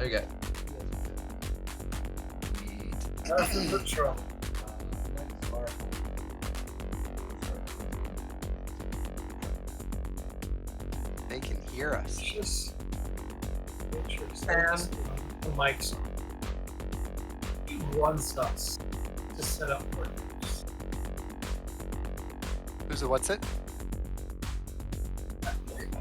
Okay. That's the intro. They can hear us. Just make sure Sam, the mic's on. He wants us to set up workers. Who's a what's it?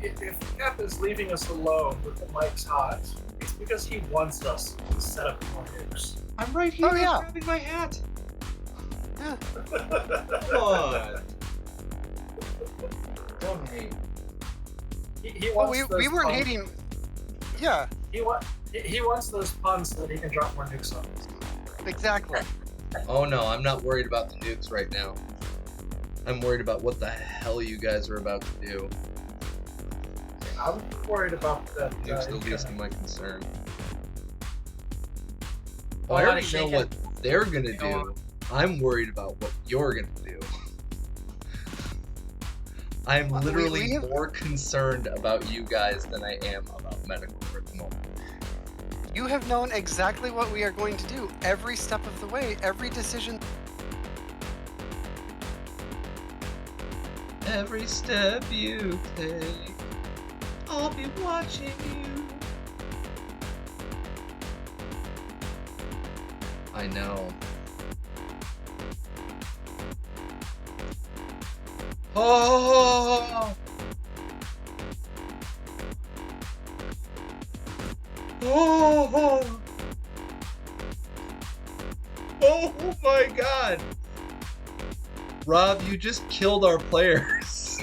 If Cap is leaving us alone with the mics hot, it's because he wants us to set up workers. I'm right here. Oh, yeah. Grabbing my hat. Yeah. Come on. Don't hate. He Well, wants we those weren't puns. hating. Yeah, He wants those puns so that he can drop more nukes on us. exactly. Oh no, I'm not worried about the nukes right now. I'm worried about what the hell you guys are about to do. I'm worried about that. Nukes the least of my concern. Oh, I honey, already know shake what it. they're gonna Go on. do. I'm worried about what you're gonna do. I'm Well, literally we have- more concerned about you guys than I am about medical at the moment. You have known exactly what we are going to do every step of the way, every decision. Every step you take, I'll be watching you. I know. Oh! Oh! Oh my God! Rob, you just killed our players.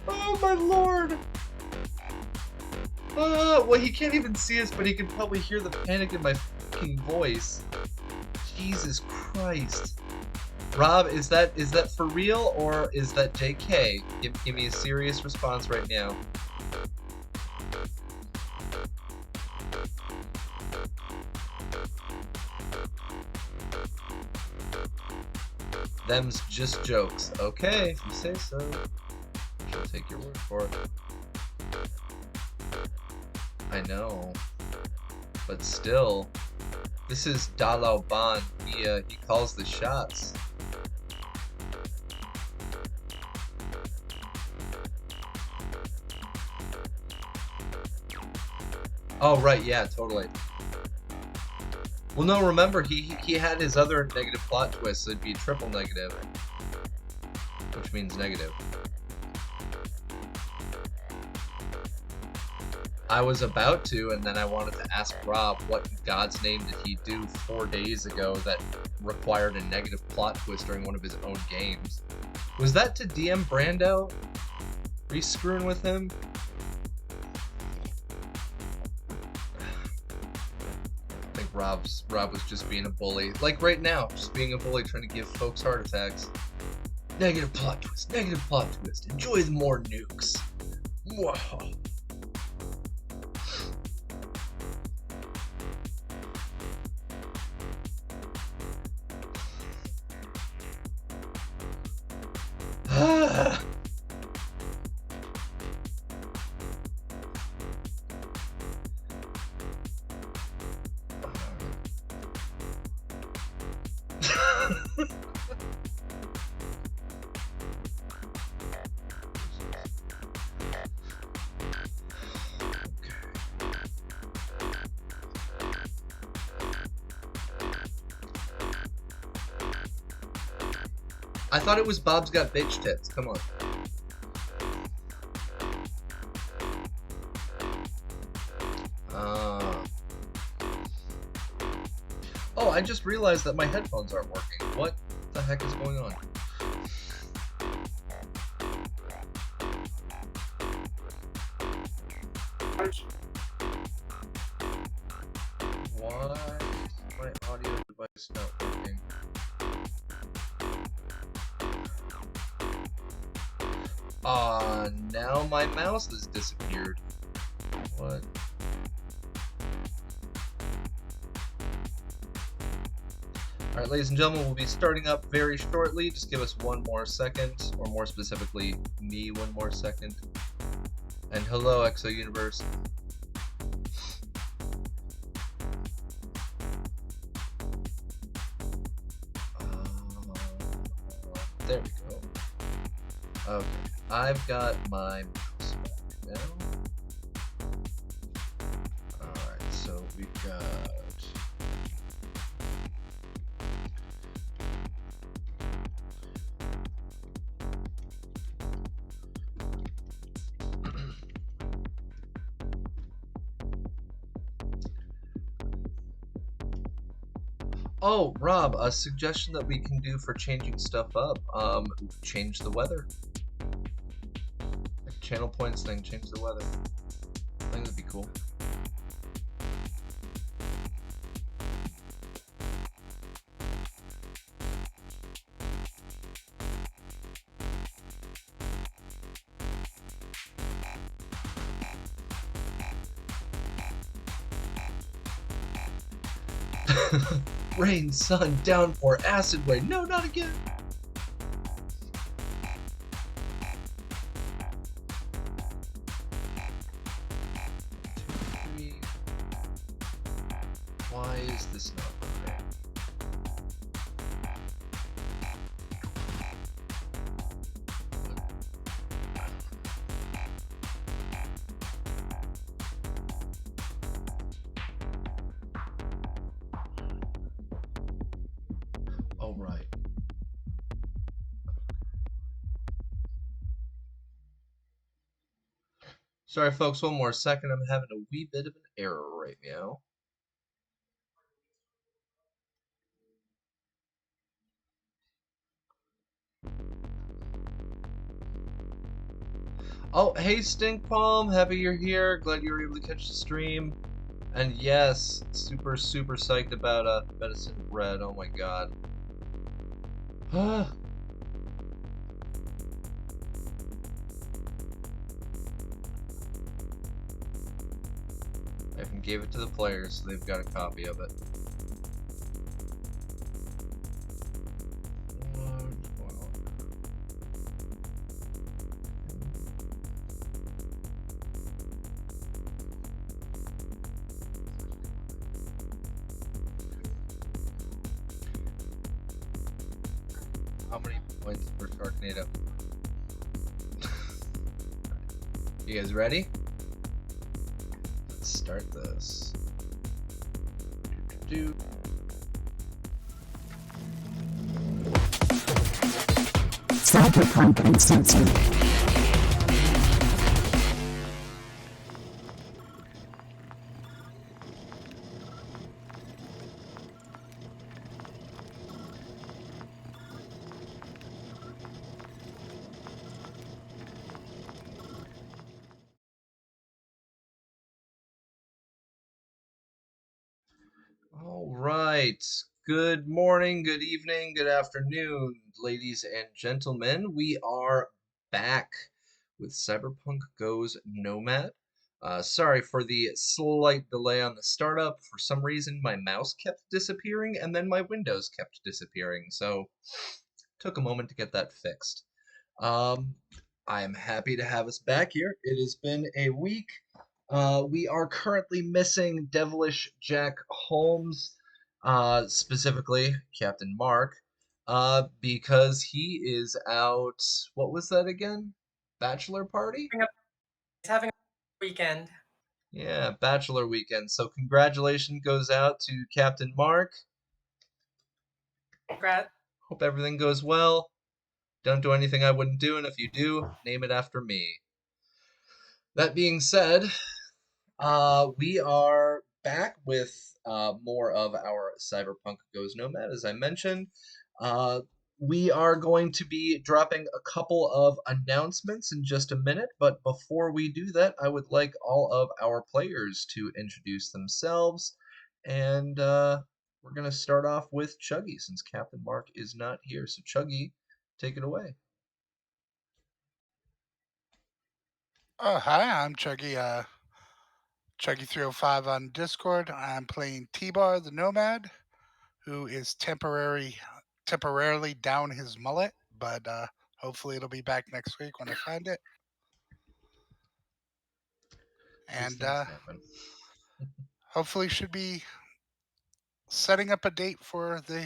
Oh my lord! Well, he can't even see us, but he can probably hear the panic in my fucking voice. Jesus Christ. Rob, is that for real or is that JK? Give me a serious response right now. Them's just jokes. Okay, if you say so. I'll take your word for it. I know. But still, this is Dalao Ban. He calls the shots. Oh, right, yeah, totally. Well, no, remember, he had his other negative plot twist, so it'd be triple negative. Which means negative. I was about to, and then I wanted to ask Rob what in God's name did he do 4 days ago that required a negative plot twist during one of his own games. Was that to DM Brando? Are you screwing with him? I think Rob was just being a bully. Like right now, just being a bully trying to give folks heart attacks. Negative plot twist, negative plot twist. Enjoy the more nukes. Whoa. I thought it was Bob's Got Bitch Tits. Come on. Oh, I just realized that my headphones aren't working. What the heck is going on? Why is my audio device not working? Now my mouse has disappeared. What? Alright, ladies and gentlemen, we'll be starting up very shortly. Just give us one more second, or more specifically, me one more second. And hello, Exo Universe. There we go. Okay, I've got my mouse back now. Alright, so we've got... Oh, Rob, a suggestion that we can do for changing stuff up. Change the weather. Like channel points thing, change the weather. I think that'd be cool. Rain, sun, downpour, acid rain. No, not again. Three. Why is this not working? Oh, right. Sorry, folks, one more second. I'm having a wee bit of an error right now. Oh, hey, Stink Palm. Happy you're here. Glad you were able to catch the stream. And yes, super, super psyched about Medicine Red. Oh my god. I even gave it to the players, so they've got a copy of it. How many points for Sharknado? You guys ready? Let's start this. Do. Cyberpunk Uncensored. All right. Good morning, good evening, good afternoon, ladies and gentlemen. We are back with Cyberpunk Goes Nomad. Sorry for the slight delay on the startup. For some reason, my mouse kept disappearing and then my windows kept disappearing. So, took a moment to get that fixed. Um, I am happy to have us back here. It has been a week. We are currently missing Devilish Jack Holmes, specifically Captain Mark, because he is out. What was that again? Bachelor party? He's having a weekend. Yeah, bachelor weekend. So congratulations goes out to Captain Mark. Congrats. Hope everything goes well. Don't do anything I wouldn't do, and if you do, name it after me. That being said, we are back with more of our Cyberpunk Goes Nomad, as I mentioned. Uh, we are going to be dropping a couple of announcements in just a minute, but before we do that, I would like all of our players to introduce themselves. And we're going to start off with Chuggy, since Captain Mark is not here. So, Chuggy, take it away. Oh, hi, I'm Chuggy, Chuggy305 on Discord. I'm playing T-Bar the Nomad, who is temporarily down his mullet, but hopefully it'll be back next week when I find it. These and things happen. hopefully should be setting up a date for the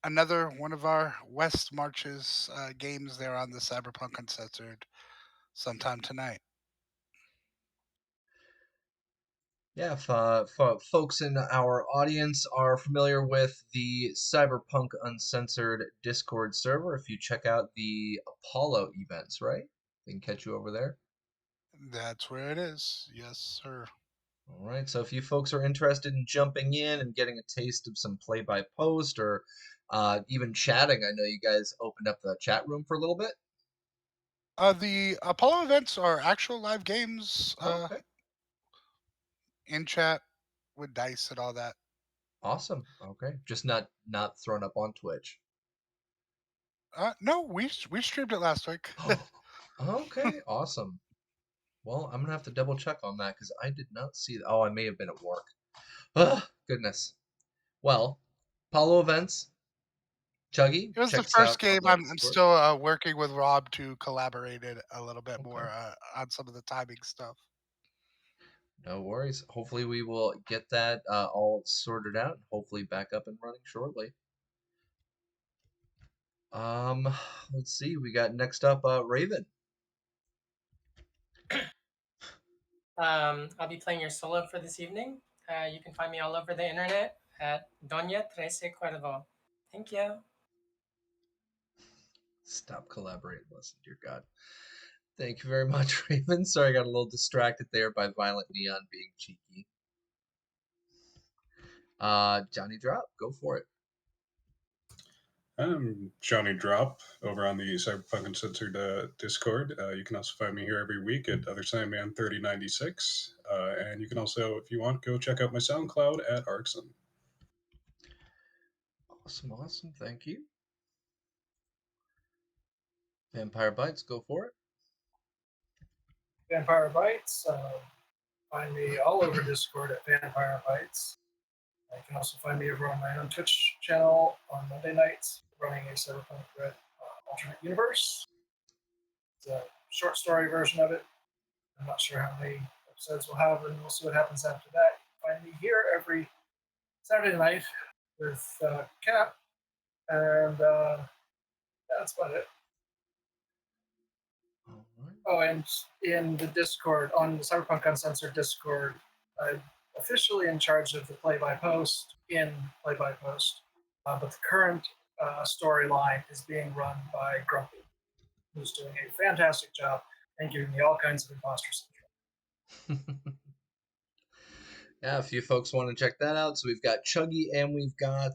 another one of our West Marches games there on the Cyberpunk Uncensored sometime tonight. Yeah, if folks in our audience are familiar with the Cyberpunk Uncensored Discord server, if you check out the Apollo events, right? They can catch you over there. That's where it is. Yes, sir. All right, so if you folks are interested in jumping in and getting a taste of some play by post or even chatting, I know you guys opened up the chat room for a little bit. The Apollo events are actual live games Oh, okay. in chat with dice and all that. Awesome. Okay. Just not thrown up on Twitch. No, we streamed it last week. Okay, awesome. Well, I'm gonna have to double check on that because I did not see that. Oh, I may have been at work. Ah, goodness. Well, Apollo events, Chuggy, It was the check us first out on game. the I'm Discord. still working with Rob to collaborate it a little bit Okay. more on some of the timing stuff. No worries. Hopefully we will get that all sorted out and hopefully back up and running shortly. Um, let's see. We got next up Raven. I'll be playing your solo for this evening. You can find me all over the internet at Doña Trece Cuervo. Thank you. Stop collaborating with us, dear God. Thank you very much, Raven. Sorry, I got a little distracted there by Violent Neon being cheeky. Johnny Drop, go for it. I'm Johnny Drop over on the Cyberpunk Uncensored Discord. You can also find me here every week at Other Sandman 3096. And you can also, if you want, go check out my SoundCloud at Arxon. Awesome, awesome. Thank you. Vampire Bites, go for it. Vampire Bites. Find me all over Discord at Vampire Bites. You can also find me over on my own Twitch channel on Monday nights, running a Cyberpunk Red alternate universe. It's a short story version of it. I'm not sure how many episodes we'll have, and we'll see what happens after that. Find me here every Saturday night with Cap, and that's about it. All right. Oh, and in the Discord, on the Cyberpunk Uncensored Discord, I'm officially in charge of the play-by-post in play-by-post, but the current storyline is being run by Grumpy, who's doing a fantastic job and giving me all kinds of imposter syndrome. Yeah, if you folks want to check that out, so we've got Chuggy and we've got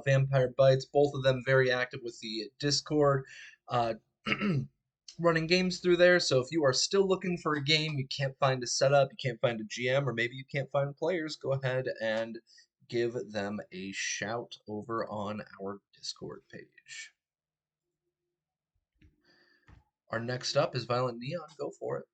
Vampire Bites, both of them very active with the Discord, uh, running games through there. So if you are still looking for a game, you can't find a setup, you can't find a GM, or maybe you can't find players, go ahead and give them a shout over on our Discord page. Our next up is Violent Neon. Go for it.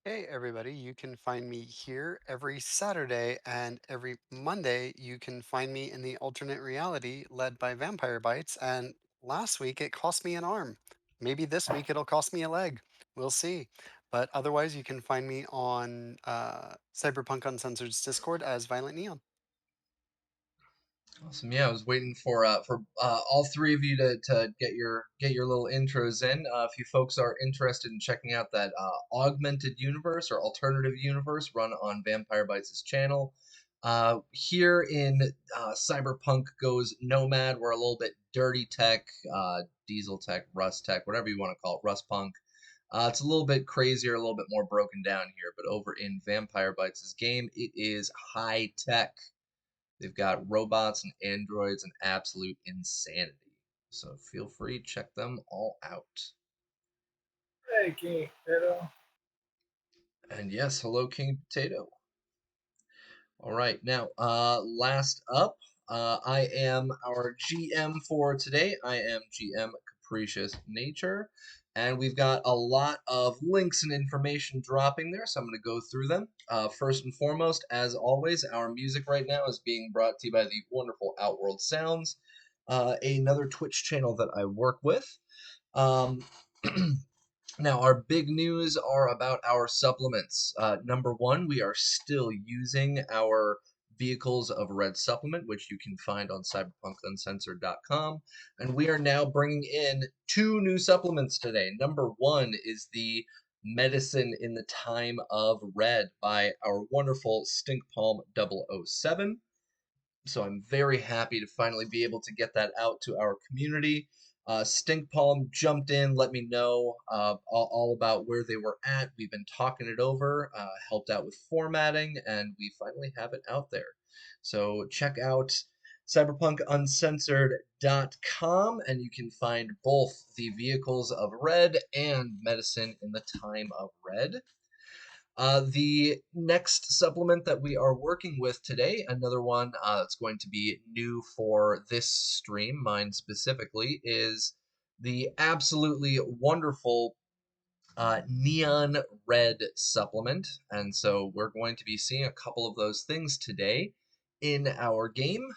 Hey, everybody. You can find me here every Saturday, and every Monday, you can find me in the alternate reality led by Vampire Bites. And last week, it cost me an arm. Maybe this week, it'll cost me a leg. We'll see. But otherwise, you can find me on Cyberpunk Uncensored's Discord as Violent Neon. Awesome. Yeah, I was waiting for all three of you to get your little intros in. If you folks are interested in checking out that augmented universe or alternative universe run on Vampire Bites' channel, here in Cyberpunk goes Nomad. We're a little bit dirty tech, diesel tech, rust tech, whatever you want to call it, rust punk. It's a little bit crazier, a little bit more broken down here, but over in Vampire Bites' game, it is high tech. They've got robots and androids and absolute insanity. So feel free, check them all out. Hey, King Potato. And yes, hello, King Potato. All right, now, last up, I am our GM for today. I am GM Capricious Nature, and we've got a lot of links and information dropping there, so I'm going to go through them. First and foremost, as always, our music right now is being brought to you by the wonderful Outworld Sounds, another Twitch channel that I work with. Now, our big news are about our supplements. Number one, we are still using our Vehicles of Red supplement, which you can find on cyberpunkuncensored.com. And we are now bringing in 2 new supplements today. Number one is the Medicine in the Time of Red by our wonderful Stink Palm 007. So I'm very happy to finally be able to get that out to our community. Stink Palm jumped in, let me know all about where they were at. We've been talking it over, helped out with formatting, and we finally have it out there. So check out cyberpunkuncensored.com, and you can find both the Vehicles of Red and Medicine in the Time of Red. The next supplement that we are working with today, another one that's going to be new for this stream, mine specifically, is the absolutely wonderful Neon Red supplement. And so we're going to be seeing a couple of those things today in our game,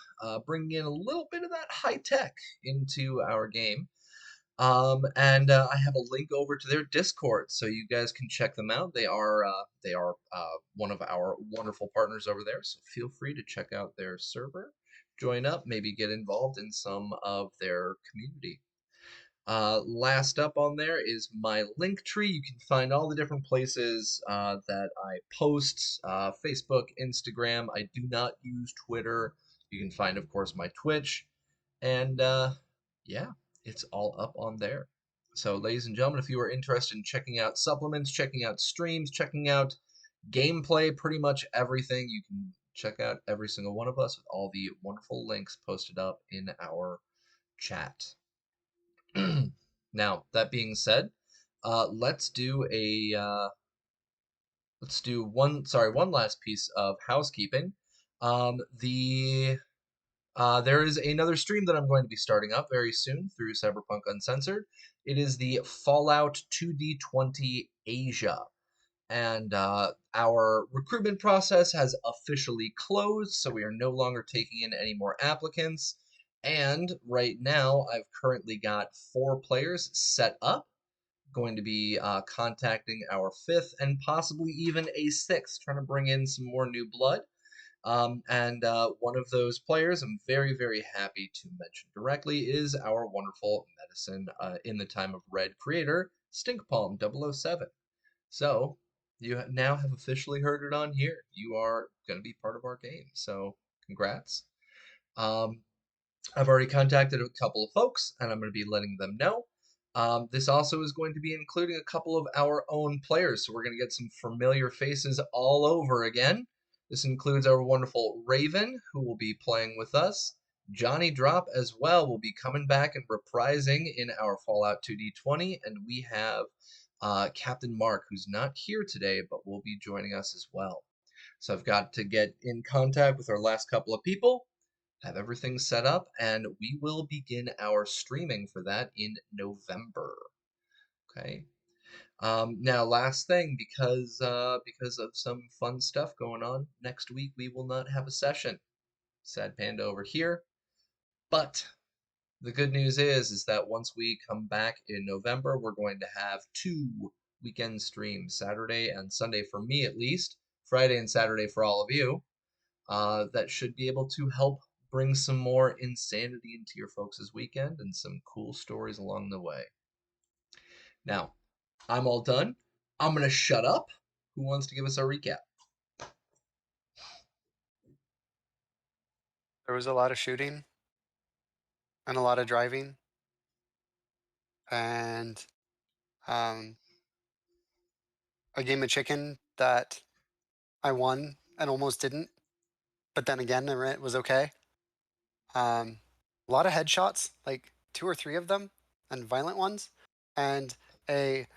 bringing in a little bit of that high tech into our game. And I have a link over to their Discord, so you guys can check them out. They are one of our wonderful partners over there, so feel free to check out their server, join up, maybe get involved in some of their community. Last up on there is my link tree. You can find all the different places that I post, Facebook, Instagram. I do not use Twitter. You can find, of course, my Twitch. And yeah, it's all up on there. So, ladies and gentlemen, if you are interested in checking out supplements, checking out streams, checking out gameplay, pretty much everything, you can check out every single one of us with all the wonderful links posted up in our chat. Now, that being said, let's do one last piece of housekeeping. There is another stream that I'm going to be starting up very soon through Cyberpunk Uncensored. It is the Fallout 2D20 Asia. And our recruitment process has officially closed, so we are no longer taking in any more applicants. And right now, I've currently got 4 players set up. Going to be contacting our 5th and possibly even a 6th, trying to bring in some more new blood. And one of those players I'm very, very happy to mention directly is our wonderful Medicine in the Time of Red creator, Stinkpalm 007. So, you now have officially heard it on here. You are going to be part of our game. So, congrats. I've already contacted a couple of folks, and I'm going to be letting them know. This also is going to be including a couple of our own players, so we're going to get some familiar faces all over again. This includes our wonderful Raven, who will be playing with us. Johnny Drop as well will be coming back and reprising in our Fallout 2D20, and we have Captain Mark, who's not here today, but will be joining us as well. So I've got to get in contact with our last couple of people, have everything set up, and we will begin our streaming for that in November. Okay. Now, last thing, because of some fun stuff going on, next week we will not have a session. Sad Panda over here. But the good news is that once we come back in November, we're going to have 2 weekend streams, Saturday and Sunday for me at least, Friday and Saturday for all of you. That should be able to help bring some more insanity into your folks' weekend and some cool stories along the way. Now, I'm all done. I'm going to shut up. Who wants to give us a recap? There was a lot of shooting and a lot of driving and um, a game of chicken that I won and almost didn't, but then again, it was okay. A lot of headshots, like 2 or 3 of them, and violent ones, and a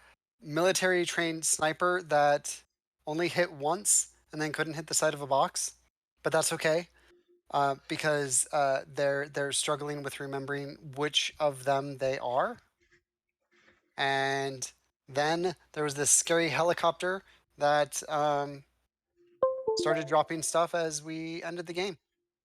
military trained sniper that only hit once and then couldn't hit the side of a box, but that's okay. Because they're struggling with remembering which of them they are. And then there was this scary helicopter that started dropping stuff as we ended the game.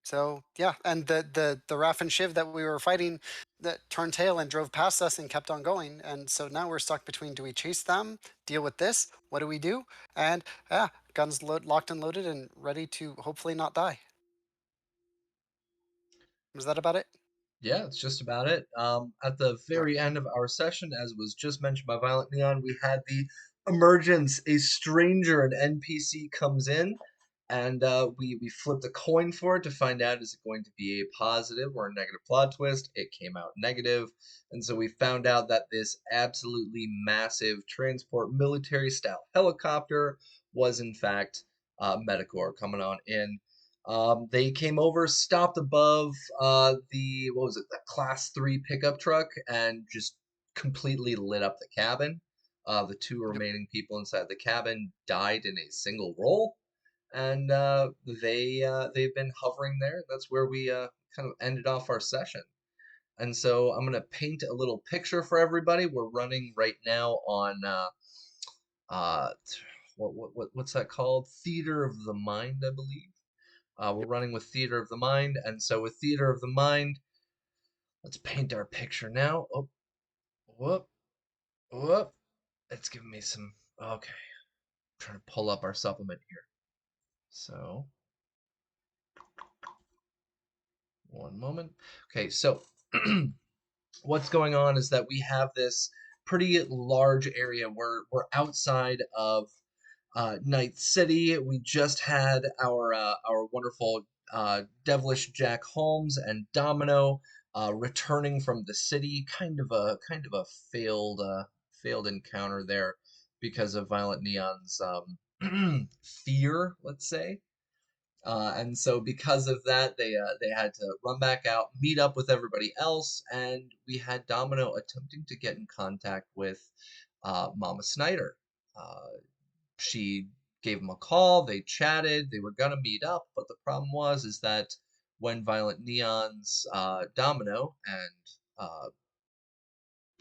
So yeah, and the Raff and Shiv that we were fighting, that turned tail and drove past us and kept on going. And so now we're stuck between, do we chase them, deal with this? What do we do? And yeah, guns locked and loaded and ready to hopefully not die. Was that about it? Yeah, it's just about it. At the very end of our session, as was just mentioned by Violent Neon, we had the emergence. A stranger, an NPC, comes in, and we flipped a coin for it to find out, is it going to be a positive or a negative plot twist. It came out negative, and so we found out that this absolutely massive transport military style helicopter was in fact Metacor coming on in. They came over, stopped above the, what was it, the Class 3 pickup truck, and just completely lit up the cabin. The two Yep. remaining people inside the cabin died in a single roll, and they've been hovering there. That's where we kind of ended off our session. And so I'm gonna paint a little picture for everybody. We're running right now on uh, what's that called? Theater of the Mind, I believe. We're Yep. running with Theater of the Mind, and so with Theater of the Mind, let's paint our picture now. Oh, whoop, whoop. It's giving me some. Okay, I'm trying to pull up our supplement here. So, one moment. Okay, so what's going on is that we have this pretty large area. We're outside of Night City. We just had our wonderful devilish Jack Holmes and Domino returning from the city. Kind of a failed encounter there because of Violent Neon's fear, let's say. And so because of that, they had to run back out, meet up with everybody else, and we had Domino attempting to get in contact with Mama Snyder. She gave him a call, they chatted, they were gonna meet up, but the problem was is that when Violent Neon's Domino and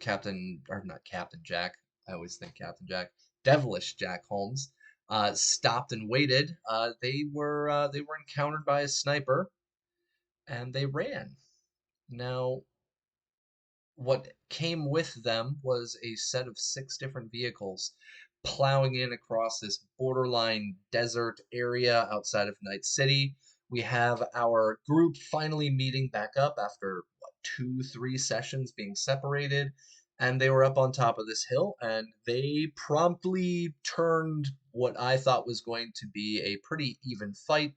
Captain, or not Captain Jack, I always think Captain Jack, Devilish Jack Holmes, stopped and waited, they were encountered by a sniper and they ran. Now, what came with them was a set of 6 different vehicles plowing in across this borderline desert area outside of Night City. We have our group finally meeting back up after what, 2, 3 sessions being separated, and they were up on top of this hill, and they promptly turned what I thought was going to be a pretty even fight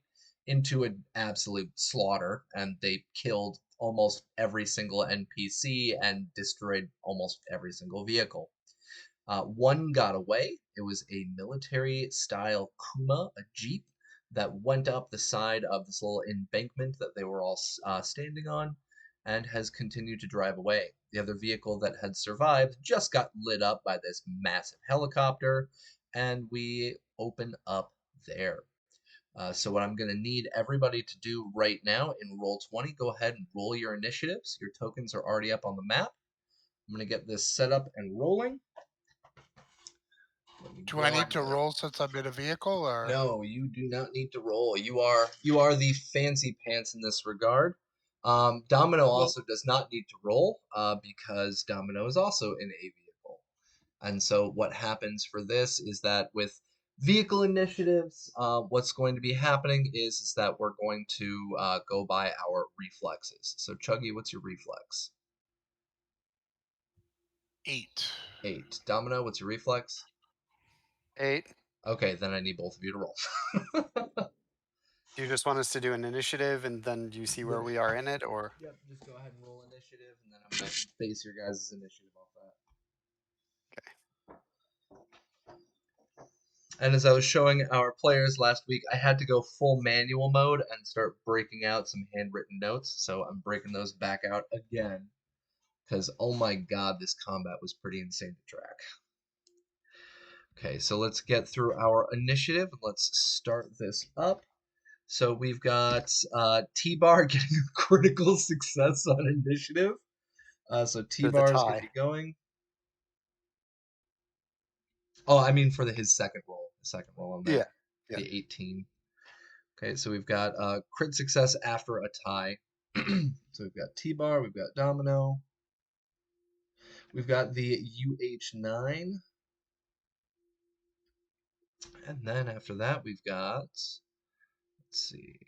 into an absolute slaughter, and they killed almost every single NPC and destroyed almost every single vehicle. One got away. It was a military style Kuma, a Jeep, that went up the side of this little embankment that they were all standing on and has continued to drive away. The other vehicle that had survived just got lit up by this massive helicopter, and we open up there. So what I'm going to need everybody to do right now in Roll20, go ahead and roll your initiatives. Your tokens are already up on the map. I'm going to get this set up and rolling. Do I need to roll since I'm in a vehicle, or No, you do not need to roll. You are the fancy pants in this regard. Domino also does not need to roll because Domino is also in a vehicle. And so what happens for this is that with vehicle initiatives, what's going to be happening is that we're going to go by our reflexes. So Chuggy, what's your reflex? 8? 8. Domino, what's your reflex? 8. Okay, then I need both of you to roll. Do you just want us to do an initiative and then you see where we are in it, or? Yep, just go ahead and roll initiative, and then I'm going to base your guys' initiative off that. And as I was showing our players last week, I had to go full manual mode and start breaking out some handwritten notes, so I'm breaking those back out again. Because, oh my god, this combat was pretty insane to track. Okay, so let's get through our initiative. Let's start this up. So we've got T-Bar getting a critical success on initiative. So T-Bar is going to be going. Oh, I mean for his second roll. The second roll on there. Yeah. The 18. Okay, so we've got crit success after a tie. So we've got T-Bar, we've got Domino. We've got the UH9. And then after that, we've got, let's see.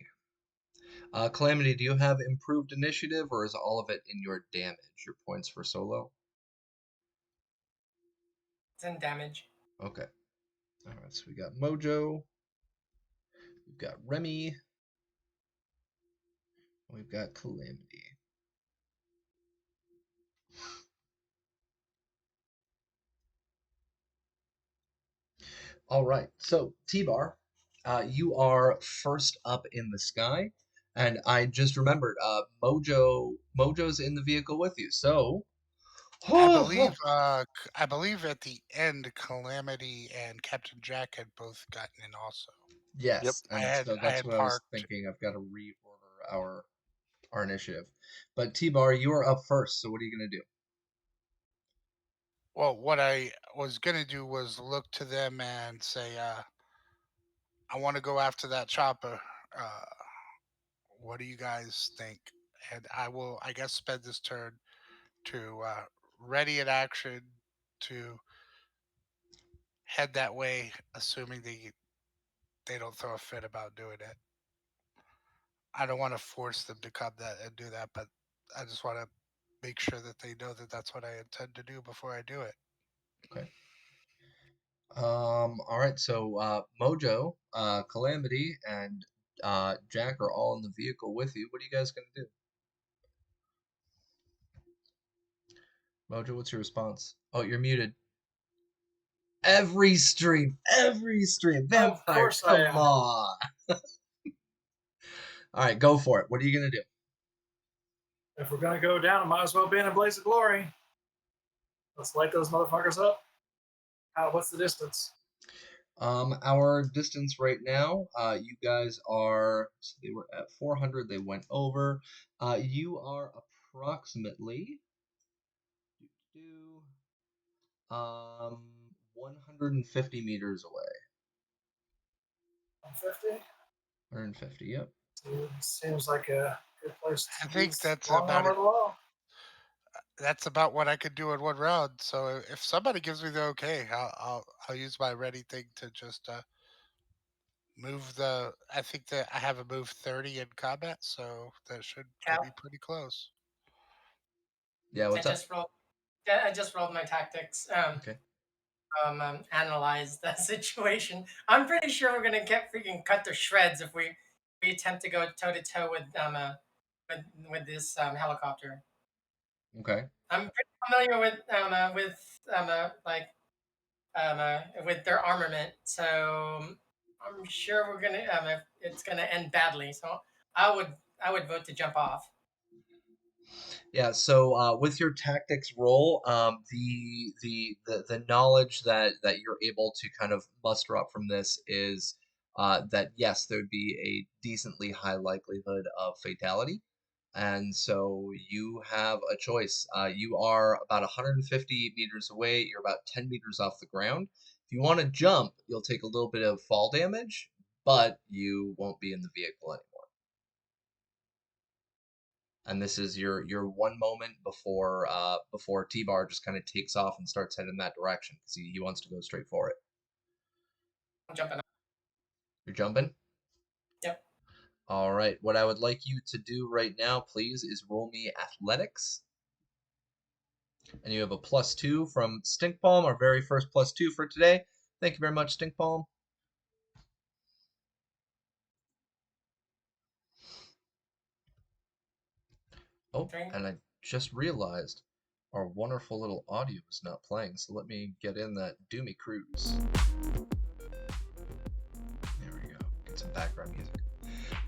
Calamity, do you have improved initiative, or is all of it in your damage, your points for solo? It's in damage. Okay. All right, so we got Mojo. We've got Remy. We've got Calamity. All right, so T-Bar, you are first up in the sky, and I just remembered, Mojo's in the vehicle with you. So, I believe I believe at the end Calamity and Captain Jack had both gotten in also. yes, I and had so I that's had what I was parked. thinking. I've got to reorder our initiative. But T-Bar, you are up first. So what are you gonna do? Well, what I was gonna do was look to them and say, I want to go after that chopper. Uh, what do you guys think? And I will, I guess, spend this turn to ready in action to head that way, assuming they don't throw a fit about doing it. I don't want to force them to come that and do that, but I just want to make sure that they know that that's what I intend to do before I do it. Okay. All right. So Mojo, Calamity, and Jack are all in the vehicle with you. What are you guys gonna do? Mojo, what's your response? Oh, you're muted. Every stream, Of Vampire, course I come am. on. All right, go for it. What are you gonna do? If we're gonna go down, it might as well be in a blaze of glory. Let's light those motherfuckers up. What's the distance? Our distance right now, you guys are, so they were at 400, they went over. You are approximately, um, 150 meters away. 150? 150, yep. Seems like a good place I to think use that's long about it. armor low. That's about what I could do in one round. So if somebody gives me the okay, I'll use my ready thing to just move the. I think that I have a move 30 in combat, so that should get Cap. me pretty close. Yeah, I what's up? just rolled. Yeah, I just rolled my tactics. Okay. Analyze the situation. I'm pretty sure we're gonna get freaking cut to shreds if we attempt to go toe to toe with this helicopter. Okay. I'm pretty familiar with their armament, so I'm sure we're gonna it's gonna end badly. So I would I would vote to jump off. Yeah, so with your tactics roll, the knowledge that you're able to kind of muster up from this is that yes, there would be a decently high likelihood of fatality, and so you have a choice. You are about 150 meters away. You're about 10 meters off the ground. If you want to jump, you'll take a little bit of fall damage, but you won't be in the vehicle anymore. And this is your one moment before T-Bar just kind of takes off and starts heading that direction because he wants to go straight for it. I'm jumping off. You're jumping? Yep. All right. What I would like you to do right now, please, is roll me athletics. And you have a +2 from Stinkpalm, our very first +2 for today. Thank you very much, Stinkpalm. Oh, Okay. and I just realized our wonderful little audio is not playing, so let me get in that Doomy Cruise. There we go. Get some background music.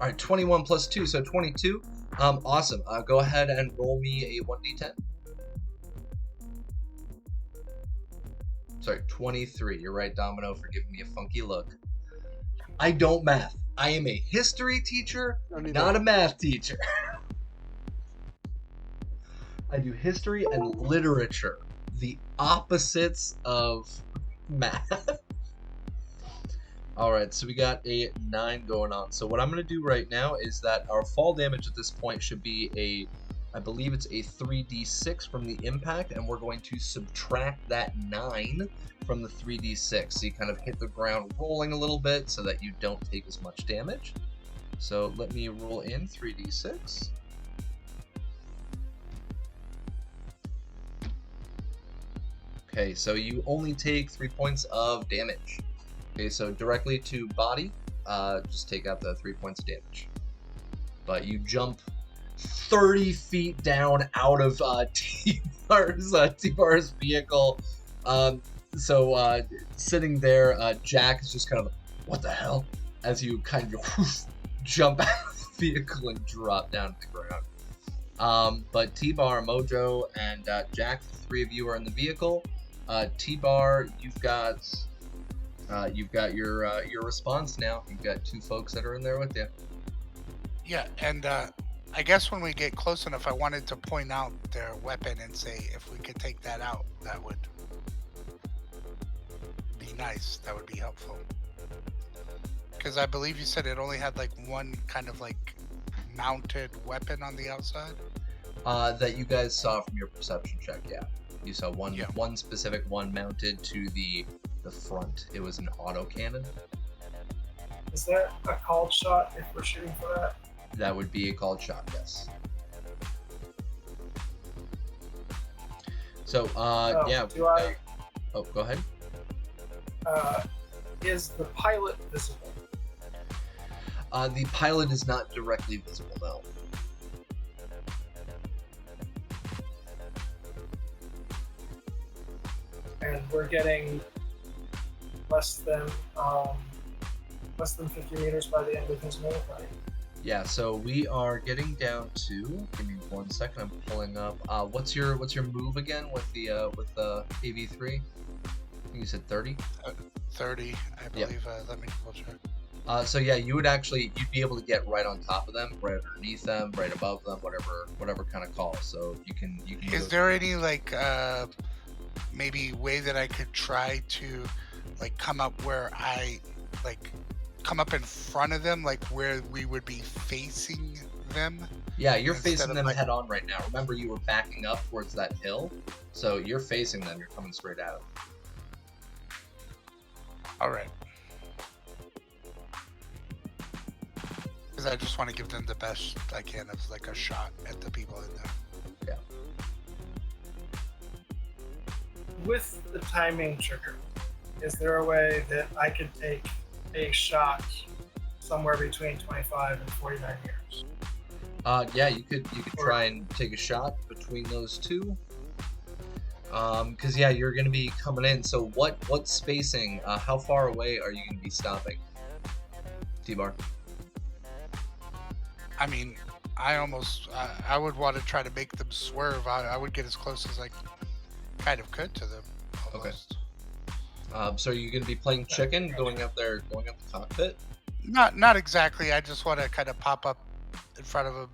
All right, 21 + 2, so 22. Awesome. Go ahead and roll me a 1d10. Sorry, 23. You're right, Domino, for giving me a funky look. I don't math. I am a history teacher, not a math teacher. I do history and literature, the opposites of math. All right, so we got a 9 going on. So what I'm going to do right now is that our fall damage at this point should be a I believe it's a 3d6 from the impact, and we're going to subtract that 9 from the 3d6. So you kind of hit the ground rolling a little bit so that you don't take as much damage. So let me roll in 3d6. Okay, so you only take 3 points of damage. Okay, so directly to body, just take out the 3 points of damage. But you jump 30 feet down out of T-Bar's vehicle. Sitting there, Jack is just kind of, what the hell? As you kind of jump out of the vehicle and drop down to the ground. But T-Bar, Mojo, and Jack, the three of you are in the vehicle. T-Bar, you've got your response now. You've got 2 folks that are in there with you. Yeah, and I guess when we get close enough, I wanted to point out their weapon and say if we could take that out, that would be nice. That would be helpful. Because I believe you said it only had like one kind of like mounted weapon on the outside. That you guys saw from your perception check, yeah. You saw one Yeah. one specific one mounted to the front. It was an autocannon. Is that a called shot if we're shooting for that? That would be a called shot, yes. So, yeah. Do I? Oh, go ahead. Is the pilot visible? The pilot is not directly visible, no. And we're getting less than 50 meters by the end of his move, right? Yeah, so we are getting down to. Give me 1 second. I'm pulling up. What's your move again with the AV3? I think you said 30. 30, I believe. Let me double check. So yeah, you'd be able to get right on top of them, right underneath them, right above them, whatever kind of call. So you can. Is there any like maybe way that I could try to like come up where I like come up in front of them, like where we would be facing them? Yeah, you're instead facing of, them like- head on right now. Remember, you were backing up towards that hill, so you're facing them. You're coming straight at them. All right. Because I just want to give them the best I can as like a shot at the people in there. With the timing trigger, is there a way that I could take a shot somewhere between 25 and 49 years? Yeah, you could try and take a shot between those two. Because yeah, you're gonna be coming in. So what spacing? How far away are you gonna be stopping? T-Bar. I mean, I would want to try to make them swerve. I would get as close as I kind of could to them. Almost. Okay. So are you gonna be playing chicken, going up the cockpit? Not exactly. I just want to kind of pop up in front of them.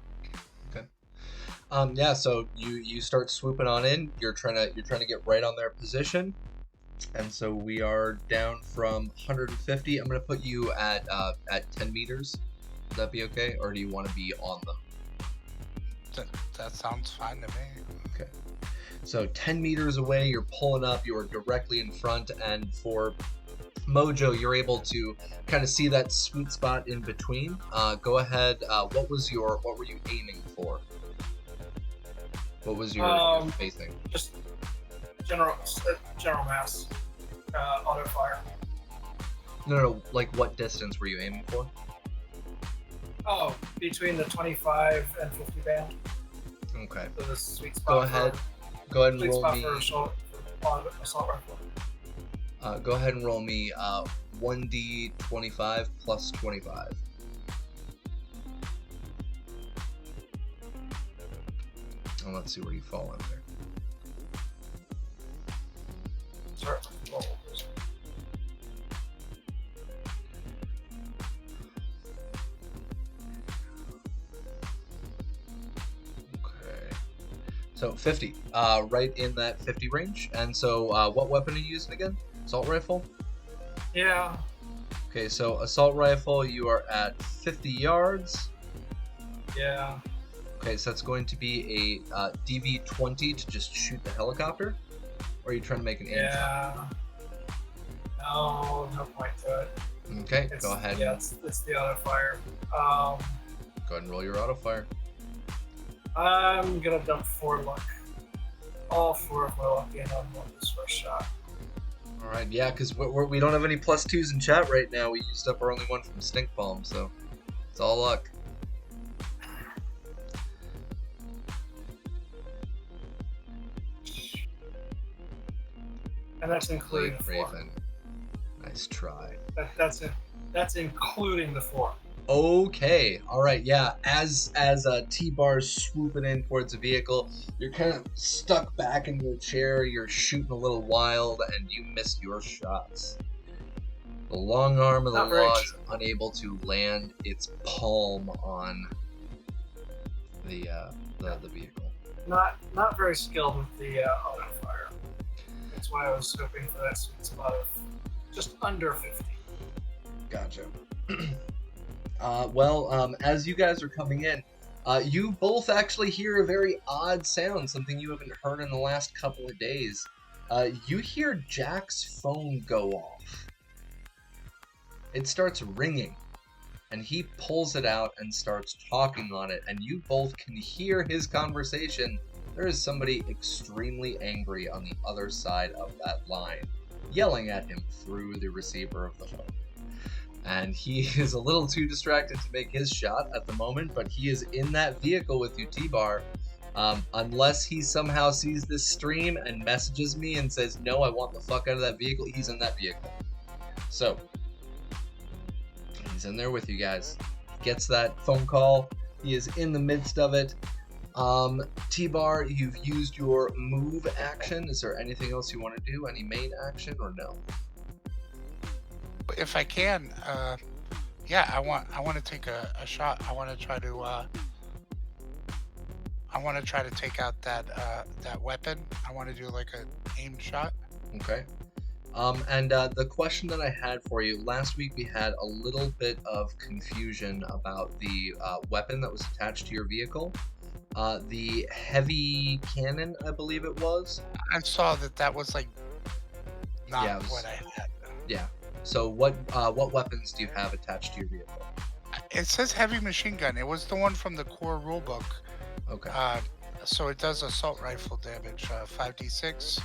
Yeah, so you start swooping on in. You're trying to get right on their position, and so we are down from 150. I'm gonna put you at 10 meters. Would that be okay, or do you want to be on them? That sounds fine to me. Okay. So 10 meters away, you're pulling up. You are directly in front, and for Mojo, you're able to kind of see that sweet spot in between. Go ahead. What were you aiming for? What was your spacing? Just general mass auto fire. No, like what distance were you aiming for? Oh, between the 25 and 50 band. Okay. So the sweet spot. Go ahead and Sweet roll spot me. for assault rifle. Go ahead and roll me 1d25 plus 25. And let's see where you fall in there. Sorry. Roll. Okay. So 50. Right in that 50 range. And so what weapon are you using again? Assault rifle? Yeah. Okay, so assault rifle, you are at 50 yards. Yeah. Okay, so that's going to be a DV-20 to just shoot the helicopter? Or are you trying to make an aim shot? Yeah. No point to it. Okay, go ahead. Yeah, it's the auto fire. Go ahead and roll your auto fire. I'm gonna dump 4 luck. All 4 of my luck in on this first shot. All right, yeah, because we don't have any +2s in chat right now. We used up our only one from Stink Palm, so it's all luck. And that's including Late the 4. Raven. Nice try. That's including the 4. Okay, all right, yeah. As T-Bar's swooping in towards the vehicle, you're kind of stuck back in your chair. You're shooting a little wild, and you missed your shots. The long arm of the law is unable to land its palm on the vehicle. Not very skilled with the auto fire. That's why I was hoping for that sweet spot of just under 50. Gotcha. As you guys are coming in, you both actually hear a very odd sound, something you haven't heard in the last couple of days. You hear Jack's phone go off. It starts ringing, and he pulls it out and starts talking on it, and you both can hear his conversation. There is somebody extremely angry on the other side of that line, yelling at him through the receiver of the phone. And he is a little too distracted to make his shot at the moment, but he is in that vehicle with you, T-Bar. Unless he somehow sees this stream and messages me and says, no, I want the fuck out of that vehicle, he's in that vehicle. So, he's in there with you guys. Gets that phone call. He is in the midst of it. T-Bar, you've used your move action. Is there anything else you want to do? Any main action or no? If I can, yeah, I want to take a shot. I want to try to take out that weapon. I want to do like an aimed shot. Okay. The question that I had for you, last week we had a little bit of confusion about the weapon that was attached to your vehicle. The heavy cannon, I believe it was. I saw that was like not what I had. Yeah. So what weapons do you have attached to your vehicle? It says heavy machine gun. It was the one from the core rulebook. Okay. So it does assault rifle damage, 5d6.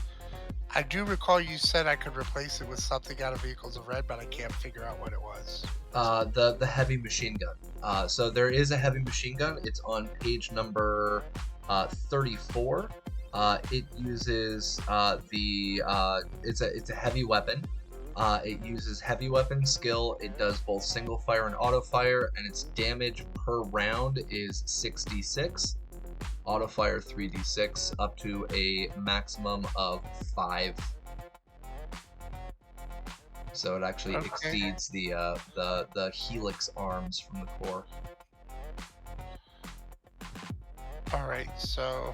I do recall you said I could replace it with something out of Vehicles of Red, but I can't figure out what it was. The heavy machine gun. So there is a heavy machine gun. It's on page number 34. It uses it's a heavy weapon. It uses heavy weapon skill. It does both single fire and auto fire, and its damage per round is 6d6. Auto fire 3d6 up to a maximum of 5. So it actually exceeds the helix arms from the core. All right, so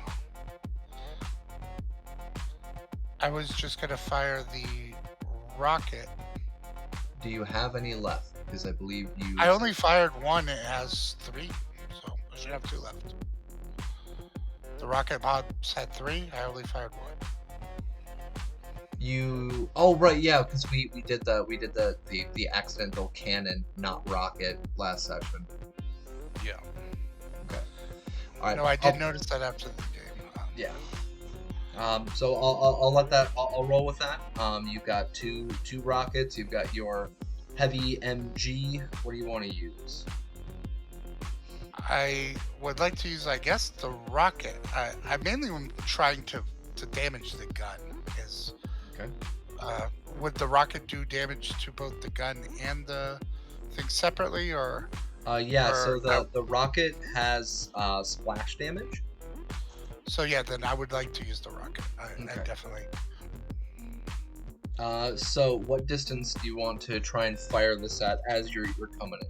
I was just gonna fire the rocket. Do you have any left? Because I believe you... I only fired one. It has 3, so I should have 2 left. The rocket pods had 3. I only fired 1. You... Oh, right, yeah, because we did the accidental cannon, not rocket, last session. Yeah. Okay. All right. No, I did notice that after the game. Yeah. So I'll let that. I'll roll with that. You've got two rockets. You've got your heavy MG. What do you want to use? I would like to use, I guess, the rocket. I mainly am trying to damage the gun. Okay. Would the rocket do damage to both the gun and the thing separately, or? Yeah. So the rocket has splash damage. So yeah, then I would like to use the rocket. I definitely. So what distance do you want to try and fire this at as you're coming in?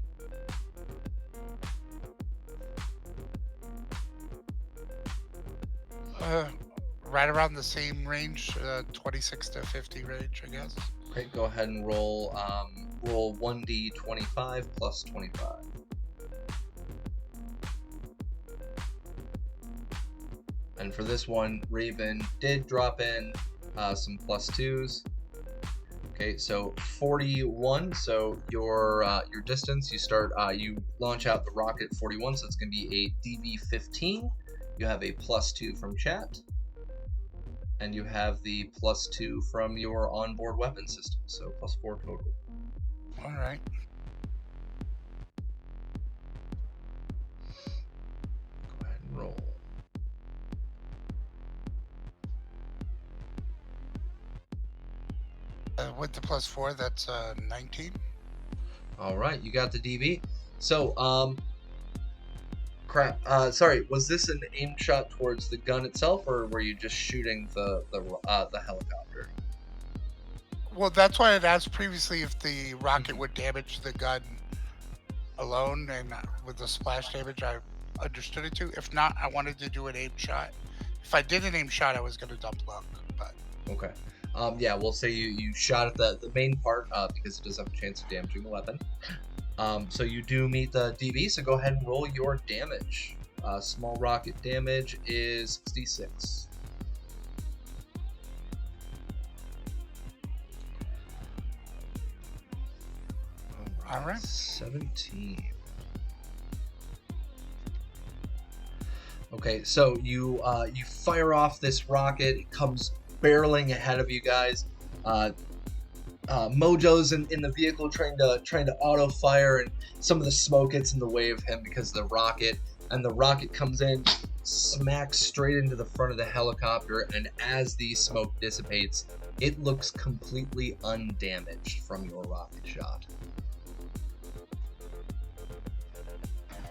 Right around the same range, 26 to 50 range, I guess. Okay, go ahead and roll 1d25 plus 25. And for this one, Raven did drop in some +2s. Okay, so 41. So your distance, you launch out the rocket 41, so it's going to be a DV15. You have a +2 from chat, and you have the +2 from your onboard weapon system, so +4 total. All right. Go ahead and roll. With the +4, that's 19. All right, you got the DV. So, crap. Sorry, was this an aim shot towards the gun itself, or were you just shooting the helicopter? Well, that's why I'd asked previously if the rocket would damage the gun alone, and with the splash damage, I understood it to. If not, I wanted to do an aim shot. If I did an aim shot, I was going to dump luck. But Okay. Yeah, we'll say you shot at the main part because it does have a chance of damaging the weapon. So you do meet the DV, so go ahead and roll your damage. Small rocket damage is 66. All right. 17. Okay, so you fire off this rocket. It comes barreling ahead of you guys. Mojo's in the vehicle trying to auto fire, and some of the smoke gets in the way of him because of the rocket. And the rocket comes in, smacks straight into the front of the helicopter, and as the smoke dissipates, it looks completely undamaged from your rocket shot.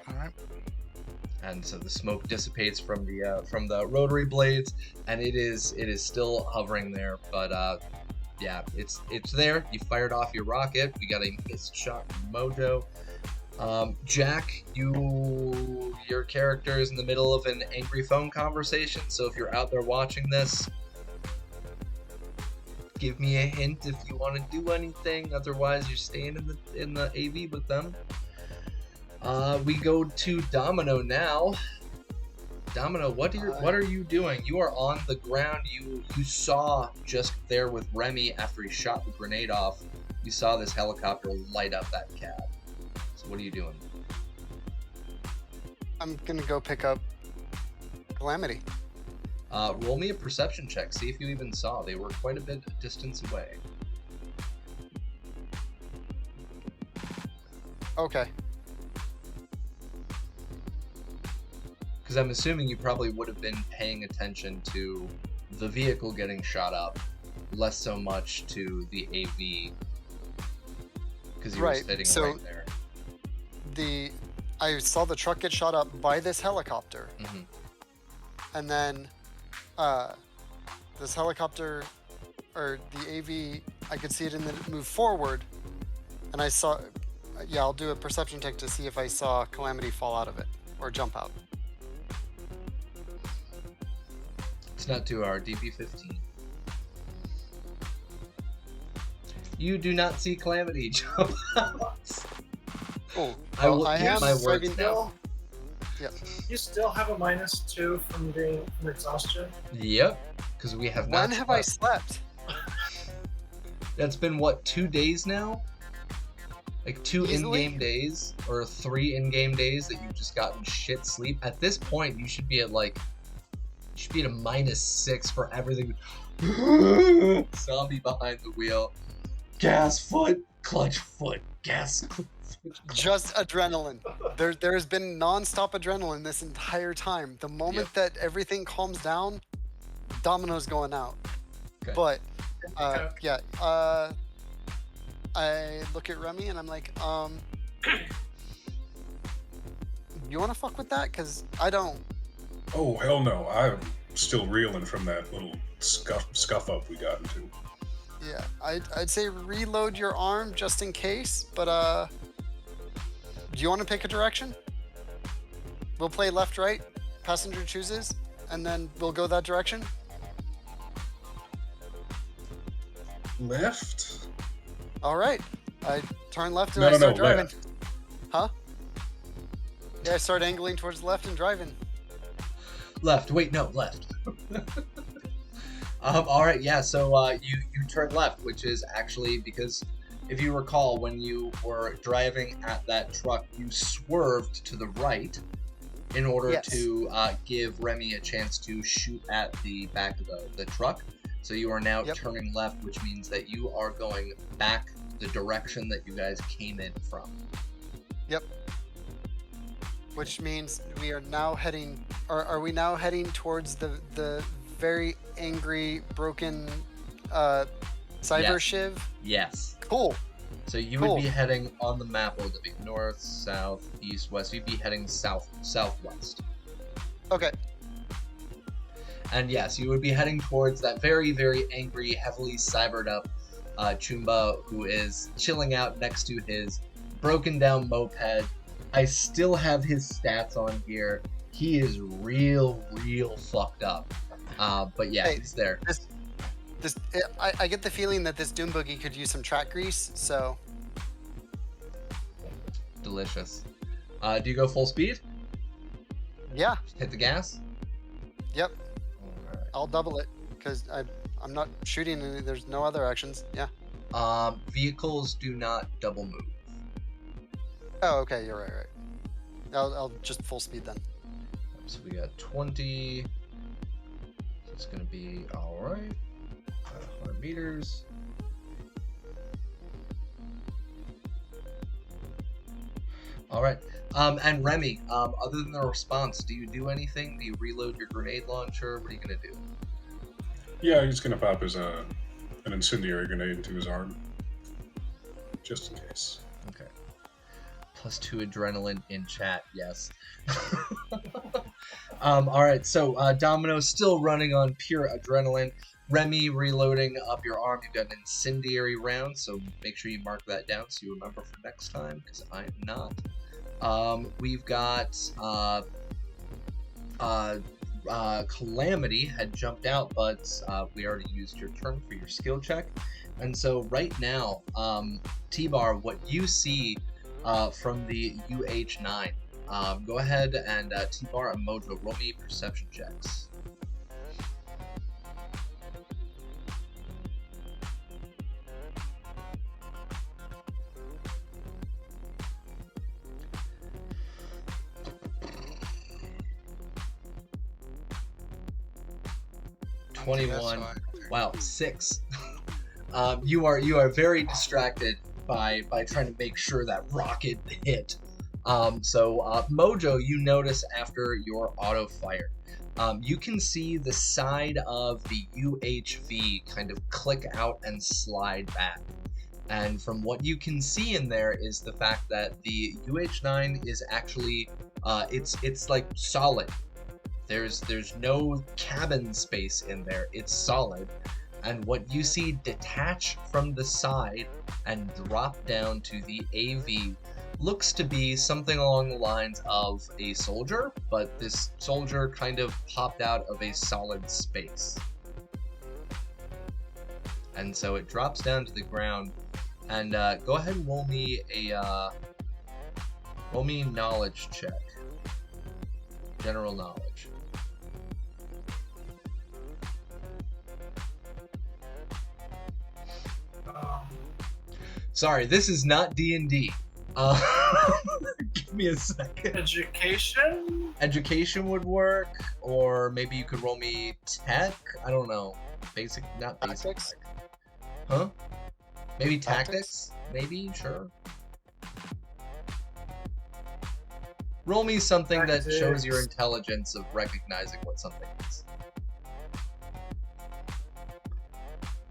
all right. And so the smoke dissipates from the rotary blades, and it is still hovering there. But yeah, it's there. You fired off your rocket. We got a missed shot from Mojo. Jack, your character is in the middle of an angry phone conversation. So if you're out there watching this, give me a hint if you want to do anything. Otherwise, you're staying in the AV with them. We go to Domino now. Domino, what are you doing? You are on the ground. You saw just there with Remy after he shot the grenade off. You saw this helicopter light up that cab. So what are you doing? I'm gonna go pick up Calamity. Roll me a perception check. See if you even saw. They were quite a bit distance away. Okay. Because I'm assuming you probably would have been paying attention to the vehicle getting shot up, less so much to the AV, because you were sitting right there. I saw the truck get shot up by this helicopter, and then this helicopter, or the AV, I could see it move forward, and I saw. Yeah, I'll do a perception check to see if I saw Calamity fall out of it or jump out. It's not 2 hour, DB15. You do not see Calamity jump out. Oh, I will use my words now. Yep. You still have a -2 from exhaustion. Yep, because we have not. When have I slept? That's been what, 2 days now? Like 2 Easily? in-game days or 3 in-game days that you've just gotten shit sleep. At this point, you should be at a -6 for everything. Zombie behind the wheel. Gas foot, clutch foot, gas foot. Just adrenaline. There's been non-stop adrenaline this entire time. The moment that everything calms down, Domino's going out. Okay. But yeah, I look at Remy and I'm like, you want to fuck with that? Because I don't. Oh, hell no. I'm still reeling from that little scuff up we got into. Yeah, I'd say reload your arm just in case, but do you want to pick a direction? We'll play left, right, passenger chooses, and then we'll go that direction. Left? All right, I turn left and I start driving. Left. Huh? Yeah, I start angling towards the left and driving. Left. Wait, no, left. All right, yeah. So you turn left, which is actually because if you recall, when you were driving at that truck, you swerved to the right in order Yes. to give Remy a chance to shoot at the back of the truck. So you are now Yep. turning left, which means that you are going back the direction that you guys came in from. Yep. Which means we are now heading, or are we now heading towards the very angry, broken cyber Yes. shiv? Yes. Cool. So you Cool. would be heading on the map, what would it be? North, south, east, west. You'd be heading southwest. Okay. And yes, you would be heading towards that very, very angry, heavily cybered up Chumba, who is chilling out next to his broken down moped. I still have his stats on here. He is real fucked up. But yeah, Hey, he's there. I get the feeling that this Doom Boogie could use some track grease, so Delicious. Do you go full speed? yeah. Just hit the gas? Yep. Alright. I'll double it because I'm not shooting any. There's no other actions. Yeah. Vehicles do not double move. Oh, okay. You're right. I'll just full speed then. So we got 20. So it's gonna be alright. 100 meters. Alright. And Remy, other than the response, do you do anything? Do you reload your grenade launcher? What are you gonna do? Yeah, he's gonna pop his an incendiary grenade into his arm, just in case. Okay. +2 adrenaline in chat, yes. Alright, so Domino still running on pure adrenaline. Remy reloading up your arm. You've got an incendiary round, so make sure you mark that down so you remember for next time, because I am not. We've got Calamity had jumped out, but we already used your turn for your skill check. And so right now, T-Bar, what you see from the UH9, go ahead and T-Bar and Mojo, roll me perception checks. Yeah, 21. so Wow, 6. You are very distracted by trying to make sure that rocket hit. Mojo, you notice after your auto fire, you can see the side of the UHV kind of click out and slide back. And from what you can see in there is the fact that the UH9 is actually it's like solid. There's no cabin space in there. It's solid. And what you see detach from the side and drop down to the AV looks to be something along the lines of a soldier, but this soldier kind of popped out of a solid space. And so it drops down to the ground. And go ahead and roll me a knowledge check. General knowledge. Sorry, this is not D&D. Give me a second. Education? Education would work, or maybe you could roll me tech. I don't know. Basic, not basic. Tactics? Tech. Huh? Maybe Tactics? tactics? Maybe, sure. Roll me something that shows your Tactics. intelligence of recognizing what something is.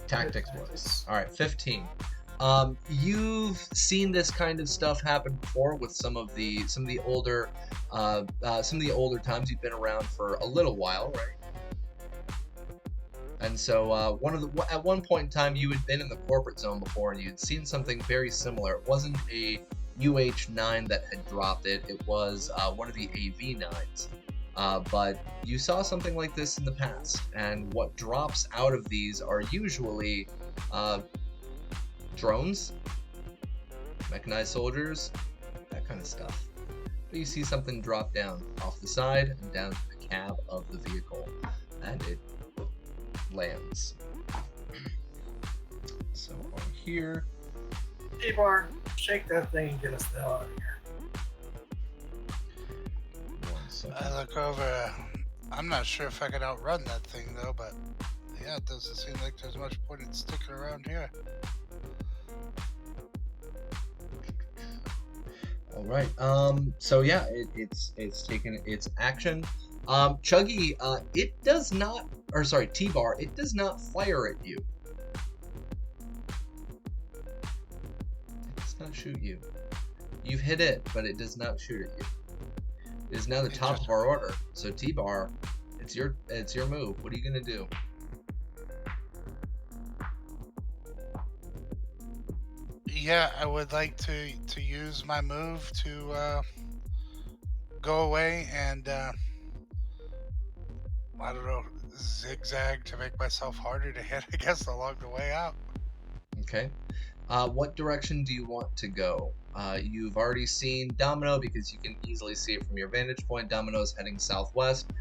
Tactics works. All right, 15. You've seen this kind of stuff happen before with some of the older times. You've been around for a little while, right? And so at one point in time, you had been in the corporate zone before, and you'd seen something very similar. It wasn't a UH9 that had dropped it. It was one of the AV9s. But you saw something like this in the past, and what drops out of these are usually drones, mechanized soldiers, that kind of stuff. But you see something drop down off the side and down to the cab of the vehicle, and it lands. So on here, T-Bar, shake that thing and get us the hell out of here. 1 second. I look over. I'm not sure if I can outrun that thing though, but yeah, it doesn't seem like there's much point in sticking around here. All right. So yeah, it's taken its action. Chuggy, it does not, or sorry, T-Bar, it does not fire at you. It does not shoot you. You've hit it, but it does not shoot at you. It is now the top of our order. So T-Bar, it's your move. What are you gonna do? Yeah, I would like to use my move to go away and I don't know, zigzag to make myself harder to hit, I guess, along the way out. Okay. What direction do you want to go? You've already seen Domino because you can easily see it from your vantage point. Domino is heading southwest.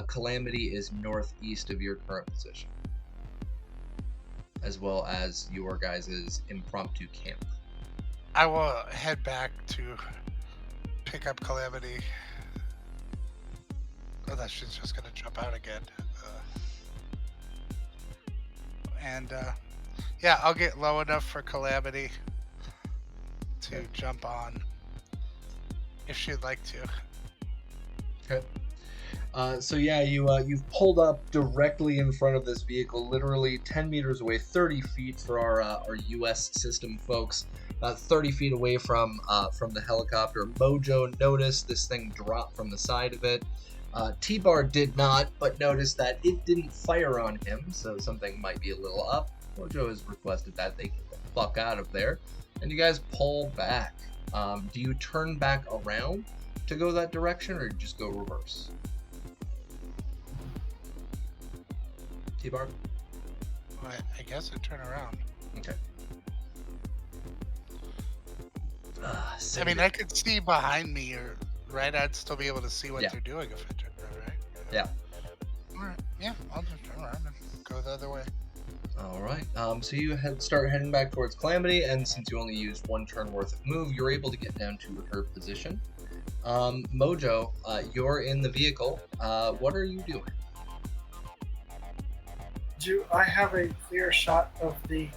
Calamity is northeast of your current position, as well as your guys' impromptu camp. I will head back to pick up Calamity. Oh, that shit's just gonna jump out again. Yeah, I'll get low enough for Calamity to jump on if she'd like to. Okay. So yeah, you've pulled up directly in front of this vehicle, literally 10 meters away, 30 feet for our U.S. system folks, 30 feet away from the helicopter. Mojo noticed this thing drop from the side of it. T-Bar did not, but noticed that it didn't fire on him, so something might be a little up. Mojo has requested that they get the fuck out of there, and you guys pull back. Do you turn back around to go that direction, or just go reverse? T-Bar? I guess I turn around. Okay. I mean, I could see behind me, or right? I'd still be able to see what Yeah. they're doing if I turn around, right? Yeah. All right. Yeah, I'll just turn around and go the other way. All right. So you start heading back towards Calamity, and since you only used 1 turn worth of move, you're able to get down to her position. Mojo, you're in the vehicle. What are you doing? Do I have a clear shot of the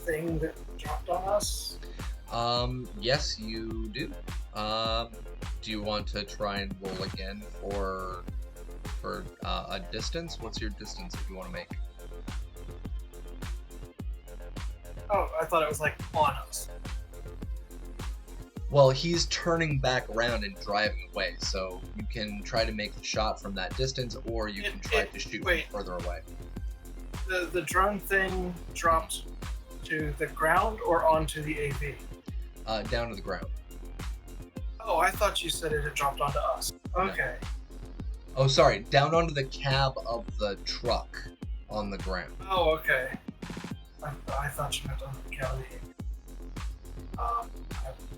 thing that dropped on us? Yes, you do. Do you want to try and roll again for a distance? What's your distance if you want to make? Oh, I thought it was like on us. Well, he's turning back around and driving away, so you can try to make the shot from that distance, or you can try to shoot from further away. The drone thing dropped to the ground or onto the AV? Down to the ground. Oh, I thought you said it had dropped onto us. Okay. Oh, sorry, down onto the cab of the truck on the ground. Oh, okay. I thought you meant on the cab of the AV. I'm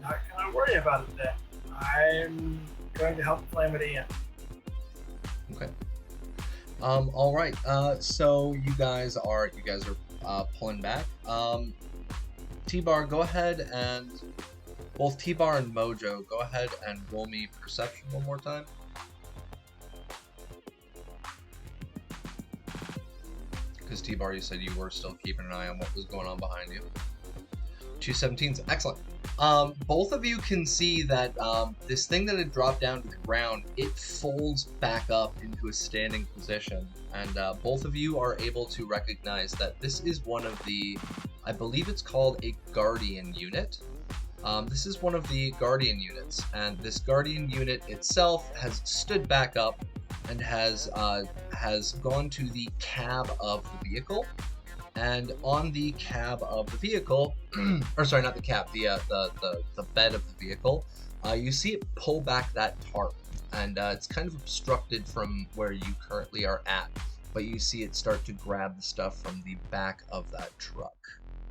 not gonna worry about it then. I'm going to help Calamity in. Okay. All right. So you guys are pulling back. T-Bar, go ahead and both T-Bar and Mojo, go ahead and roll me perception one more time. Because T-Bar, you said you were still keeping an eye on what was going on behind you. 2 17s, excellent. Both of you can see that this thing that had dropped down to the ground, it folds back up into a standing position, and both of you are able to recognize that this is one of the, I believe it's called a Guardian unit. This is one of the Guardian units, and this Guardian unit itself has stood back up and has gone to the cab of the vehicle. And on the cab of the vehicle, or sorry, not the cab, the bed of the vehicle, you see it pull back that tarp, and it's kind of obstructed from where you currently are at, but you see it start to grab the stuff from the back of that truck.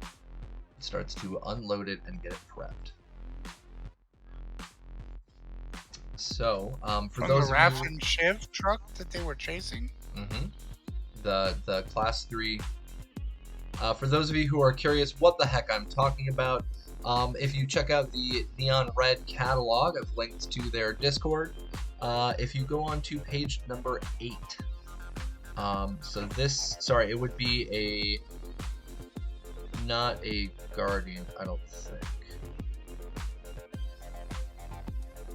It starts to unload it and get it prepped. So, for From those the of Raph you, and Shiv truck that they were chasing? the class 3. For those of you who are curious what the heck I'm talking about, if you check out the Neon Red catalog, I've linked to their Discord. If you go on to page number 8, so this, sorry, it would be not a Guardian, I don't think.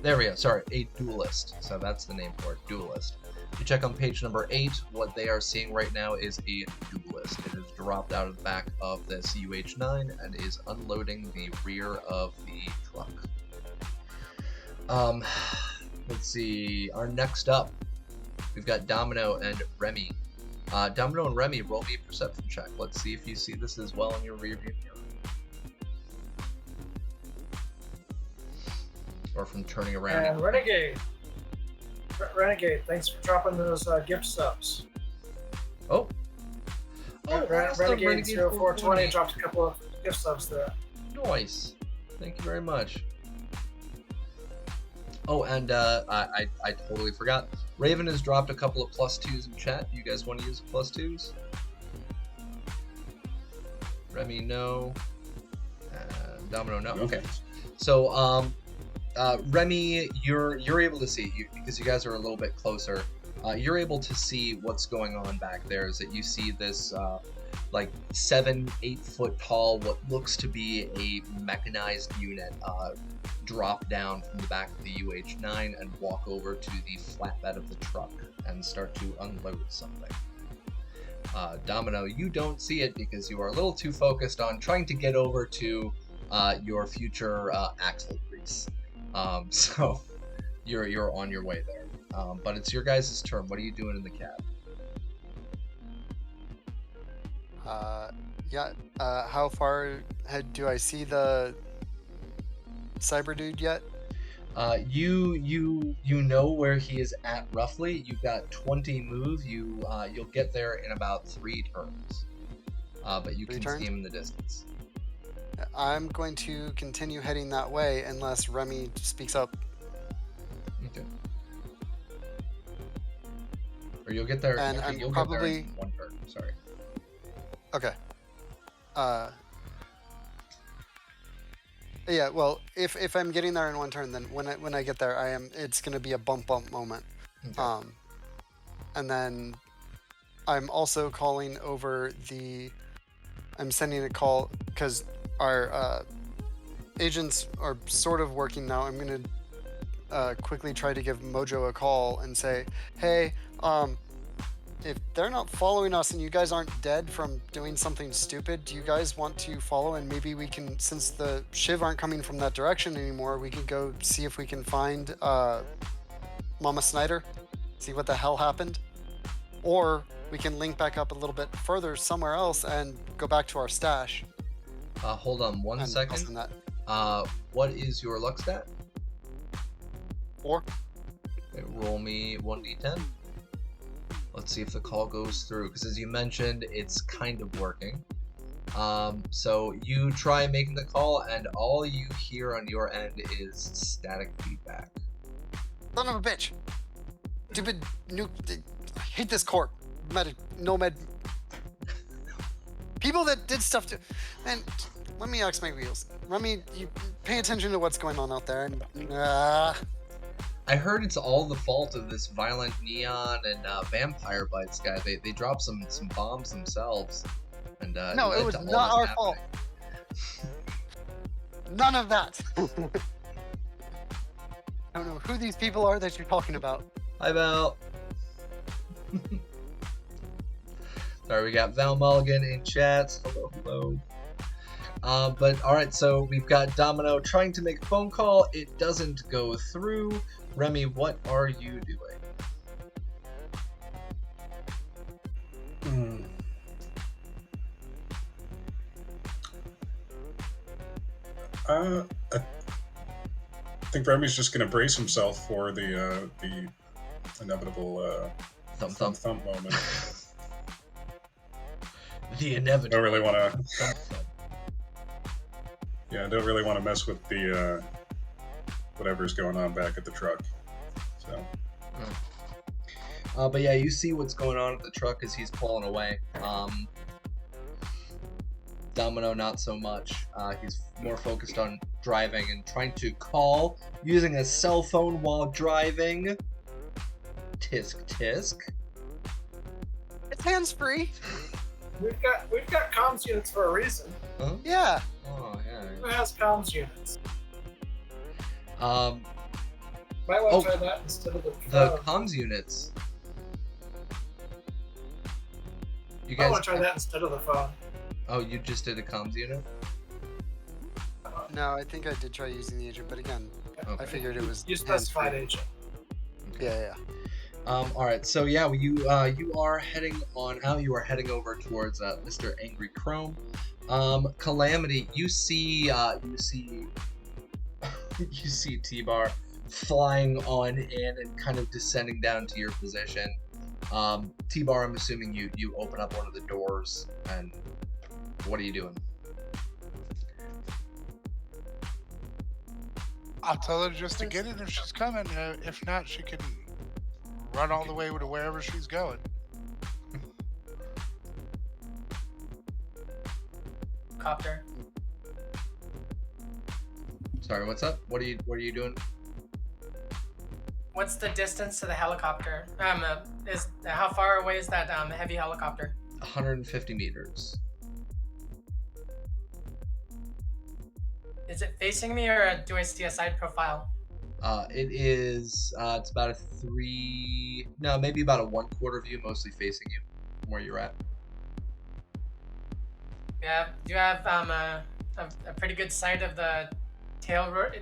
There we go, sorry, a Duelist. So that's the name for it, Duelist. If you check on page number 8, what they are seeing right now is a Duelist. It has dropped out of the back of this UH-9 and is unloading the rear of the truck. Let's see, our next up, we've got Domino and Remy. Domino and Remy, roll me a perception check. Let's see if you see this as well in your rear view mirror. Or from turning around. And Renegade. Renegade, thanks for dropping those gift subs. Oh. Oh, awesome. Renegade 0420 dropped a couple of gift subs there. Nice. Thank you very much. Oh, and I totally forgot. Raven has dropped a couple of +2s in chat. You guys want to use the +2s? Remy, no. And Domino, no. Okay. So, Remy, you're able to see, because you guys are a little bit closer. You're able to see what's going on back there. Is that you see this like 7-8 foot tall, what looks to be a mechanized unit, drop down from the back of the UH-9 and walk over to the flatbed of the truck and start to unload something. Domino, you don't see it because you are a little too focused on trying to get over to your future axle grease. So you're on your way there. But it's your guys' turn. What are you doing in the cab? How far ahead do I see the cyber dude yet? You know where he is at roughly. You've got 20 moves. You'll get there in about 3 turns. But you can see him in the distance. I'm going to continue heading that way unless Remy speaks up. Okay. Or you'll get there. And you'll probably get there in 1 turn. Sorry. Okay. Yeah. Well, if I'm getting there in 1 turn, then when I get there, it's gonna be a bump moment. Okay. And then I'm also calling over I'm sending a call because our agents are sort of working now. I'm gonna quickly try to give Mojo a call and say, hey, if they're not following us and you guys aren't dead from doing something stupid, do you guys want to follow? And maybe we can, since the Shiv aren't coming from that direction anymore, we could go see if we can find Mama Snyder, see what the hell happened. Or we can link back up a little bit further somewhere else and go back to our stash. Hold on 1 second. What is your luck stat? 4. Okay, roll me 1d10. Let's see if the call goes through, because as you mentioned, it's kind of working. So you try making the call, and all you hear on your end is static feedback. Son of a bitch! Stupid nuke. I hate this corp. Nomad. People that did stuff to. Man, let me axe my wheels. Let me. You pay attention to what's going on out there. And, I heard it's all the fault of this violent Neon and Vampire Bites guy. They dropped some bombs themselves. And no, it was not our fault. None of that. I don't know who these people are that you're talking about. Hi, Val. Sorry, we got Val Mulligan in chat. Hello, hello. But alright, so we've got Domino trying to make a phone call. It doesn't go through. Remy, what are you doing? I think Remy's just going to brace himself for the inevitable thump moment. The inevitable. Don't really want to. Yeah, I don't really want to mess with the whatever's going on back at the truck. But yeah, you see what's going on at the truck as he's pulling away. Domino, not so much. He's more focused on driving and trying to call using a cell phone while driving. Tisk tisk. It's hands-free. We've got comms units for a reason. Huh? Yeah. Oh yeah. Who has comms units? Um, Might want to try that instead of the the phone. comms units. You I guys. want to try that instead of the phone. Oh, you just did a comms unit? No, I think I did try using the agent, but again, I Okay. figured it was You specified hands-free. agent. Yeah. All right. So yeah, you are heading on out. You are heading over towards Mr. Angry Chrome. Calamity, you see you see T-Bar flying on in and kind of descending down to your position. T-Bar, I'm assuming you open up one of the doors, and what are you doing? I'll tell her just to get in if she's coming. If not, she can run all the way to wherever she's going. Copter. Sorry, what's up? What are you doing? What's the distance to the helicopter? How far away is that heavy helicopter? 150 meters. Is it facing me, or do I see a side profile? It is. It's about a maybe about a 1/4 view, mostly facing you from where you're at. Yeah. Do you have a pretty good sight of the tail rotor?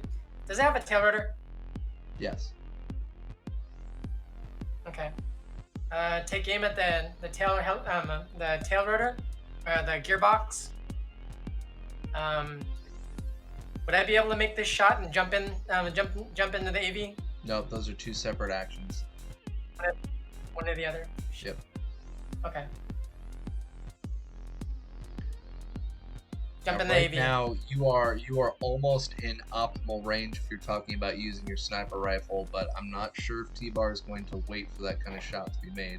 Does it have a tail rotor? Yes. Okay. Take aim at the tail rotor, or the gearbox. Would I be able to make this shot and jump into the AV? Nope, those are two separate actions. One or the other. Yep. Okay. Jump in the Right AV. now, you are almost in optimal range if you're talking about using your sniper rifle, but I'm not sure if T-Bar is going to wait for that kind of shot to be made.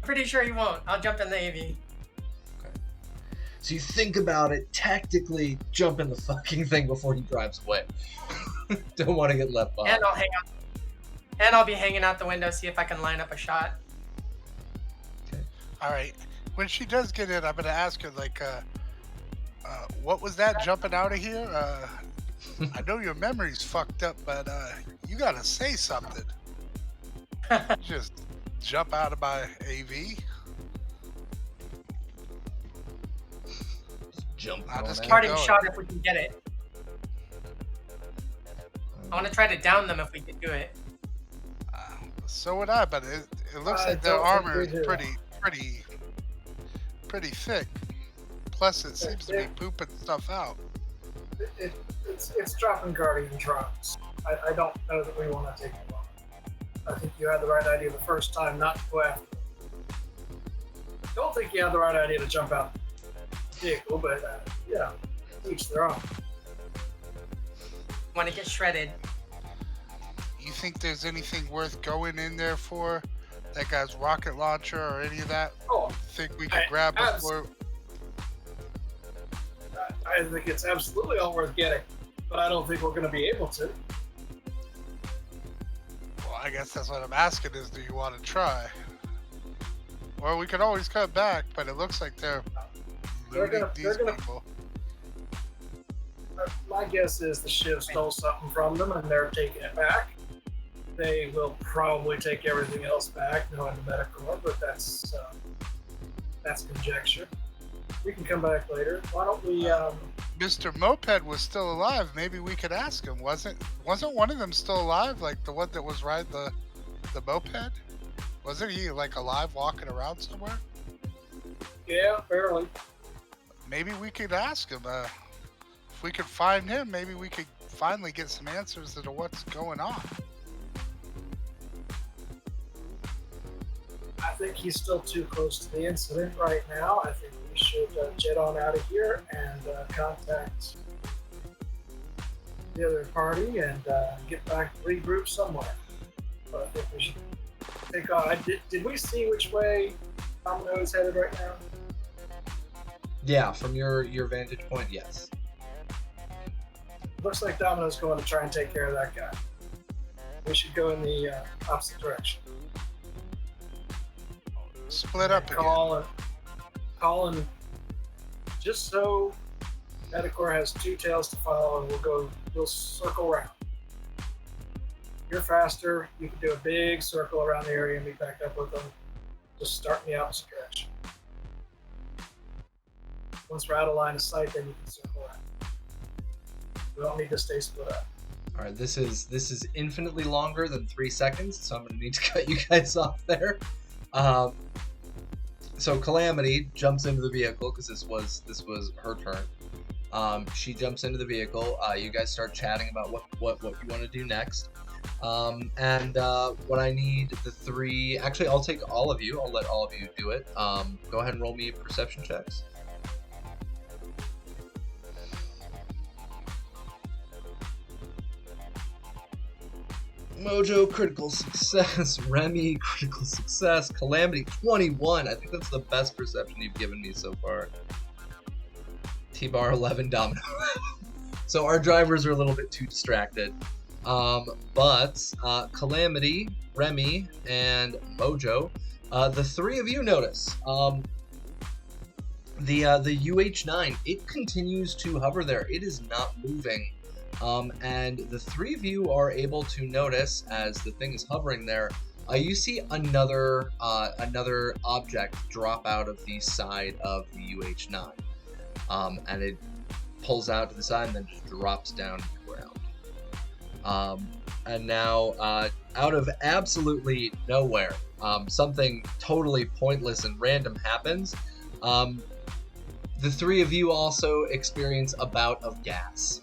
Pretty sure he won't. I'll jump in the AV. So you think about it, tactically jump in the fucking thing before he drives away. Don't want to get left behind. And I'll hang out. And I'll be hanging out the window, see if I can line up a shot. Okay. All right. When she does get in, I'm gonna ask her like, what was that jumping out of here? I know your memory's fucked up, but you gotta say something. Just jump out of my AV. Jump I'll on just out. keep Parting going. shot if we can get it. I want to try to down them if we can do it. So would I, but it looks I like their don't think armor we is do. pretty thick. Plus, it seems to be pooping stuff out. It's dropping Guardian drones. I don't know that we want to take them on. I think you had the right idea the first time not to go after them. Don't think you had the right idea to jump out the vehicle, but each their own. Want to get shredded. You think there's anything worth going in there for? That guy's rocket launcher or any of that? Oh, Think we could grab before? I think it's absolutely all worth getting, but I don't think we're going to be able to. Well, I guess that's what I'm asking is, do you want to try? Or we could always cut back, but it looks like they're looting these people. My guess is the Shiv stole something from them and they're taking it back. They will probably take everything else back, knowing the Metacore, but that's conjecture. We can come back later. Why don't we? Mr. Moped was still alive. Maybe we could ask him. Wasn't one of them still alive? Like the one that was riding the moped? Wasn't he like alive, walking around somewhere? Yeah, barely. Maybe we could ask him. If we could find him, maybe we could finally get some answers to what's going on. I think he's still too close to the incident right now. I think we should jet on out of here and contact the other party and get back regroup somewhere. But I think we should take on. Did we see which way Domino is headed right now? Yeah, from your vantage point, yes. Looks like Domino's going to try and take care of that guy. We should go in the opposite direction. Split up again. Call and just so Metacor has two tails to follow, and we'll circle around. You're faster. You can do a big circle around the area and be back up with them. Just start in the opposite direction. Once we're out of line of sight, then you can circle around. We don't need to stay split up. All right, this is infinitely longer than 3 seconds, so I'm gonna need to cut you guys off there. So Calamity jumps into the vehicle because this was her turn. She jumps into the vehicle. You guys start chatting about what you want to do next. And what I need the three. Actually, I'll take all of you. I'll let all of you do it. Go ahead and roll me perception checks. Mojo, critical success. Remy, critical success. Calamity, 21. I think that's the best perception you've given me so far. T-Bar, 11. Domino. So our drivers are a little bit too distracted. But Calamity, Remy, and Mojo, the three of you notice. The UH-9, it continues to hover there. It is not moving. And the three of you are able to notice as the thing is hovering there. You see another object drop out of the side of the UH-9, and it pulls out to the side and then just drops down to the ground. And now, out of absolutely nowhere, something totally pointless and random happens. The three of you also experience a bout of gas.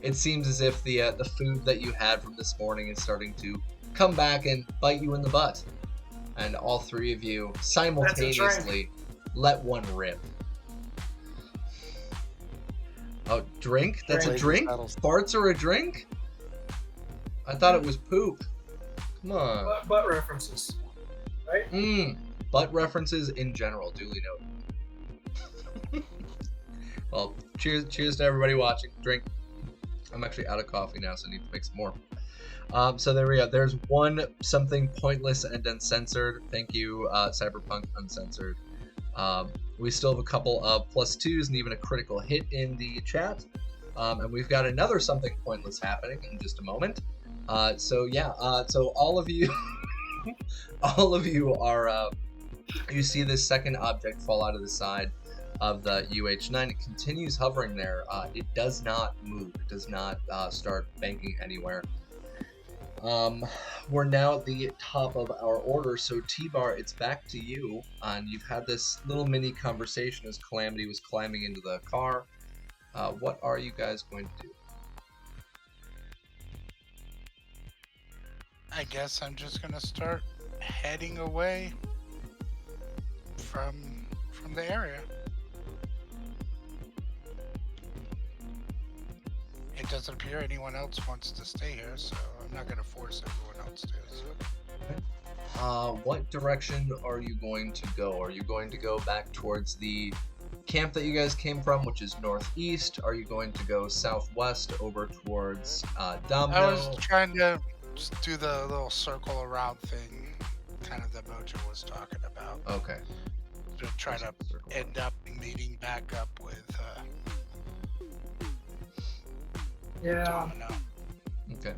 It seems as if the food that you had from this morning is starting to come back and bite you in the butt. And all three of you simultaneously let one rip. Oh, drink? That's a drink? Farts are a drink? I thought it was poop. Come on. Butt references, right? Butt references in general, duly noted. Well, cheers to everybody watching. Drink. I'm actually out of coffee now, so I need to make some more. So there we go. There's one something pointless and uncensored. Thank you, Cyberpunk Uncensored. We still have a couple of +2s and even a critical hit in the chat. And we've got another something pointless happening in just a moment. So yeah, so all of you, all of you are, you see this second object fall out of the side of the UH-9. It continues hovering there. It does not move. It does not start banking anywhere. We're now at the top of our order, so T-Bar, it's back to you. And you've had this little mini conversation as Calamity was climbing into the car. What are you guys going to do? I guess I'm just gonna start heading away from the area. It doesn't appear anyone else wants to stay here, so I'm not gonna force everyone else to. So. What direction are you going to go? Are you going to go back towards the camp that you guys came from, which is northeast? Are you going to go southwest over towards Domino? I was trying to just do the little circle around thing, kind of that Mojo was talking about. Okay. To try to end up meeting back up with Domino. Okay.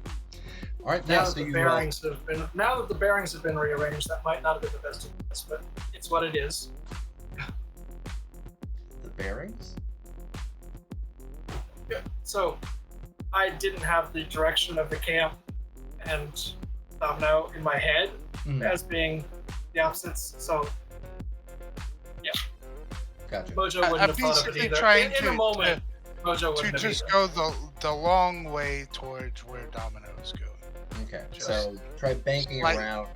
All right. Now Yeah, that so the you bearings have been rearranged, that might not have been the best advice, but it's what it is. the bearings? Yeah. So I didn't have the direction of the camp and Domino in my head as being the opposites. So yeah. Gotcha. Mojo wouldn't have thought of it either. Trying in a moment, Mojo wouldn't to have just either. go the long way towards where Domino is going. Okay. Just So try banking slight- around.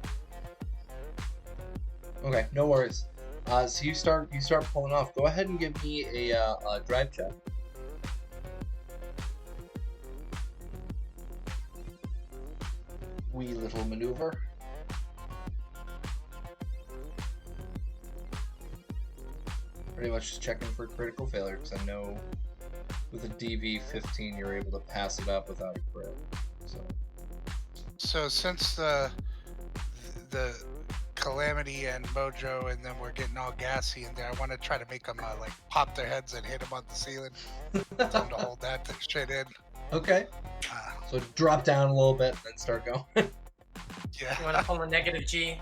Okay. No worries. So you start pulling off. Go ahead and give me a drive check. wee little maneuver. Pretty much just checking for critical failure, because I know with a DV-15 you're able to pass it up without a crit. So since the Calamity and Mojo, and then we're getting all gassy in there, I want to try to make them like pop their heads and hit them on the ceiling. Tell them to hold that shit in. Okay. So drop down a little bit and then start going. Yeah. You want to pull a negative G?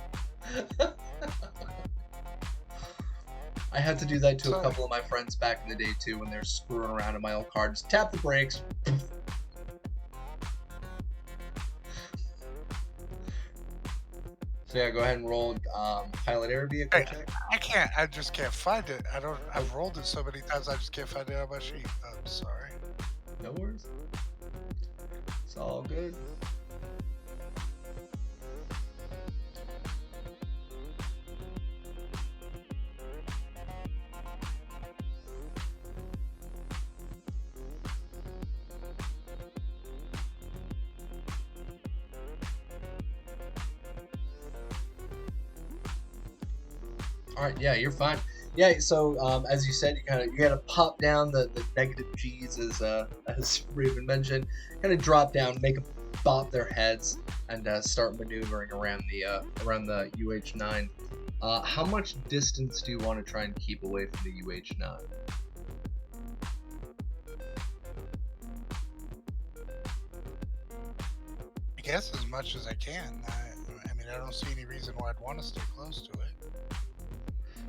I had to do that to a couple of my friends back in the day too when they're screwing around in my old car. Just tap the brakes. So yeah, go ahead and roll pilot air vehicle check. I can't. I just can't find it. I've rolled it so many times. I just can't find it on my sheet. I'm sorry. No worries. It's all good. All right, yeah, you're fine. Yeah, so as you said, you gotta pop down the negative G's as Raven mentioned. Kind of drop down, make them bop their heads, and start maneuvering around the UH-9. How much distance do you want to try and keep away from the UH-9? I guess as much as I can. I mean, I don't see any reason why I'd want to stay close to it.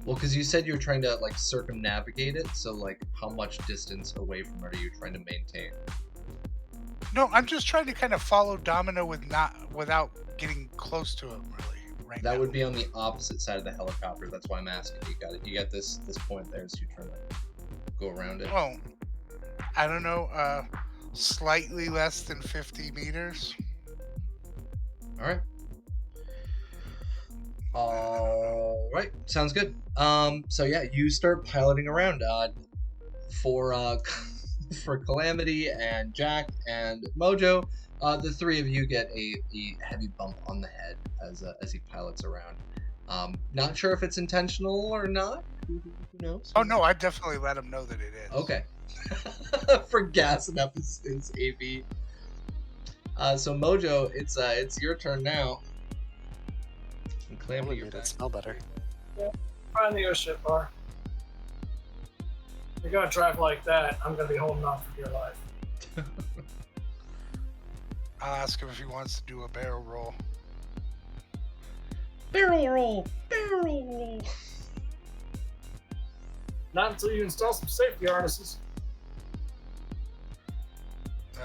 Well, because you said you were trying to like circumnavigate it, so like how much distance away from it are you trying to maintain? No, I'm just trying to kind of follow Domino without getting close to him really. Right That now. would be on the opposite side of the helicopter. That's why I'm asking. You got this point there, so you're trying to go around it. Well, I don't know. Slightly less than 50 meters. All right. All right, sounds good. So yeah, you start piloting around. For for Calamity and Jack and Mojo, the three of you get a heavy bump on the head as he pilots around. Not sure if it's intentional or not. Who knows? Oh no, I definitely let him know that it is. Okay. For gassing up his AV. So Mojo, it's your turn now. And Calamity, Probably made it smell better. Find the airship bar. You're gonna drive like that, I'm gonna be holding on for dear life. I'll ask him if he wants to do a barrel roll. Barrel roll! Barrel roll! Not until you install some safety harnesses.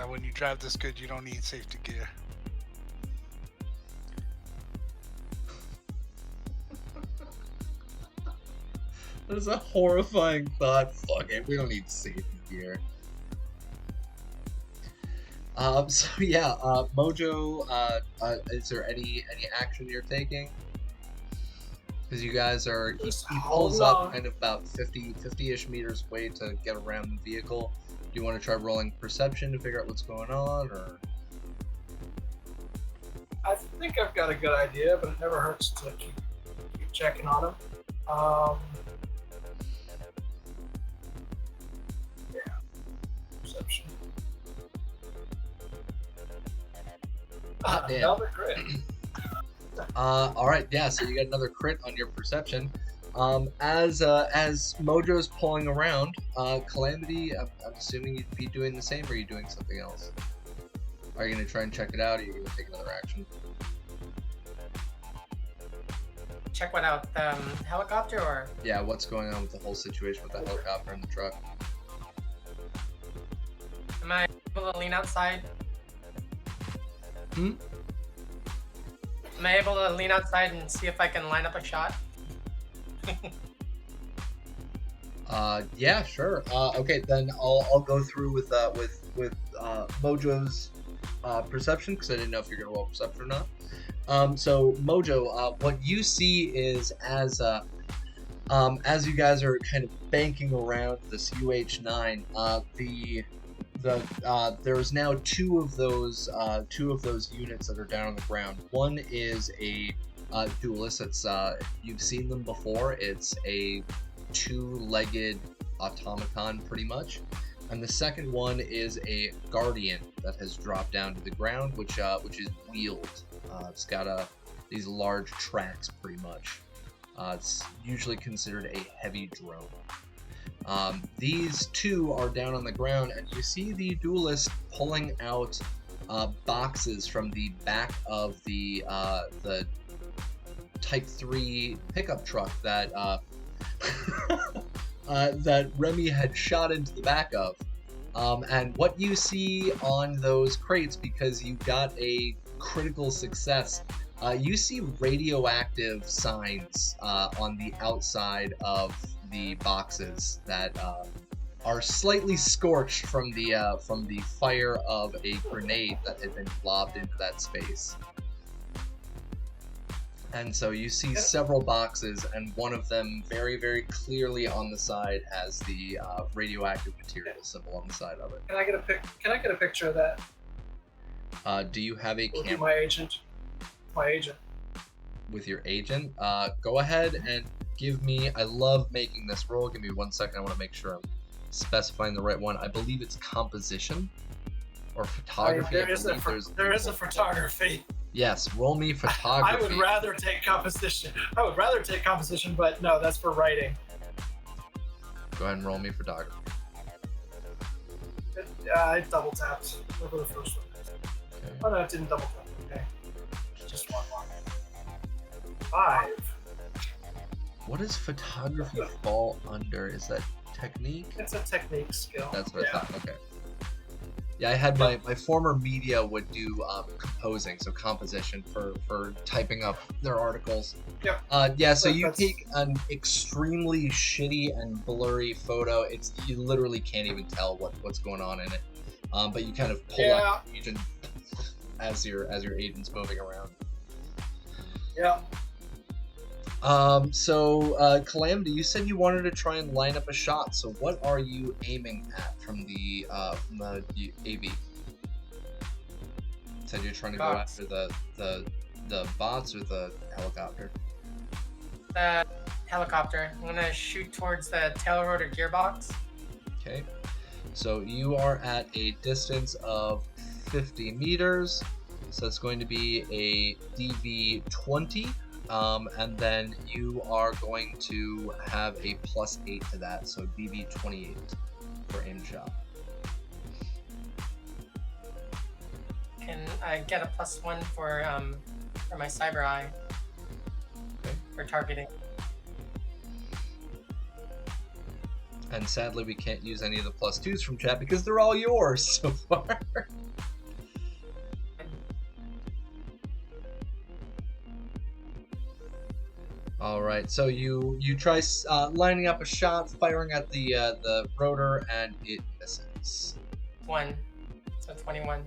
When you drive this good, you don't need safety gear. That is a horrifying thought. Fuck it, we don't need safety gear. So yeah, Mojo, is there any action you're taking? Because you guys are, he pulls up kind of about 50-ish meters away to get around the vehicle. Do you want to try rolling perception to figure out what's going on, or? I think I've got a good idea, but it never hurts to keep checking on him. Yeah, perception. Damn. Another crit. All right, yeah. So you got another crit on your perception. As Mojo's pulling around, Calamity, I'm assuming you'd be doing the same, or are you doing something else? Are you gonna try and check it out, or are you gonna take another action? Check what out? Helicopter or? Yeah, what's going on with the whole situation with the helicopter and the truck? Am I able to lean outside? Hmm? Am I able to lean outside and see if I can line up a shot? Yeah, sure. Okay, then I'll go through with Mojo's perception, because I didn't know if you're gonna roll perception or not. So Mojo, what you see is as you guys are kind of banking around this UH-9, There's now two of those units that are down on the ground. One is a duelist. It's you've seen them before. It's a two-legged automaton, pretty much. And the second one is a guardian that has dropped down to the ground, which is wheeled. It's got these large tracks, pretty much. It's usually considered a heavy drone. These two are down on the ground, and you see the duelist pulling out boxes from the back of the Type 3 pickup truck that that Remy had shot into the back of. And what you see on those crates, because you got a critical success, you see radioactive signs on the outside of the boxes that are slightly scorched from the fire of a grenade that had been lobbed into that space. And so you see several boxes, and one of them very, very clearly on the side has the radioactive material symbol on the side of it. Can I get a picture of that? Do you have a Will be camera? my agent. My agent. With your agent? Go ahead and give me. I love making this roll. Give me 1 second. I want to make sure I'm specifying the right one. I believe it's composition or photography. There is a photography. Yes, roll me photography. I would rather take composition. But no, that's for writing. Go ahead and roll me photography. I double tapped over the first one. Okay. Oh no, it didn't double tap. Okay, just one more. 5. What does photography fall under? Is that technique? It's a technique skill. That's what I thought. Okay. Yeah, I had my former media would do composing, so composition for typing up their articles. Yep. Yeah, so you take an extremely shitty and blurry photo. You literally can't even tell what's going on in it. But you kind of pull out your agent as your agent's moving around. Yeah. So Calamity, you said you wanted to try and line up a shot. So what are you aiming at from the AV? You said you're trying to go after the bots or the helicopter? The helicopter. I'm gonna shoot towards the tail rotor gearbox. Okay. So you are at a distance of 50 meters. So it's going to be a DV-20. And then you are going to have a +8 to that, so DV-28 for aim shot. Can I get a +1 for my cyber eye? Okay. For targeting. And sadly, we can't use any of the +2s from chat because they're all yours so far. All right, so you try lining up a shot, firing at the rotor, and it misses. 1, so 21.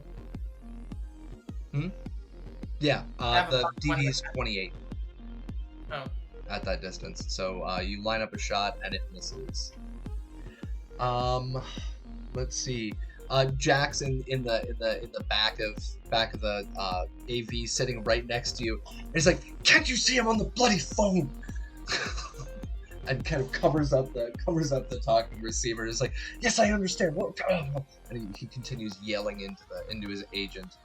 Yeah, the DV is 28. Oh. At that distance, so you line up a shot and it misses. Let's see. Jack's in the back of the AV, sitting right next to you, and he's like, "Can't you see him on the bloody phone?" And kind of covers up the talking receiver. It's like, "Yes, I understand." What? And he continues yelling into his agent.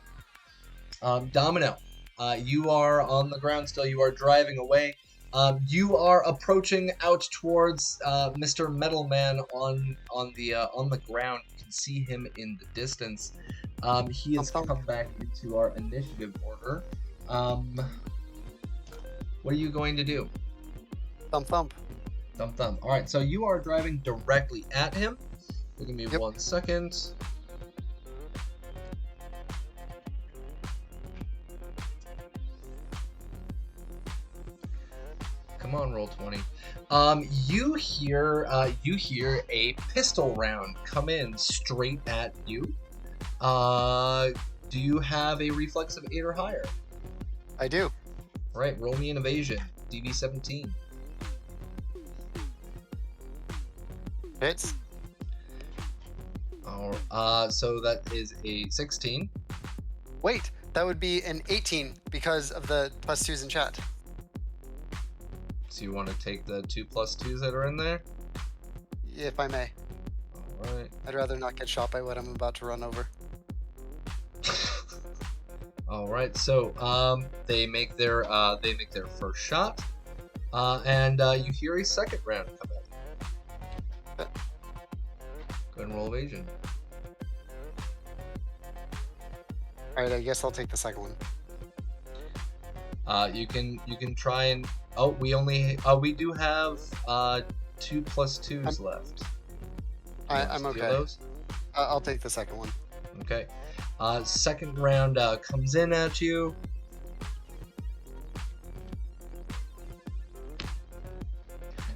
Domino, you are on the ground still. You are driving away. You are approaching out towards Mr. Metalman on the ground. You can see him in the distance. He has come back into our initiative order. What are you going to do? Thump thump. Thump thump. All right. So you are driving directly at him. Give me 1 second. Come on, roll 20. You hear a pistol round come in straight at you. Do you have a reflex of 8 or higher? I do. All right, roll me an evasion. DV-17. Hits. So that is a 16. Wait, that would be an 18 because of the +2s in chat. So you want to take the 2 plus 2s that are in there? If I may. Alright. I'd rather not get shot by what I'm about to run over. Alright, so they make their first shot. And you hear a second round come in. Go ahead and roll evasion. Alright, I guess I'll take the second one. You can try and we do have 2 plus 2s left. I'm okay. Those? I'll take the second one. Okay. Second round comes in at you.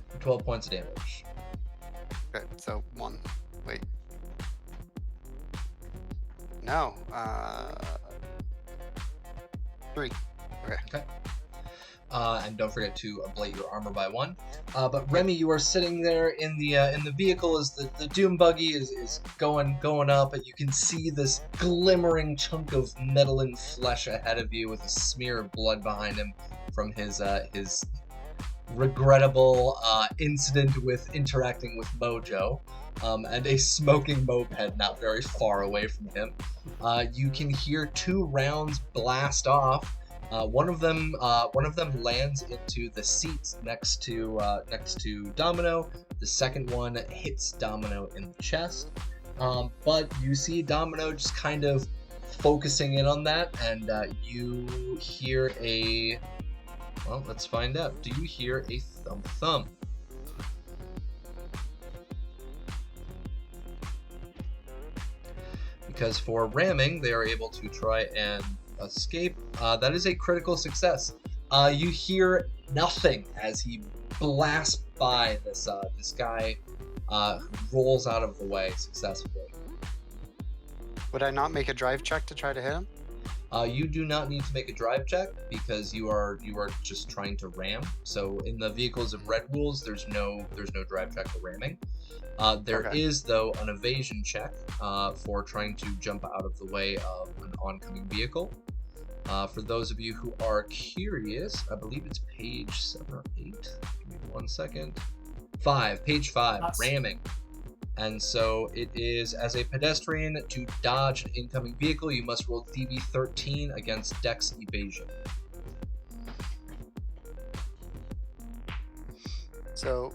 For 12 points of damage. Okay, so 1. Wait. No. 3. Okay. And don't forget to ablate your armor by 1. But Remy, you are sitting there in the vehicle as the Doom buggy is going up, and you can see this glimmering chunk of metal and flesh ahead of you with a smear of blood behind him from his regrettable incident with interacting with Mojo, and a smoking moped not very far away from him. You can hear 2 rounds blast off. One of them lands into the seat next to Domino. The second one hits Domino in the chest. But you see Domino just kind of focusing in on that, and you hear a... Well, let's find out. Do you hear a thump thump? Because for ramming, they are able to try and escape. That is a critical success. You hear nothing as he blasts by this guy, rolls out of the way successfully. Would I not make a drive check to try to hit him? You do not need to make a drive check because you are just trying to ram. So in the vehicles of Red Rules, there's no drive check for ramming. There is though an evasion check for trying to jump out of the way of an oncoming vehicle. For those of you who are curious, I believe it's page 7 or 8. Give me 1 second. 5, page 5, Awesome. Ramming. And so it is, as a pedestrian, to dodge an incoming vehicle, you must roll DV 13 against Dex Evasion. So,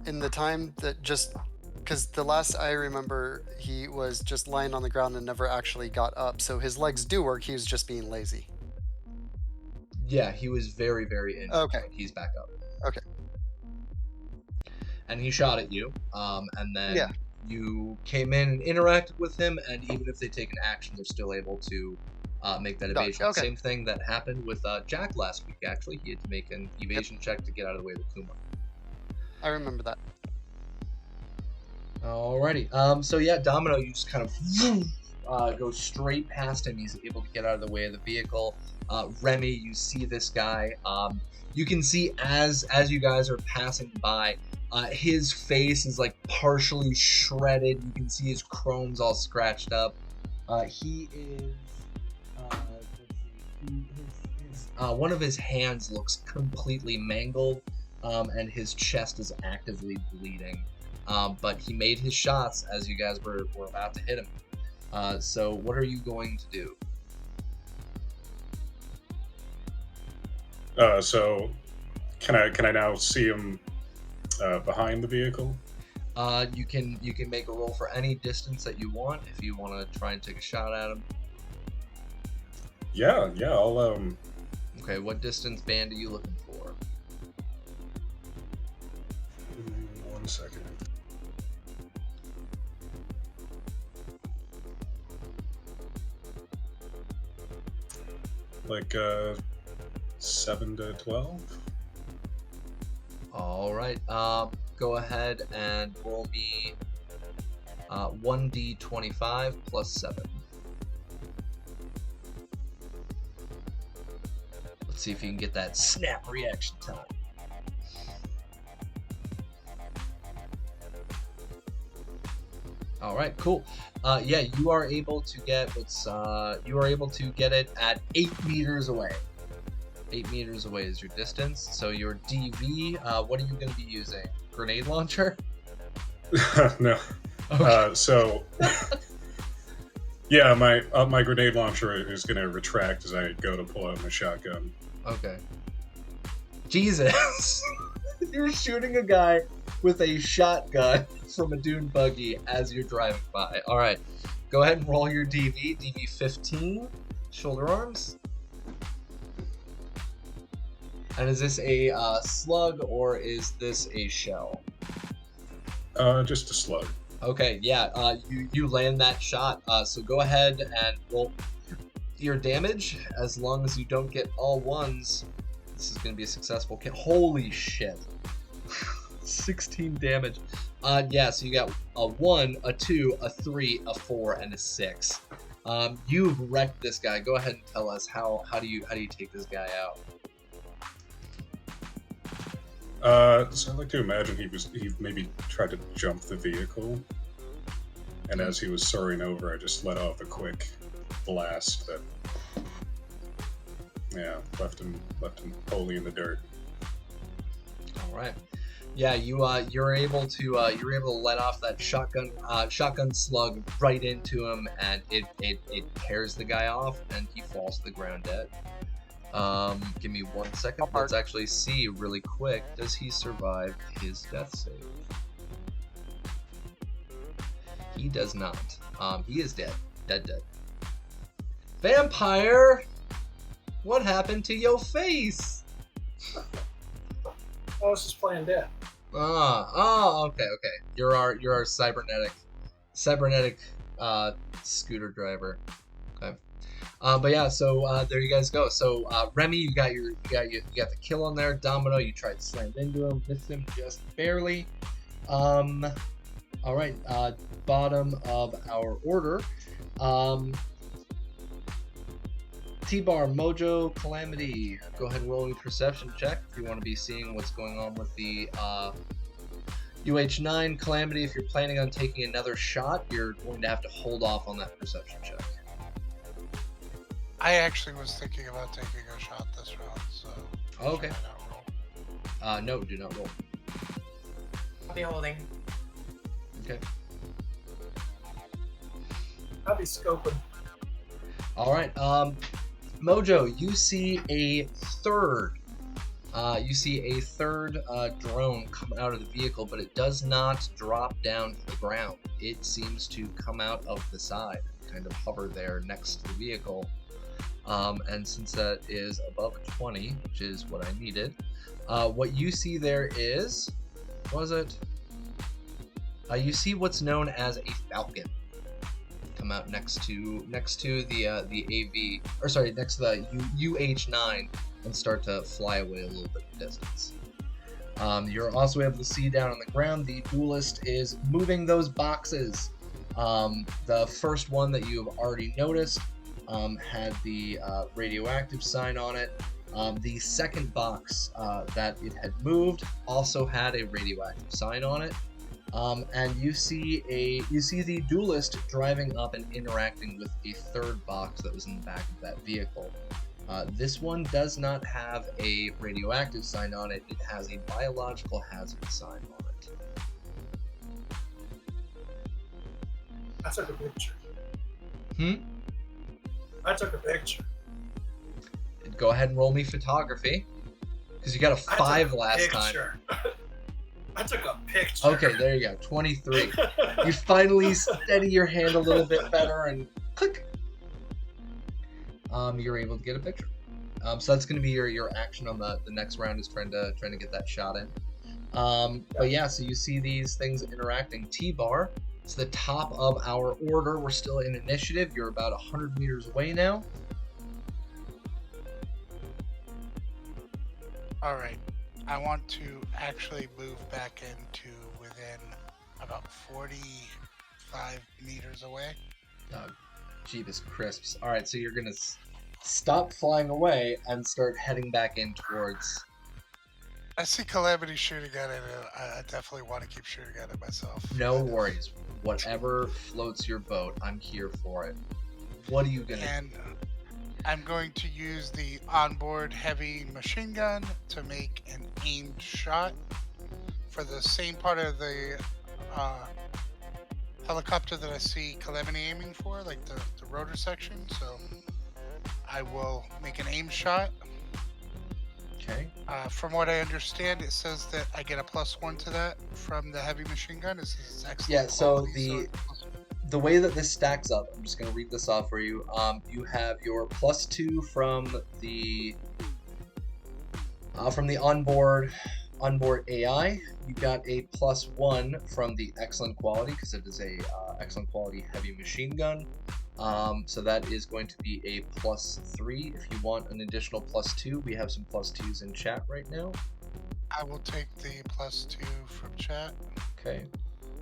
in the time that just... Because the last I remember, he was just lying on the ground and never actually got up. So his legs do work, he was just being lazy. Yeah, he was very, very injured. Okay. He's back up. Okay. And he shot at you, and then you came in and interacted with him, and even if they take an action, they're still able to make that evasion. Okay. Same thing that happened with Jack last week, actually. He had to make an evasion check to get out of the way of the Kuma. I remember that. Alrighty. So yeah, Domino, you just kind of go straight past him. He's able to get out of the way of the vehicle. Remy, you see this guy. You can see as you guys are passing by, his face is like partially shredded. You can see his chrome's all scratched up. He is. One of his hands looks completely mangled, and his chest is actively bleeding. But he made his shots as you guys were about to hit him. So what are you going to do? So can I now see him behind the vehicle? You can make a roll for any distance that you want if you want to try and take a shot at him. Yeah, I'll Okay, what distance band are you looking for? 1 second. Like 7 to 12. All right. Go ahead and roll me 1d25 plus 7. Let's see if you can get that snap reaction time. All right, cool. Yeah, you are able to get it at 8 meters away. 8 meters away is your distance. So your DV, what are you going to be using? Grenade launcher? No. Okay. So, yeah, my grenade launcher is going to retract as I go to pull out my shotgun. Okay. Jesus. You're shooting a guy with a shotgun from a dune buggy as you're driving by. All right. Go ahead and roll your DV. DV 15. Shoulder arms. And is this a slug or is this a shell? Just a slug. Okay, yeah, you land that shot. So go ahead and roll your damage. As long as you don't get all ones, this is going to be a successful kill. Holy shit. 16 damage. Yeah, so you got a 1, a 2, a 3, a 4, and a 6. You've wrecked this guy. Go ahead and tell us how do you take this guy out? So I'd like to imagine he maybe tried to jump the vehicle, and as he was soaring over, I just let off a quick blast that, left him wholly in the dirt. All right. Yeah, you're able to let off that shotgun slug right into him, and it tears the guy off, and he falls to the ground dead. Give me 1 second. Let's actually see really quick. Does he survive his death save? He does not. He is dead. Dead. Vampire! What happened to your face? I was just playing dead. Okay. You're our cybernetic scooter driver. Okay. But yeah, so there you guys go. So Remy, you got the kill on there. Domino, you tried to slam into him, missed him just barely. All right, bottom of our order. T-Bar, Mojo, Calamity. Go ahead and roll a perception check if you want to be seeing what's going on with the UH9. Calamity, if you're planning on taking another shot, you're going to have to hold off on that perception check. I actually was thinking about taking a shot this round, so. Okay. Should I not roll? No, do not roll. I'll be holding. Okay. I'll be scoping. All right. Mojo, you see a third. Drone come out of the vehicle, but it does not drop down to the ground. It seems to come out of the side, kind of hover there next to the vehicle. And since that is above 20, which is what I needed, what you see there is, you see what's known as a falcon come out next to the AV, or sorry, next to the UH9 and start to fly away a little bit of distance. You're also able to see down on the ground the duelist is moving those boxes. The first one that you have already noticed had the radioactive sign on it. The second box that it had moved also had a radioactive sign on it. And you see the duelist driving up and interacting with a third box that was in the back of that vehicle. This one does not have a radioactive sign on it. It has a biological hazard sign on it. I took a picture. I took a picture. Go ahead and roll me photography, because you got a 5 last time. I took a picture. Okay, there you go. 23. You finally steady your hand a little bit better and click. You're able to get a picture. So that's going to be your action on the next round, is trying to get that shot in. But yeah, so you see these things interacting. T-Bar, it's the top of our order. We're still in initiative. You're about 100 meters away now. All right. I want to actually move back into within about 45 meters away. Jeebus crisps. All right, so you're going to stop flying away and start heading back in towards... I see Calamity shooting at it, and I definitely want to keep shooting at it myself. No worries. Whatever floats your boat, I'm here for it. What are you gonna And I'm going to use the onboard heavy machine gun to make an aimed shot for the same part of the helicopter that I see Calamity aiming for, like the rotor section. So I will make an aim shot. Okay. From what I understand, it says that I get a +1 to that from the heavy machine gun. This is excellent Yeah, so quality, the way that this stacks up, I'm just going to read this off for you. You have your +2 from the onboard AI. You got a +1 from the excellent quality because it is a excellent quality heavy machine gun. So that is going to be a +3. If you want an additional +2, we have some +2s in chat right now. I will take the +2 from chat. Okay.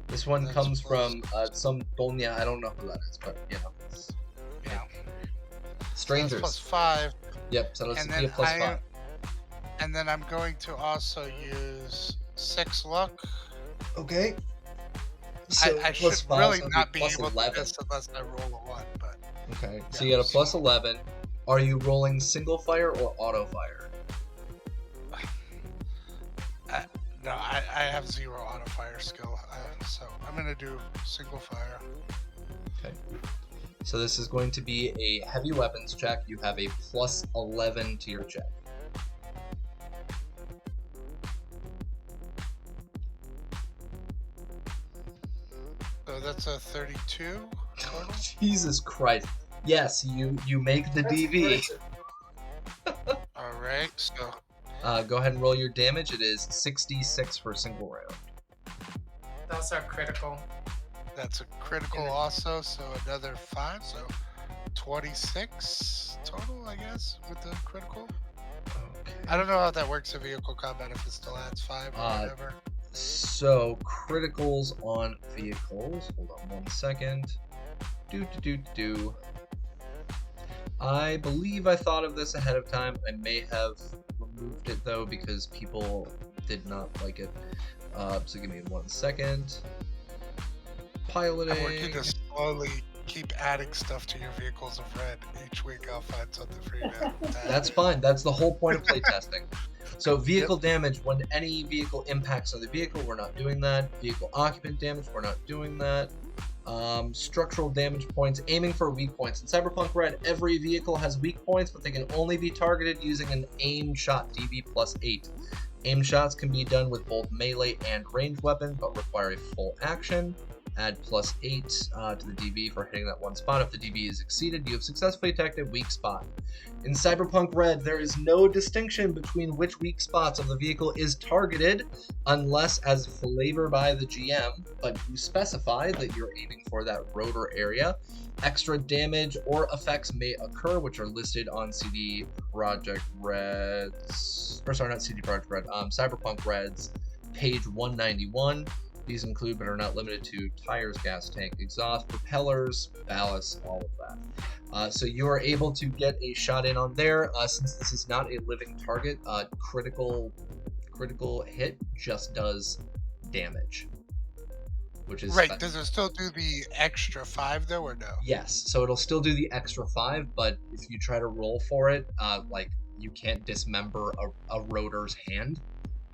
This one That's comes plus- from some Donya. I don't know who that is, but you know. Yeah. Strangers. So that's +5. Yep, so let's And be a then +5. And then I'm going to also use 6 luck. Okay. So I should +5, really so not be plus able to 11. miss unless I roll a 1, but Okay, so Yeah, you got a so- +11. Are you rolling single fire or auto fire? no, I have 0 auto fire skill, so I'm gonna do single fire. Okay. So this is going to be a heavy weapons check. You have a +11 to your check. So that's a 32 total. Jesus Christ. Yes, you make the That's DV. impressive. All right, so Go ahead and roll your damage. It is 66 for single round. Those are critical. that's a critical Yeah. also, so another 5, so 26 total, I guess, with the critical. Okay. I don't know how that works in vehicle combat, if it still adds 5 or whatever. So criticals on vehicles. Hold on 1 second. Do. I believe I thought of this ahead of time. I may have removed it though because people did not like it. So give me 1 second. Piloting. I'm working to slowly keep adding stuff to your vehicles of red. Each week I'll find something for you to add. That's fine. That's the whole point of playtesting. So vehicle damage, when any vehicle impacts other vehicle, we're not doing that. Vehicle occupant damage, we're not doing that. Structural damage points, aiming for weak points. In Cyberpunk Red, every vehicle has weak points, but they can only be targeted using an aim shot, DV +8. Aim shots can be done with both melee and ranged weapons, but require a full action. Add +8 to the DV for hitting that one spot. If the DV is exceeded, you have successfully attacked a weak spot. In Cyberpunk Red, there is no distinction between which weak spots of the vehicle is targeted, unless as flavor by the GM, but you specify that you're aiming for that rotor area. Extra damage or effects may occur, which are listed on CD Projekt Red's, or sorry, not CD Projekt Red, Cyberpunk Red's page 191. These include, but are not limited to, tires, gas tank, exhaust, propellers, ballast, all of that. So you are able to get a shot in on there. Since this is not a living target, critical hit just does damage, which is Right, does it still do the extra 5 though, or no? Yes, so it'll still do the extra 5, but if you try to roll for it, like you can't dismember a rotor's hand.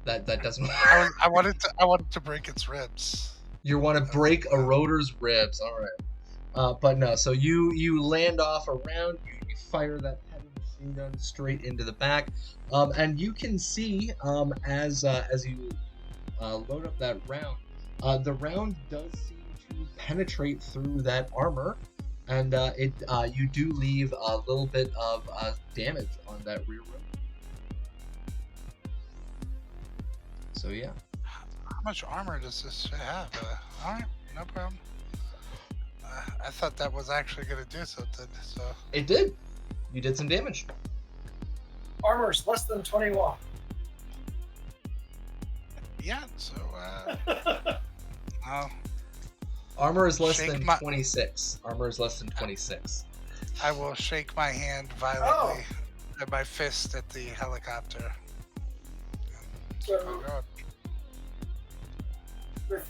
That doesn't work. I wanted to break its ribs. You want to break a rotor's ribs, all right. But no, so you land off a round, you fire that heavy machine gun straight into the back, and you can see as you load up that round, the round does seem to penetrate through that armor, and you do leave a little bit of damage on that rear room. So yeah. How much armor does this have? Alright, no problem. I thought that was actually going to do something, so... It did. You did some damage. Armor's less than 21. Yeah, so, I'll, Armor is less Shake than my- 26. Armor is less than 26. I will shake my hand violently and my fist at the helicopter. So Oh, God. with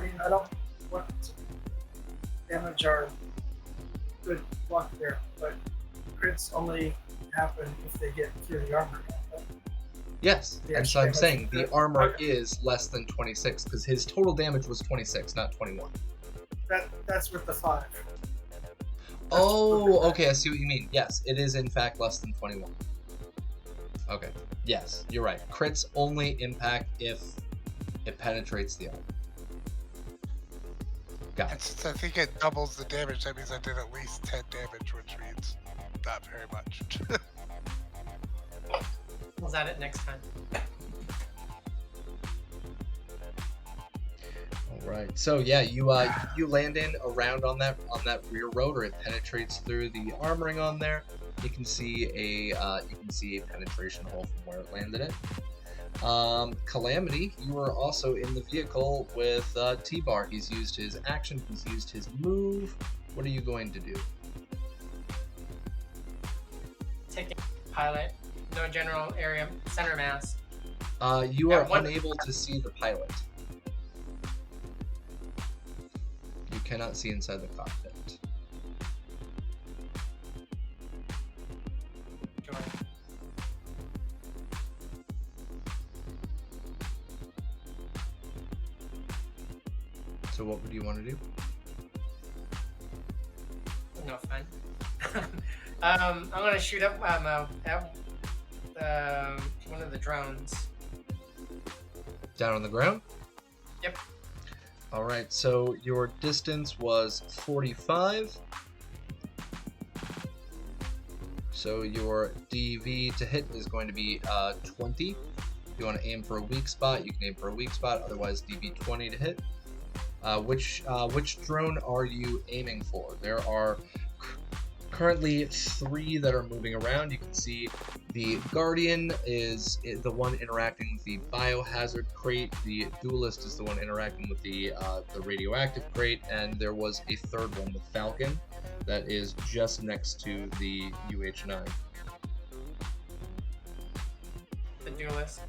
mean, I don't want to damage our good luck there, but crits only happen if they get cure the armor. Yes, The and so extra I'm damage saying from the crit. armor Okay. is less than 26 because his total damage was 26, not 21. That's with the 5. Oh, okay, I see what you mean. Yes, it is in fact less than 21. Okay, yes, you're right. Crits only impact if it penetrates the armor. Got And it. since I think it doubles the damage, that means I did at least 10 damage, which means not very much. Was that it next time? All right. So yeah, you land in around on that rear road, or it penetrates through the armoring on there. You can see a penetration hole from where it landed in. Calamity, you are also in the vehicle with T-Bar. He's used his action. He's used his move. What are you going to do? Taking pilot, no general area, center mass. You Yeah, are one- unable to see the pilot. You cannot see inside the cockpit. Join. So what would you want to do? No fun. I'm gonna shoot up at one of the drones. Down on the ground? Yep. All right, so your distance was 45. So your DV to hit is going to be 20. If you want to aim for a weak spot, you can aim for a weak spot. Otherwise, DV 20 to hit. Which drone are you aiming for? There are currently 3 that are moving around. You can see the Guardian is the one interacting with the biohazard crate. The Duelist is the one interacting with the radioactive crate, and there was a third one, the Falcon, that is just next to the UH-9. The duelist.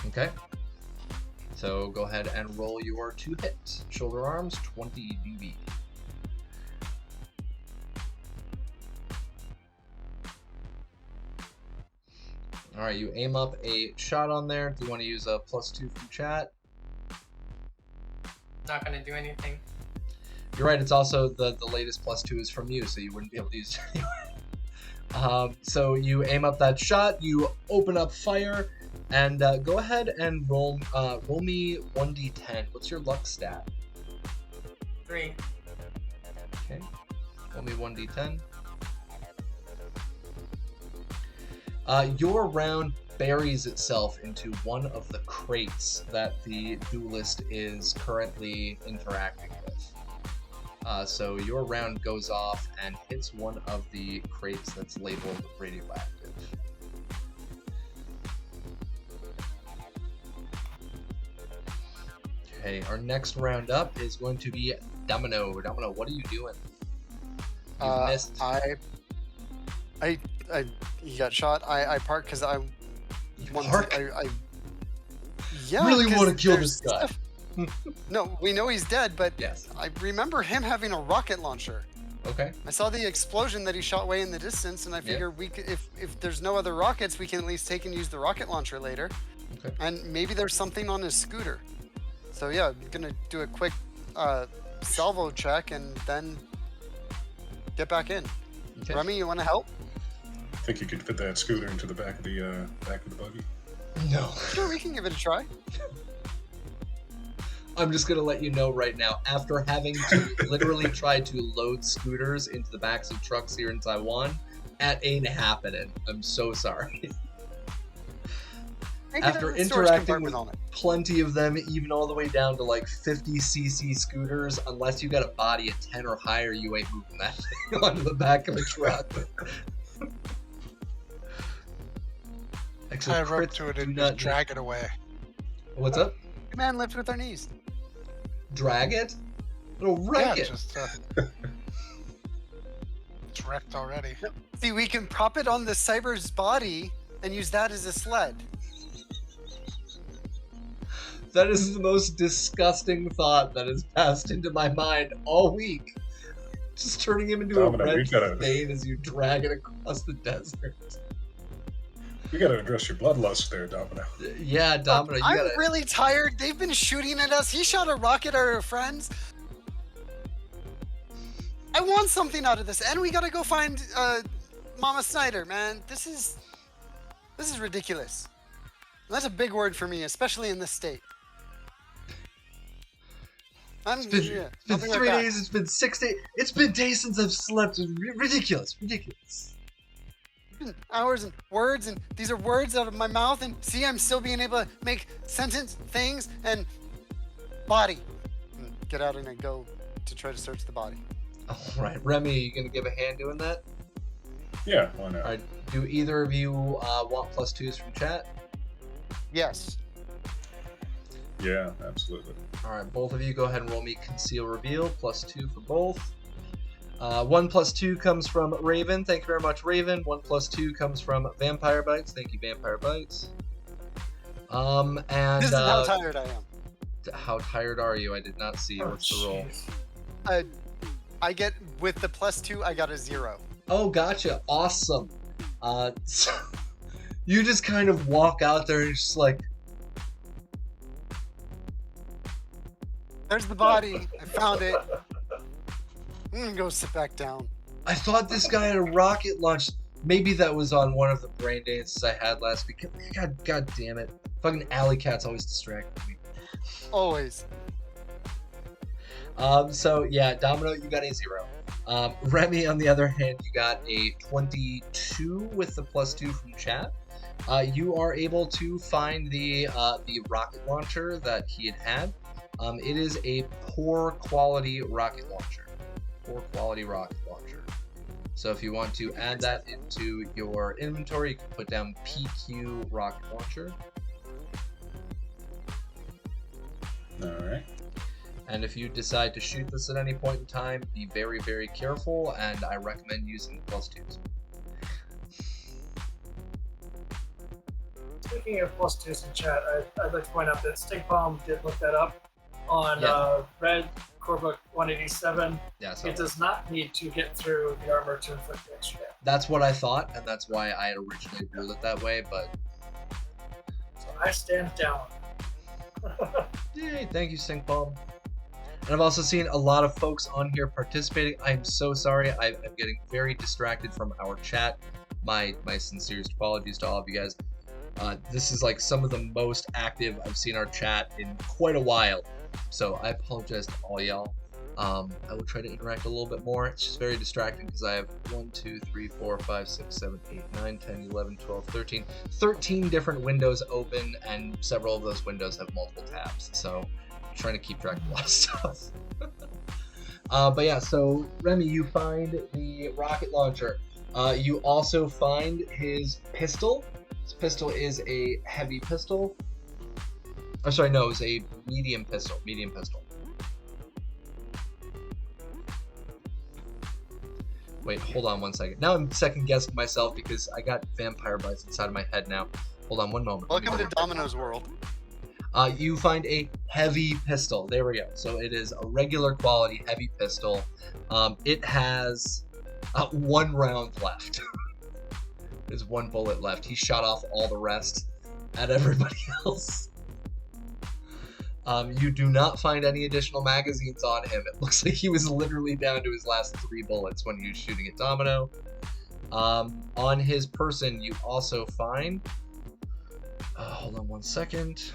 Okay. So go ahead and roll your 2 hit. Shoulder arms, 20 DB. Alright, you aim up a shot on there. Do you want to use a +2 from chat? Not gonna do anything. You're right, it's also the latest +2 is from you, so you wouldn't be able to use it anyway. So you aim up that shot, you open up fire, and go ahead and roll me 1d10. What's your luck stat? 3. Okay. Roll me 1d10. Your round buries itself into one of the crates that the Duelist is currently interacting with. So your round goes off and hits one of the crates that's labeled radioactive. Okay, our next round up is going to be Domino. Domino, what are you doing? You missed. He got shot. I parked because I wanted Park? to, yeah, really 'cause want to kill there's this guy. stuff- No, we know he's dead, but Yes. I remember him having a rocket launcher. Okay. I saw the explosion that he shot way in the distance, and I figured we could, if there's no other rockets, we can at least take and use the rocket launcher later. Okay. And maybe there's something on his scooter. So yeah, I'm gonna do a quick salvo check and then get back in. Okay. Remy, you want to help? I think you could fit that scooter into the back of the buggy. No. Sure, we can give it a try. I'm just gonna let you know right now, after having to literally try to load scooters into the backs of trucks here in Taiwan, that ain't happening. I'm so sorry. Maybe After there's a storage interacting with compartment on it. plenty of them, even all the way down to like 50cc scooters, unless you got a body of 10 or higher, you ain't moving that thing onto the back of a truck. Tie a rope crits to it do and not just drag it away. What's up? Man, lift with our knees. Drag it? It'll wreck it. Just it's wrecked already. See, we can prop it on the Cyber's body and use that as a sled. That is the most disgusting thought that has passed into my mind all week. Just turning him into Domino, a red we gotta- stain as you drag it across the desert. You gotta address your bloodlust there, Domino. Yeah, Domino, you I'm gotta... really tired. They've been shooting at us. He shot a rocket at our friends. I want something out of this, and we gotta go find Mama Snyder, man. This is ridiculous. That's a big word for me, especially in this state. It's been I'll be right 3 back. days, it's been 6 days. It's been days since I've slept. It's ridiculous, ridiculous. It's been hours and words, and these are words out of my mouth, and see, I'm still being able to make sentence things and body. And get out and I go to try to search the body. All right, Remy, are you gonna give a hand doing that? Yeah, why not? All right, do either of you want +2s from chat? Yes. Yeah, absolutely. All right, both of you go ahead and roll me conceal reveal, +2 for both. 1 + 2 comes from Raven. Thank you very much, Raven. 1 + 2 comes from Vampire Bites. Thank you, Vampire Bites. And This is how tired I am. how tired are you? I did not see. What's the roll? jeez. I get, with the +2, I got a 0. Oh, gotcha. Awesome. So you just kind of walk out there and just like, There's the body. I found it. I'm gonna go sit back down. I thought this guy had a rocket launch. Maybe that was on one of the brain dances I had last week. God damn it. Fucking alley cats always distract me. Always. So yeah, Domino, you got a 0. Remy, on the other hand, you got a 22 with the +2 from chat. You are able to find the rocket launcher that he had. It is a poor quality rocket launcher. Poor quality rocket launcher. So if you want to add that into your inventory, you can put down PQ rocket launcher. Alright. And if you decide to shoot this at any point in time, be very, very careful, and I recommend using the +2s. Speaking of +2s in chat, I'd like to point out that Stink Palm did look that up on Red Core Book 187. Yeah, so It does not need to get through the armor to inflict the extra damage. that's what I thought, and that's why I had originally ruled it that way, but So I stand down. yay, thank you, Stink Palm. And I've also seen a lot of folks on here participating. I'm so sorry. I'm getting very distracted from our chat. My sincerest apologies to all of you guys. This is like some of the most active I've seen our chat in quite a while. So I apologize to all y'all. I will try to interact a little bit more. It's just very distracting because I have 1, 2, 3, 4, 5, 6, 7, 8, 9, 10, 11, 12, 13. 13 different windows open, and several of those windows have multiple tabs. So I'm trying to keep track of a lot of stuff. But yeah, so Remy, you find the rocket launcher. You also find his pistol. His pistol is a heavy pistol. Oh, sorry, no, it's a medium pistol. Medium pistol. Wait, hold on 1 second. Now I'm second guessing myself because I got Vampire Bites inside of my head now. Hold on 1 moment. Welcome to Domino's world. You find a heavy pistol. There we go. So it is a regular quality heavy pistol. It has 1 round left. There's 1 bullet left. He shot off all the rest at everybody else. You do not find any additional magazines on him. It looks like he was literally down to his last 3 bullets when he was shooting at Domino. On his person, you also find... hold on 1 second.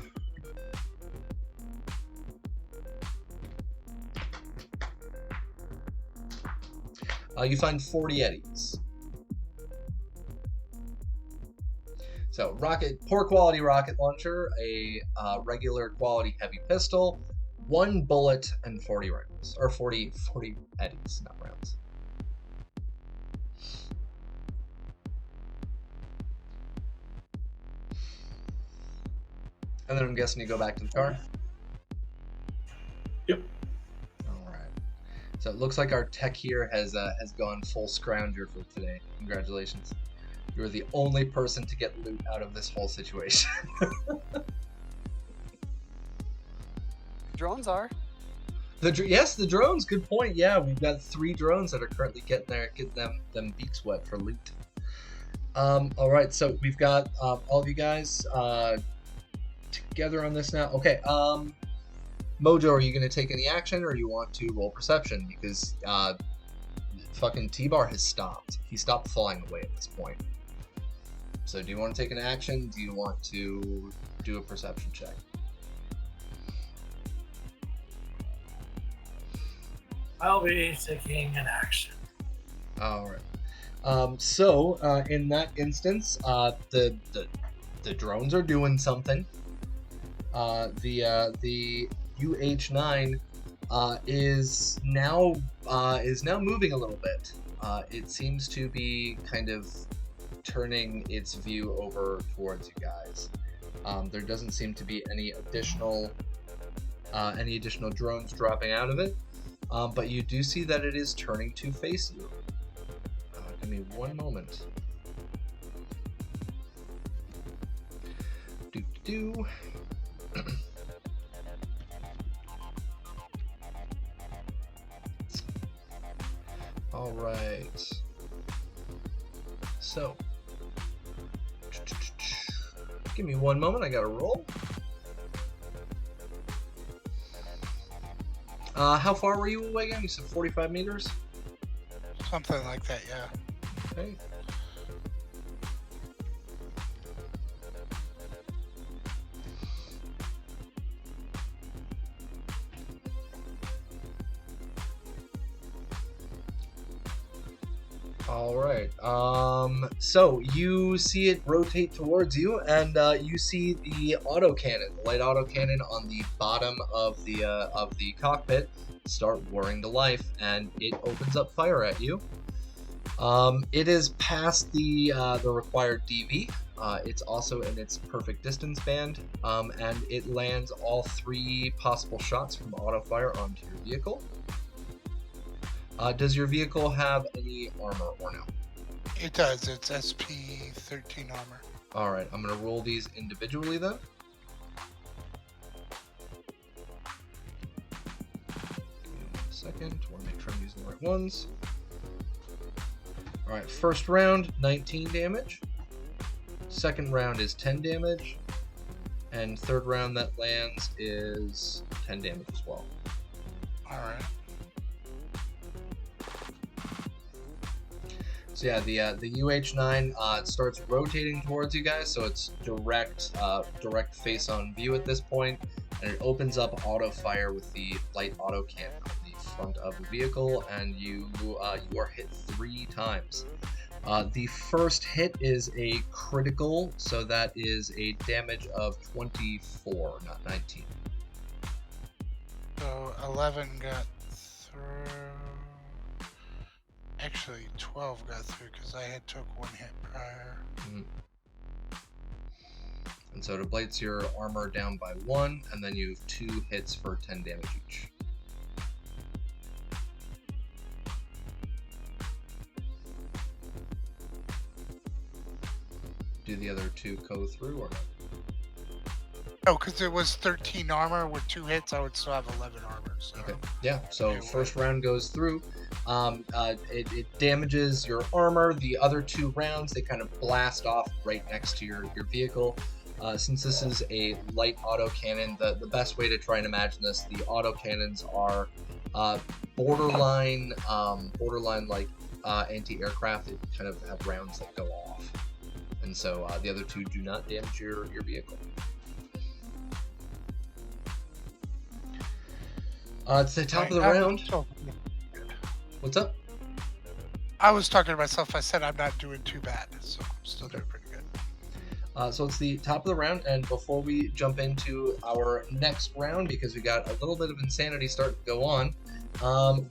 You find 40 eddies. So, poor quality rocket launcher, a regular quality heavy pistol, 1 bullet, and 40 rounds. Or 40 eddies, not rounds. And then I'm guessing you go back to the car? Yep. Alright. So it looks like our tech here has gone full scrounger for today. Congratulations. You are the only person to get loot out of this whole situation. drones are. Yes, the drones. Good point. Yeah, we've got 3 drones that are currently getting them beaks wet for loot. All right, so we've got all of you guys together on this now. Okay. Mojo, are you going to take any action, or you want to roll perception? Because fucking T-Bar has stopped. He stopped flying away at this point. So do you want to take an action? Do you want to do a perception check? I'll be taking an action. All right. So in that instance, the drones are doing something. The UH-9 is now moving a little bit. It seems to be kind of turning its view over towards you guys. There doesn't seem to be any additional drones dropping out of it, but you do see that it is turning to face you. Give me one moment. Do. All right. So, give me one moment. I gotta roll. How far were you away again? You said 45 meters? Something like that, yeah. Okay. All right. So you see it rotate towards you, and you see the autocannon, the light autocannon on the bottom of the cockpit, start whirring to life, and it opens up fire at you. It is past the required DV. It's also in its perfect distance band, and it lands all 3 possible shots from auto fire onto your vehicle. Does your vehicle have any armor or no? It does. It's SP-13 armor. All right, I'm gonna roll these individually then. Give me 1 second. I want to make sure I'm using the right ones. All right, first round, 19 damage. Second round is 10 damage. And third round that lands is 10 damage as well. All right. So yeah, the UH-9 starts rotating towards you guys, so it's direct face on view at this point, and it opens up auto fire with the light auto cannon on the front of the vehicle, and you are hit 3 times. The first hit is a critical, so that is a damage of 24, not 19. So 11 got through. Actually, 12 got through because I had took 1 hit prior. And so it ablates your armor down by 1, and then you have 2 hits for 10 damage each. Do the other 2 go through or not? Oh, because it was 13 armor with 2 hits, I would still have 11 armor. So. Okay. Yeah. So first round goes through. It damages your armor. The other 2 rounds, they kind of blast off right next to your vehicle. Since this is a light autocannon, the best way to try and imagine this, the autocannons are borderline like anti-aircraft. They kind of have rounds that go off, and so the other 2 do not damage your vehicle. It's the top of the round. What's up? I was talking to myself. I said I'm not doing too bad, so I'm still doing pretty good. So it's the top of the round, and before we jump into our next round, because we got a little bit of insanity starting to go on,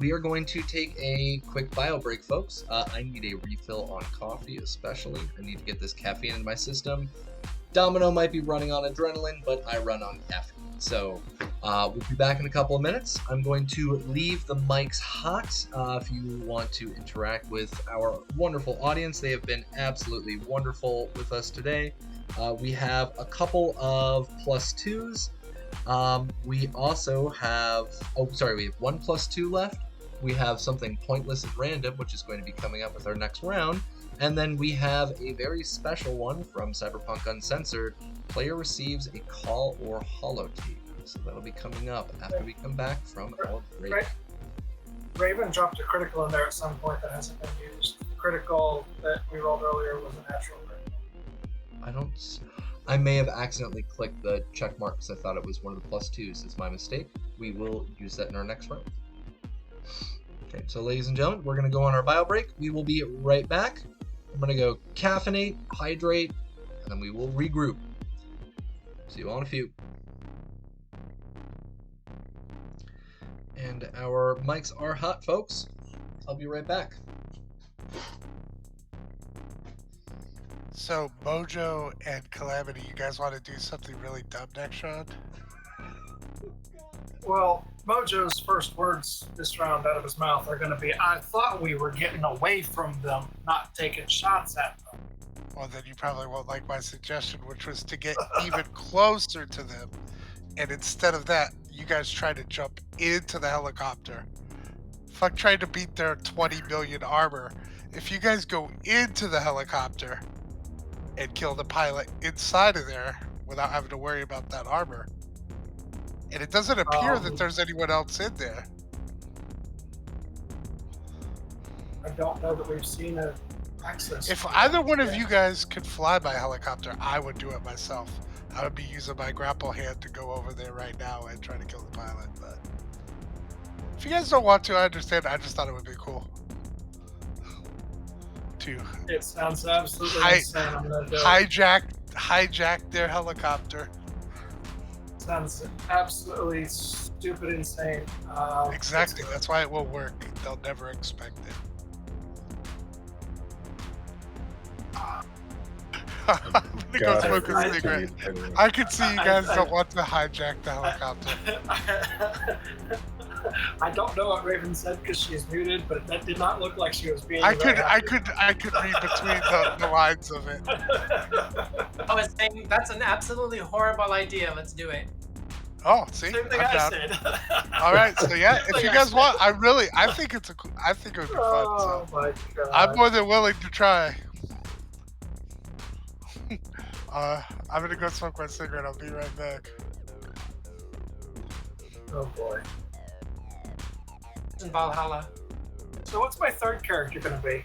we are going to take a quick bio break, folks. I need a refill on coffee, especially. I need to get this caffeine in my system. Domino might be running on adrenaline, but I run on caffeine. So we'll be back in a couple of minutes. I'm going to leave the mics hot if you want to interact with our wonderful audience. They have been absolutely wonderful with us today. We have a couple of +2s. We also have, we have 1 plus 2 left. We have something pointless and random, which is going to be coming up with our next round. And then we have a very special one from Cyberpunk Uncensored. Player receives a call or holotape. So that'll be coming up after we come back from our break. Right. Raven dropped a critical in there at some point that hasn't been used. The critical that we rolled earlier was a natural critical. I may have accidentally clicked the check mark because I thought it was one of the plus 2s. It's my mistake. We will use that in our next round. Okay, so ladies and gentlemen, we're going to go on our bio break. We will be right back. I'm going to go caffeinate, hydrate, and then we will regroup. See you all in a few. And our mics are hot, folks. I'll be right back. So, Mojo and Calamity, you guys want to do something really dumb next round? Well, Mojo's first words this round out of his mouth are going to be, I thought we were getting away from them, not taking shots at them. Well, then you probably won't like my suggestion, which was to get even closer to them. And instead of that, you guys try to jump into the helicopter. Fuck trying to beat their 20 million armor. If you guys go into the helicopter and kill the pilot inside of there without having to worry about that armor, and it doesn't appear that there's anyone else in there. I don't know that we've seen an access. If either one of you guys could fly by helicopter, I would do it myself. I would be using my grapple hand to go over there right now and try to kill the pilot. But if you guys don't want to, I understand. I just thought it would be cool. It sounds absolutely insane. I'm gonna do hijack their helicopter. Sounds absolutely stupid insane. Exactly. That's why it will work. They'll never expect it. I'm gonna go smoke a cigarette. I can see you guys don't want to hijack the helicopter. I don't know what Raven said because she's muted, but that did not look like she was being. I could read between the lines of it. I was saying that's an absolutely horrible idea. Let's do it. Oh, see, Same thing I'm I down. said. All right, so yeah, if you guys want, I think it would be fun. Oh So my god! I'm more than willing to try. I'm gonna go smoke my cigarette. I'll be right back. Oh boy. In Valhalla. So what's my third character gonna be?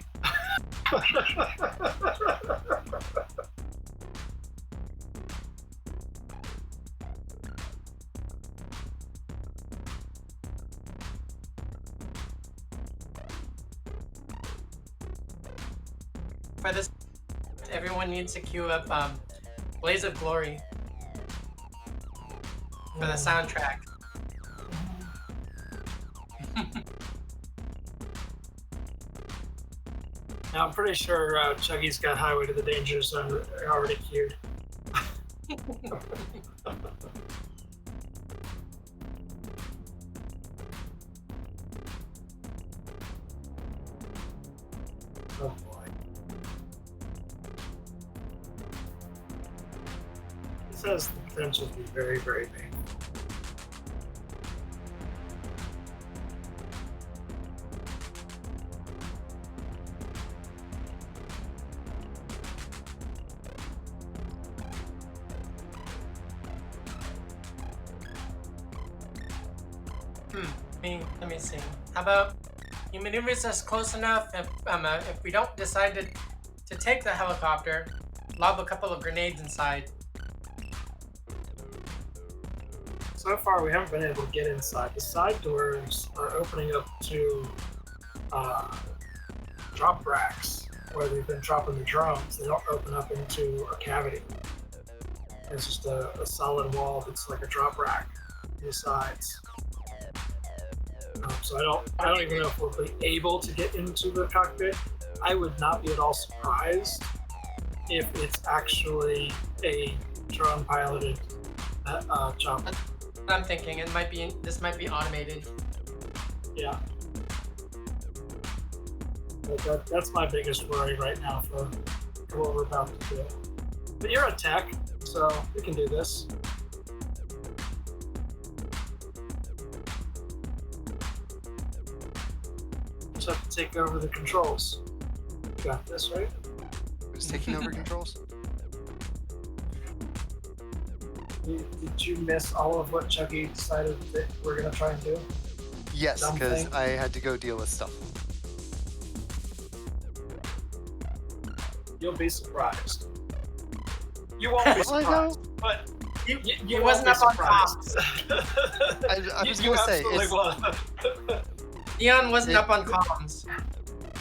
For this, everyone needs to queue up Blaze of Glory for the soundtrack. Now I'm pretty sure Chuggy's got Highway to the Danger Zone already queued. Oh boy. This has the potential to be very, very painful. Let me see. How about you maneuvers us close enough if we don't decide to take the helicopter, lob a couple of grenades inside. So far, we haven't been able to get inside. The side doors are opening up to drop racks where they've been dropping the drones. They don't open up into a cavity. It's just a solid wall that's like a drop rack to the sides. So I don't even know if we'll be able to get into the cockpit. I would not be at all surprised if it's actually a drone piloted chopper. I'm thinking this might be automated. Yeah. But that's my biggest worry right now for what we're about to do. But you're a tech, so we can do this. took to take over the controls. You got this, right? Who's taking over controls? Did you miss all of what Chucky decided that we're going to try and do? Yes, Dumb because thing. I had to go deal with stuff. You'll be surprised. You won't be Will I though? surprised, but You you wasn't won't up be on surprised. I was You gonna say absolutely it's will. Leon wasn't It- up on comms.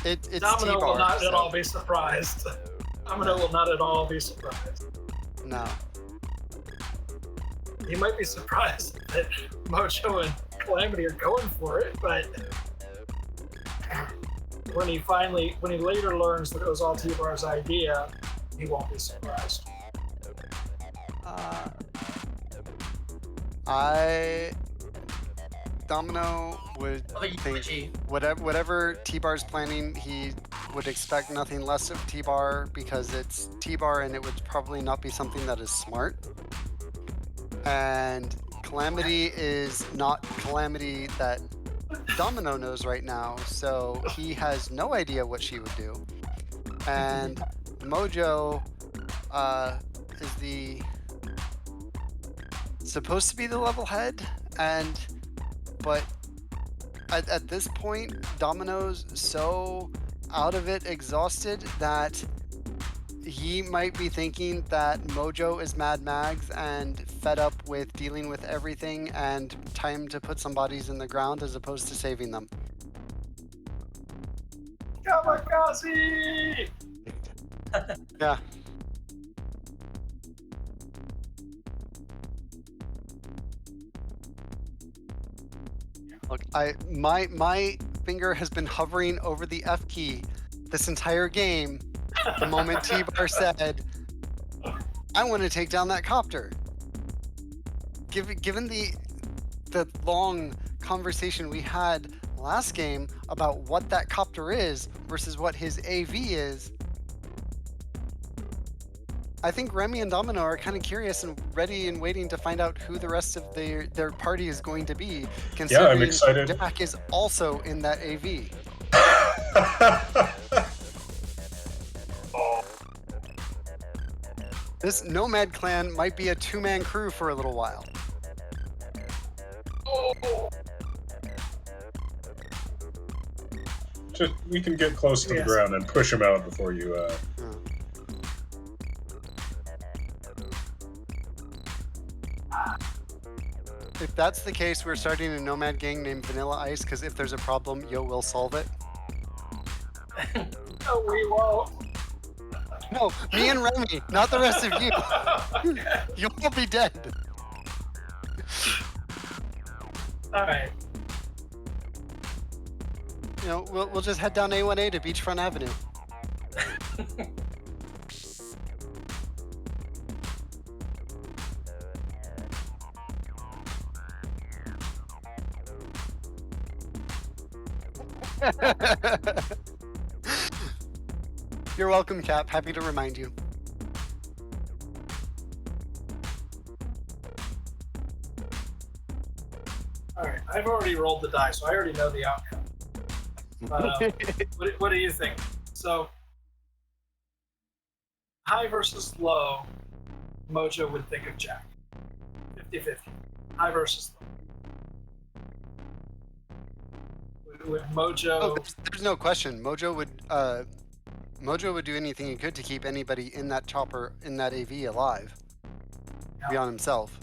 it's Domino will T-Bar. not at So all be surprised. Domino will not at all be surprised. no. He might be surprised that Mojo and Calamity are going for it, but when he later learns that it was all T-Bar's idea, he won't be surprised. Domino would Oh, you think G. whatever T-Bar's planning, he would expect nothing less of T-Bar because it's T-Bar and it would probably not be something that is smart. And Calamity is not Calamity that Domino knows right now, so he has no idea what she would do. And Mojo is the supposed to be the level head, but at this point, Domino's so out of it, exhausted, that he might be thinking that Mojo is Mad Mags and fed up with dealing with everything and time to put some bodies in the ground as opposed to saving them. Kamikaze! Yeah. Look, my finger has been hovering over the F key this entire game. The moment T-Bar said, "I want to take down that copter." Given the long conversation we had last game about what that copter is versus what his AV is, I think Remy and Domino are kind of curious and ready and waiting to find out who the rest of their party is going to be, considering excited. Jack is also in that AV. This Nomad clan might be a two-man crew for a little while. Just, we can get close to the Yes. ground and push him out before you. If that's the case, we're starting a Nomad gang named Vanilla Ice, because if there's a problem, Yo will solve it. No, we won't. No, me and Remy, not the rest of you. You'll all be dead. Alright. You know, we'll just head down A1A to Beachfront Avenue. You're welcome, Cap. Happy to remind you. Alright, I've already rolled the die, so I already know the outcome. But what do you think? So, high versus low, Mojo would think of Jack. 50-50. High versus low. Would Mojo... Oh, there's no question. Mojo would do anything he could to keep anybody in that chopper, in that AV alive. Beyond himself.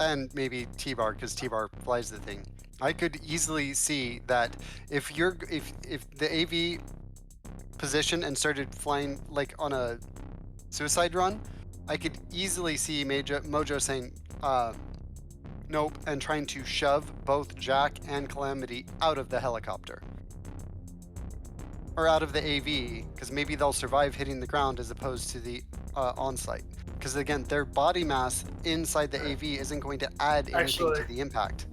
And maybe T-Bar, because T-Bar flies the thing. I could easily see that if the AV positioned and started flying like on a suicide run, I could easily see Mojo saying, nope, and trying to shove both Jack and Calamity out of the helicopter. Or out of the AV, because maybe they'll survive hitting the ground as opposed to the on-site. Because again, their body mass inside the AV isn't going to add anything to the impact.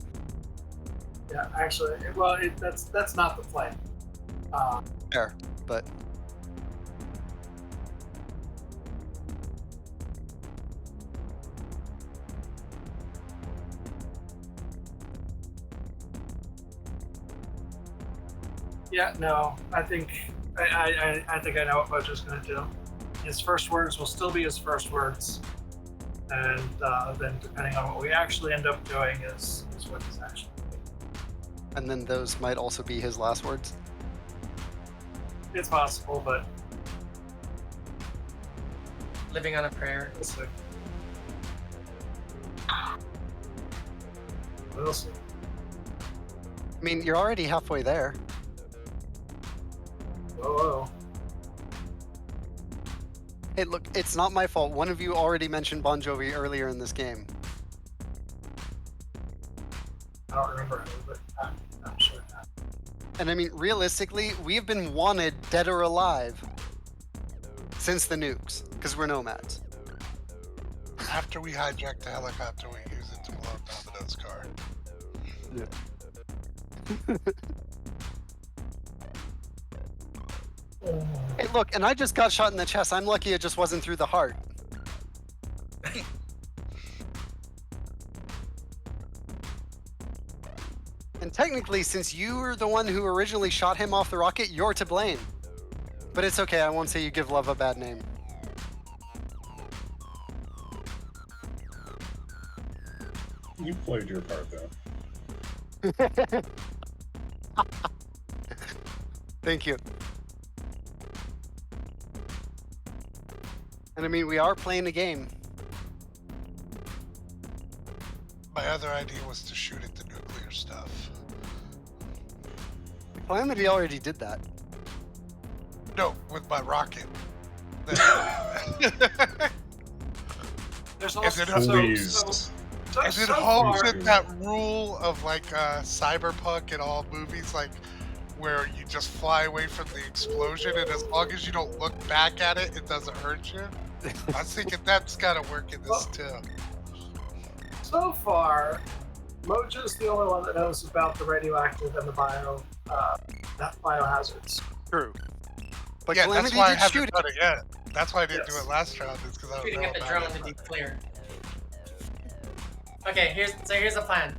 Yeah, actually, well, that's not the plan. Fair, but Yeah, no, I think I think I know what Mojo's going to do. His first words will still be his first words, and then depending on what we actually end up doing is what he's actually doing. And then those might also be his last words. It's possible, but Living on a prayer. we'll see. We'll see. I mean, you're already halfway there. Whoa. Hey, look, it's not my fault. One of you already mentioned Bon Jovi earlier in this game. I don't remember who, but I'm sure that. And I mean, realistically, we have been wanted dead or alive since the nukes, because we're nomads. After we hijack the helicopter, we use it to blow up Domino's car. Yeah. Hey, look, and I just got shot in the chest. I'm lucky it just wasn't through the heart. And technically, since you were the one who originally shot him off the rocket, you're to blame. But it's okay, I won't say you give love a bad name. You played your part, though. Thank you. And I mean, we are playing a game. My other idea was to shoot at the nuclear stuff. Calamity already did that. No, with my rocket. There's Is also it Please. Is it so holds far- in that rule of like Cyberpunk in all movies, like where you just fly away from the explosion, and as long as you don't look back at it, it doesn't hurt you? I was thinking that's gotta work in this too. So far, Mojo's the only one that knows about the radioactive and the biohazards. True. But Yeah, Calamity that's why I did haven't shoot done it yet. That's why I didn't do Yes. it last round, is because I don't Shooting know at the about drone it. to be clear. Okay, here's the plan.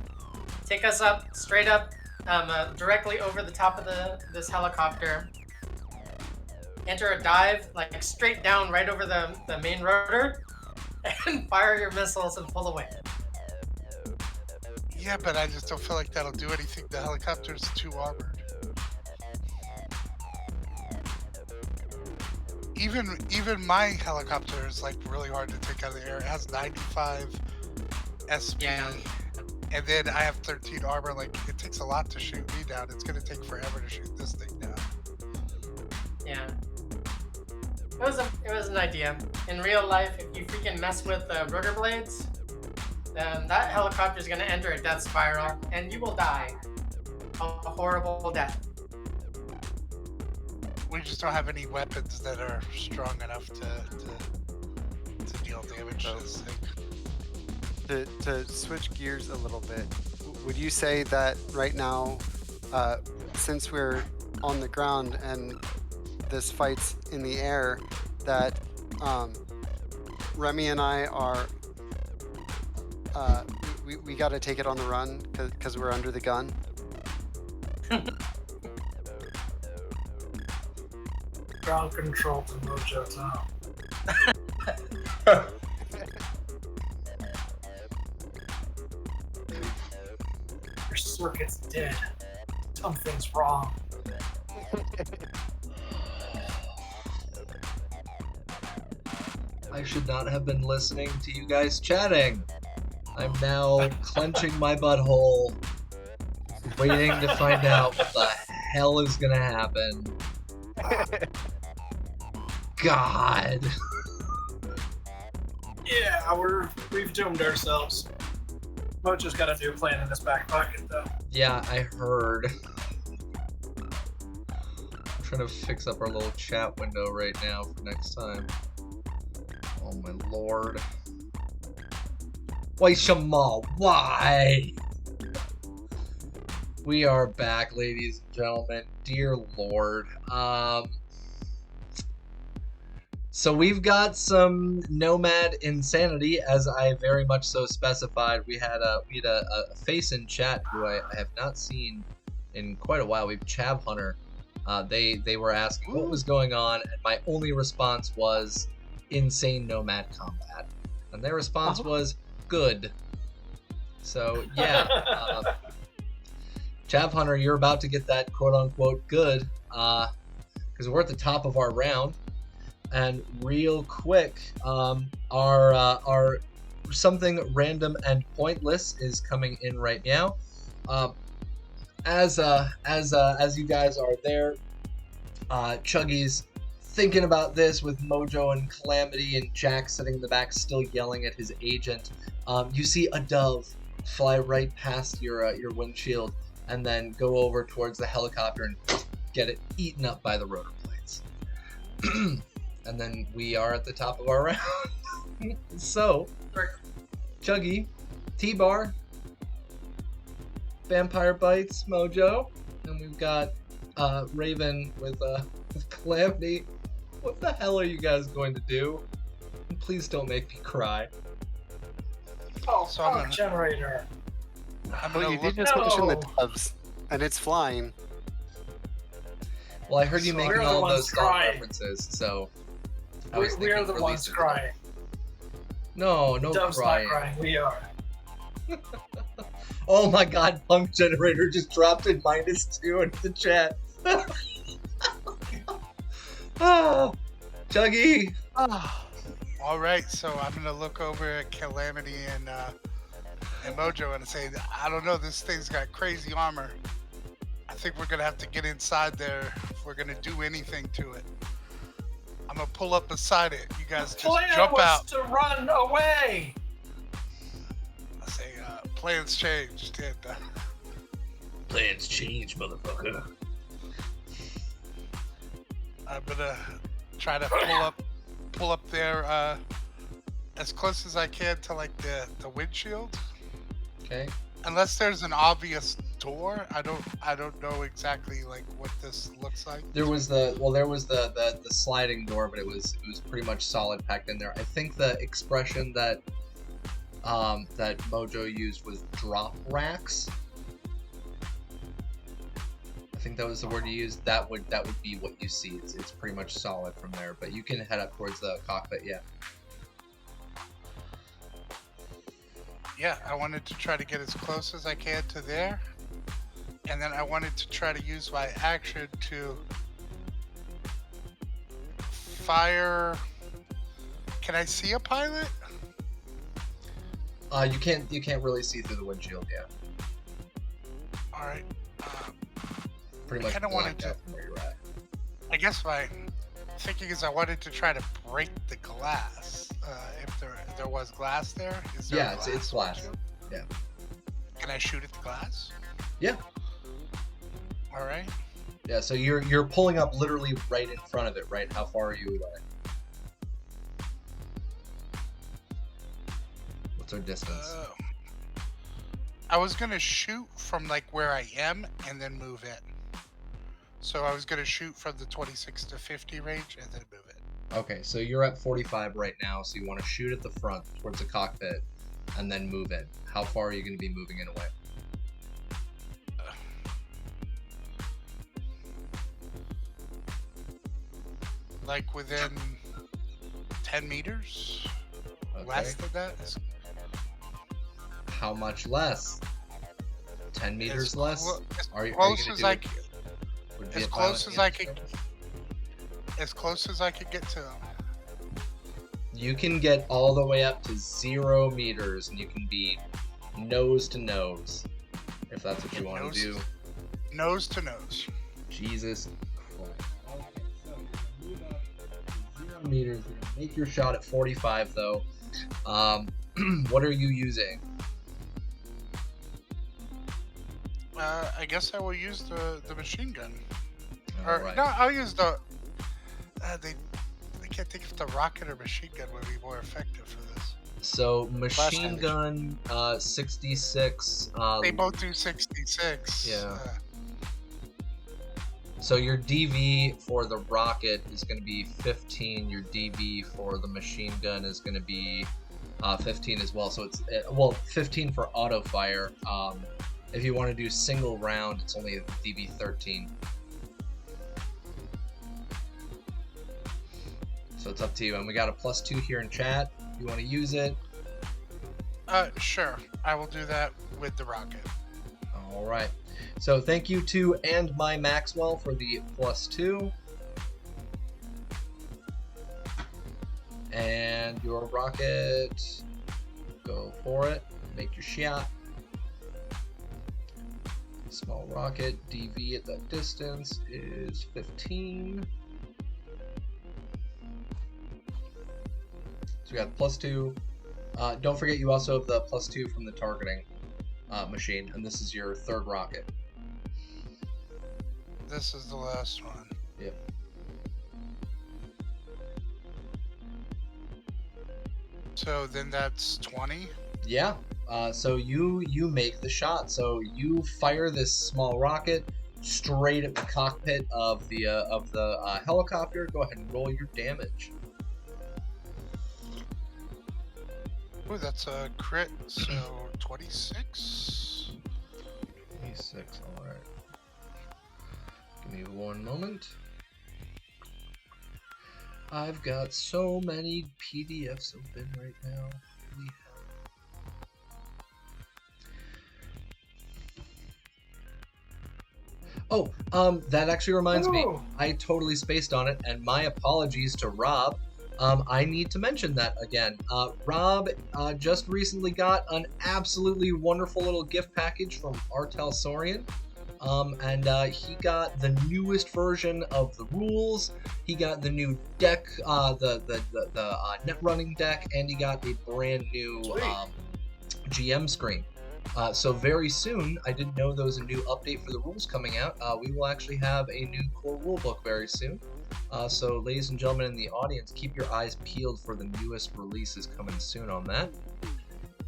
Take us up, straight up, directly over the top of this helicopter. Enter a dive, like straight down, right over the main rotor, and fire your missiles and pull away. Yeah, but I just don't feel like that'll do anything. The helicopter's too armored. Even my helicopter is like really hard to take out of the air. It has 95 SP, Yeah. and then I have 13 armor. Like it takes a lot to shoot me down. It's gonna take forever to shoot this thing down. Yeah. It was an idea. In real life, if you freaking mess with the rotor blades, then that helicopter is gonna enter a death spiral, and you will die a horrible death. We just don't have any weapons that are strong enough to deal damage to this thing. To switch gears a little bit, would you say that right now, since we're on the ground and this fight's in the air, that Remy and I are we got to take it on the run because we're under the gun? Ground control to Mojo Town. Your circuit's dead. Something's wrong. I should not have been listening to you guys chatting. I'm now clenching my butthole, waiting to find out what the hell is gonna happen. God. Yeah, we've doomed ourselves. Mojo's got a new plan in his back pocket, though. Yeah, I heard. I'm trying to fix up our little chat window right now for next time. Oh my lord. Why, Shamal? Why? We are back, ladies and gentlemen. Dear lord. So we've got some Nomad insanity, as I very much so specified. We had a face in chat who I have not seen in quite a while. We've Chav Hunter They were asking what was going on, and my only response was insane Nomad combat, and their response was good. So yeah, Chav Hunter, you're about to get that quote unquote good, because we're at the top of our round, and real quick, our something random and pointless is coming in right now. As you guys are there, Chuggy's thinking about this with Mojo and Calamity, and Jack sitting in the back still yelling at his agent. You see a dove fly right past your windshield and then go over towards the helicopter and get it eaten up by the rotor blades. And then we are at the top of our round. So, Chuggy, T-Bar, Vampire Bites, Mojo, and we've got Raven with Calamity. What the hell are you guys going to do? Please don't make me cry. Oh, So I'm gonna- generator. I'm Well, gonna you look. did just mention the No. doves, and it's flying. Well, I heard you So making we're the all of ones those song crying. references, so I We was are thinking the for ones Lisa. crying. No Dove's crying. not crying. We are. Oh my god, Punk Generator just dropped in -2 into the chat. Oh, Chuggy. All right, so I'm gonna look over at Calamity and Mojo and say, I don't know, this thing's got crazy armor. I think we're gonna have to get inside there if we're gonna do anything to it. I'm gonna pull up beside it. You guys just Plan jump was out. to run away. I say, plans changed. And, Plans change, motherfucker. I'm gonna try to pull up there as close as I can to like the windshield. Okay. Unless there's an obvious door, I don't know exactly like what this looks like. There was the sliding door, but it was pretty much solid packed in there. I think the expression that that Mojo used was drop racks. I think that was the word you used. That would be what you see. It's pretty much solid from there, but you can head up towards the cockpit. Yeah. Yeah, I wanted to try to get as close as I can to there, and then I wanted to try to use my action to fire. Can I see a pilot? You can't really see through the windshield. Yeah. All right. Pretty I much kinda wanted blacked to- out from where you're at. I guess my thinking is I wanted to try to break the glass. If there was glass there. Is there Yeah, it's glass. windshield? Yeah. Can I shoot at the glass? Yeah. All right. Yeah, so you're pulling up literally right in front of it, right? How far are you away? What's our distance? I was gonna shoot from like where I am and then move in. So I was gonna shoot from the 26 to 50 range and then move it. Okay, so you're at 45 right now, so you want to shoot at the front towards the cockpit and then move in. How far are you going to be moving it away? Like within 10 meters? Okay. Less than that? How much less? 10 meters As less? as Are you close gonna as do I it? c- Would it be as a close violent as I damage could- service? as close as I could get to them. You can get all the way up to 0 meters, and you can be nose to nose, if that's what you want Nose- to do. Nose to nose. Jesus Christ. Okay, so you're gonna move up to 0 meters. You're gonna make your shot at 45, though. What are you using? I guess I will use the machine gun. All Or right. no, I'll use the. I can't think if the rocket or machine gun would be more effective for this. So machine damage. gun, 66. They both do 66. Yeah. So your DV for the rocket is going to be 15. Your DV for the machine gun is going to be 15 as well. So it's 15 for auto fire. If you want to do single round, it's only a DV 13. So it's up to you. And we got a +2 here in chat. If you want to use it. Sure. I will do that with the rocket. All right. So thank you to And My Maxwell for the +2. And your rocket, go for it. Make your shot. Small rocket, DV at that distance is 15. So we got +2. Don't forget you also have the +2 from the targeting machine, and this is your third rocket. This is the last one. Yep. So then that's 20. Yeah. So you make the shot. So you fire this small rocket straight at the cockpit of the helicopter. Go ahead and roll your damage. Oh, that's a crit. So 26. 26. All right. Give me one moment. I've got so many PDFs open right now. Holy hell. Oh, that actually reminds me. I totally spaced on it, and my apologies to Rob. I need to mention that again. Rob just recently got an absolutely wonderful little gift package from Artel Saurian. And he got the newest version of the rules. He got the new deck, the net running deck, and he got a brand new GM screen. So very soon, I didn't know there was a new update for the rules coming out. We will actually have a new core rulebook very soon. So ladies and gentlemen in the audience, keep your eyes peeled for the newest releases coming soon on that.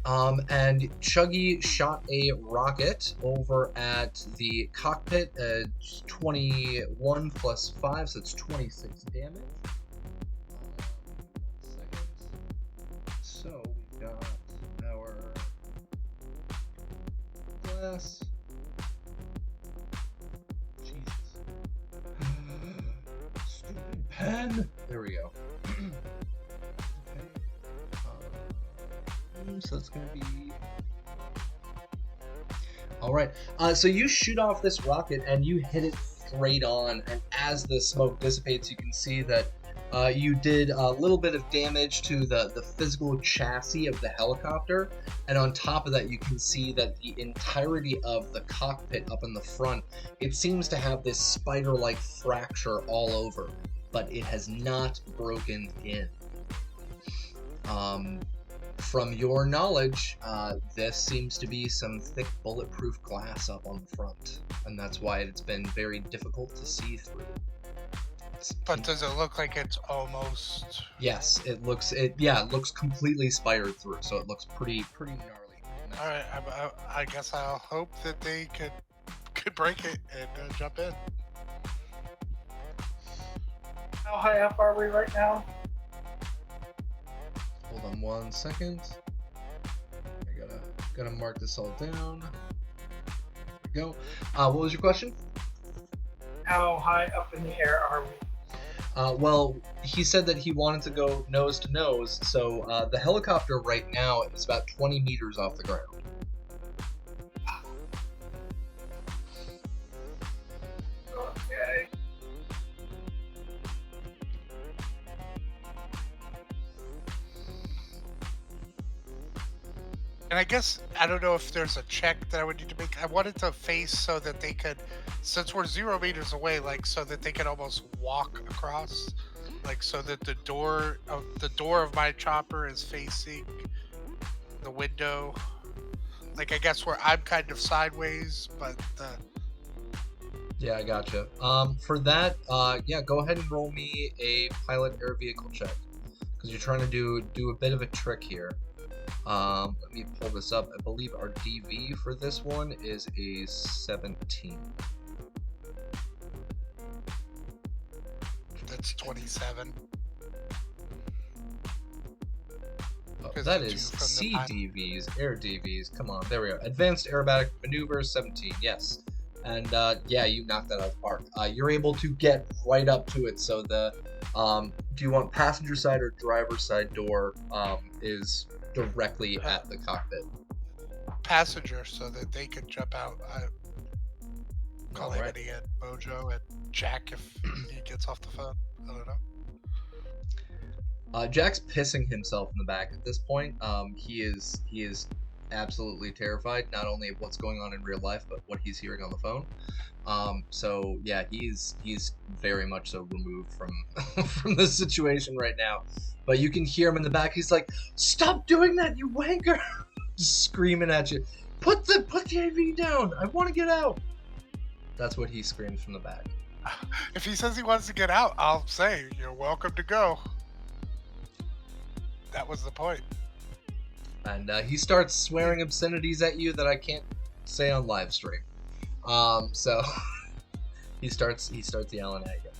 And Chuggy shot a rocket over at the cockpit at 21 plus 5, so it's 26 damage. 1 second. So we got our glass. Jesus. Stupid pen. There we go. So it's gonna be all right. So you shoot off this rocket and you hit it straight on, and as the smoke dissipates, you can see that you did a little bit of damage to the physical chassis of the helicopter, and on top of that, you can see that the entirety of the cockpit up in the front, it seems to have this spider-like fracture all over, but it has not broken in. From your knowledge, this seems to be some thick bulletproof glass up on the front, and that's why it's been very difficult to see through. But does it look like it's almost? Yes, it looks completely spired through, so it looks pretty gnarly. All right, I guess I'll hope that they could break it and jump in. How high up are we right now? Hold on 1 second. I gotta mark this all down. There we go. What was your question? How high up in the air are we? Well, he said that he wanted to go nose to nose, so the helicopter right now is about 20 meters off the ground. Okay. And I guess, I don't know if there's a check that I would need to make. I wanted to face so that they could, since we're 0 meters away, like so that they could almost walk across, like so that the door of my chopper is facing the window. Like I guess where I'm kind of sideways, but Yeah, I gotcha. For that, yeah, go ahead and roll me a pilot air vehicle check, because you're trying to do a bit of a trick here. Let me pull this up. I believe our DV for this one is a 17. that's 27. Oh, 'Cause that the is two from the CDVs, air DVs. Come on, there we go. Advanced aerobatic maneuvers, 17. Yes, and yeah, you knocked that out of the park. You're able to get right up to it, so the Do you want passenger side or driver side door is directly at the cockpit? Passenger, so that they could jump out. Call Alright. anybody at Mojo, at Jack if he gets off the phone. I don't know. Jack's pissing himself in the back at this point. He is absolutely terrified, not only of what's going on in real life, but what he's hearing on the phone. So yeah, he's very much so removed from from the situation right now. But you can hear him in the back. He's like, "Stop doing that, you wanker!" Just screaming at you. Put the AV down. I want to get out. That's what he screams from the back. If he says he wants to get out, I'll say you're welcome to go. That was the point. And he starts swearing obscenities at you that I can't say on live stream. So he starts yelling at you.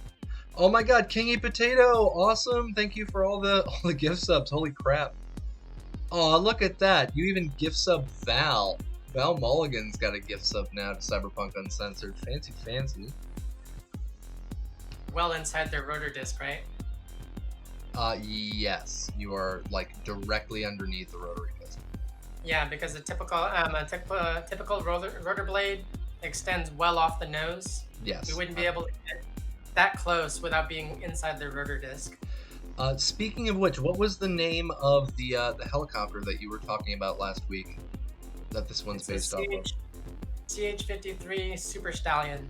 Oh my God, Kingy Potato, awesome! Thank you for all the gift subs. Holy crap! Oh, look at that! You even gift sub Val. Val Mulligan's got a gift sub now to Cyberpunk Uncensored. Fancy, fancy. Well inside their rotor disc, right? Yes, you are like directly underneath the rotary disc. Yeah, because a typical rotor blade extends well off the nose. Yes. We wouldn't be able to get that close without being inside the rotor disc. Speaking of which, what was the name of the helicopter that you were talking about last week? That this one's based off of? CH-53 Super Stallion.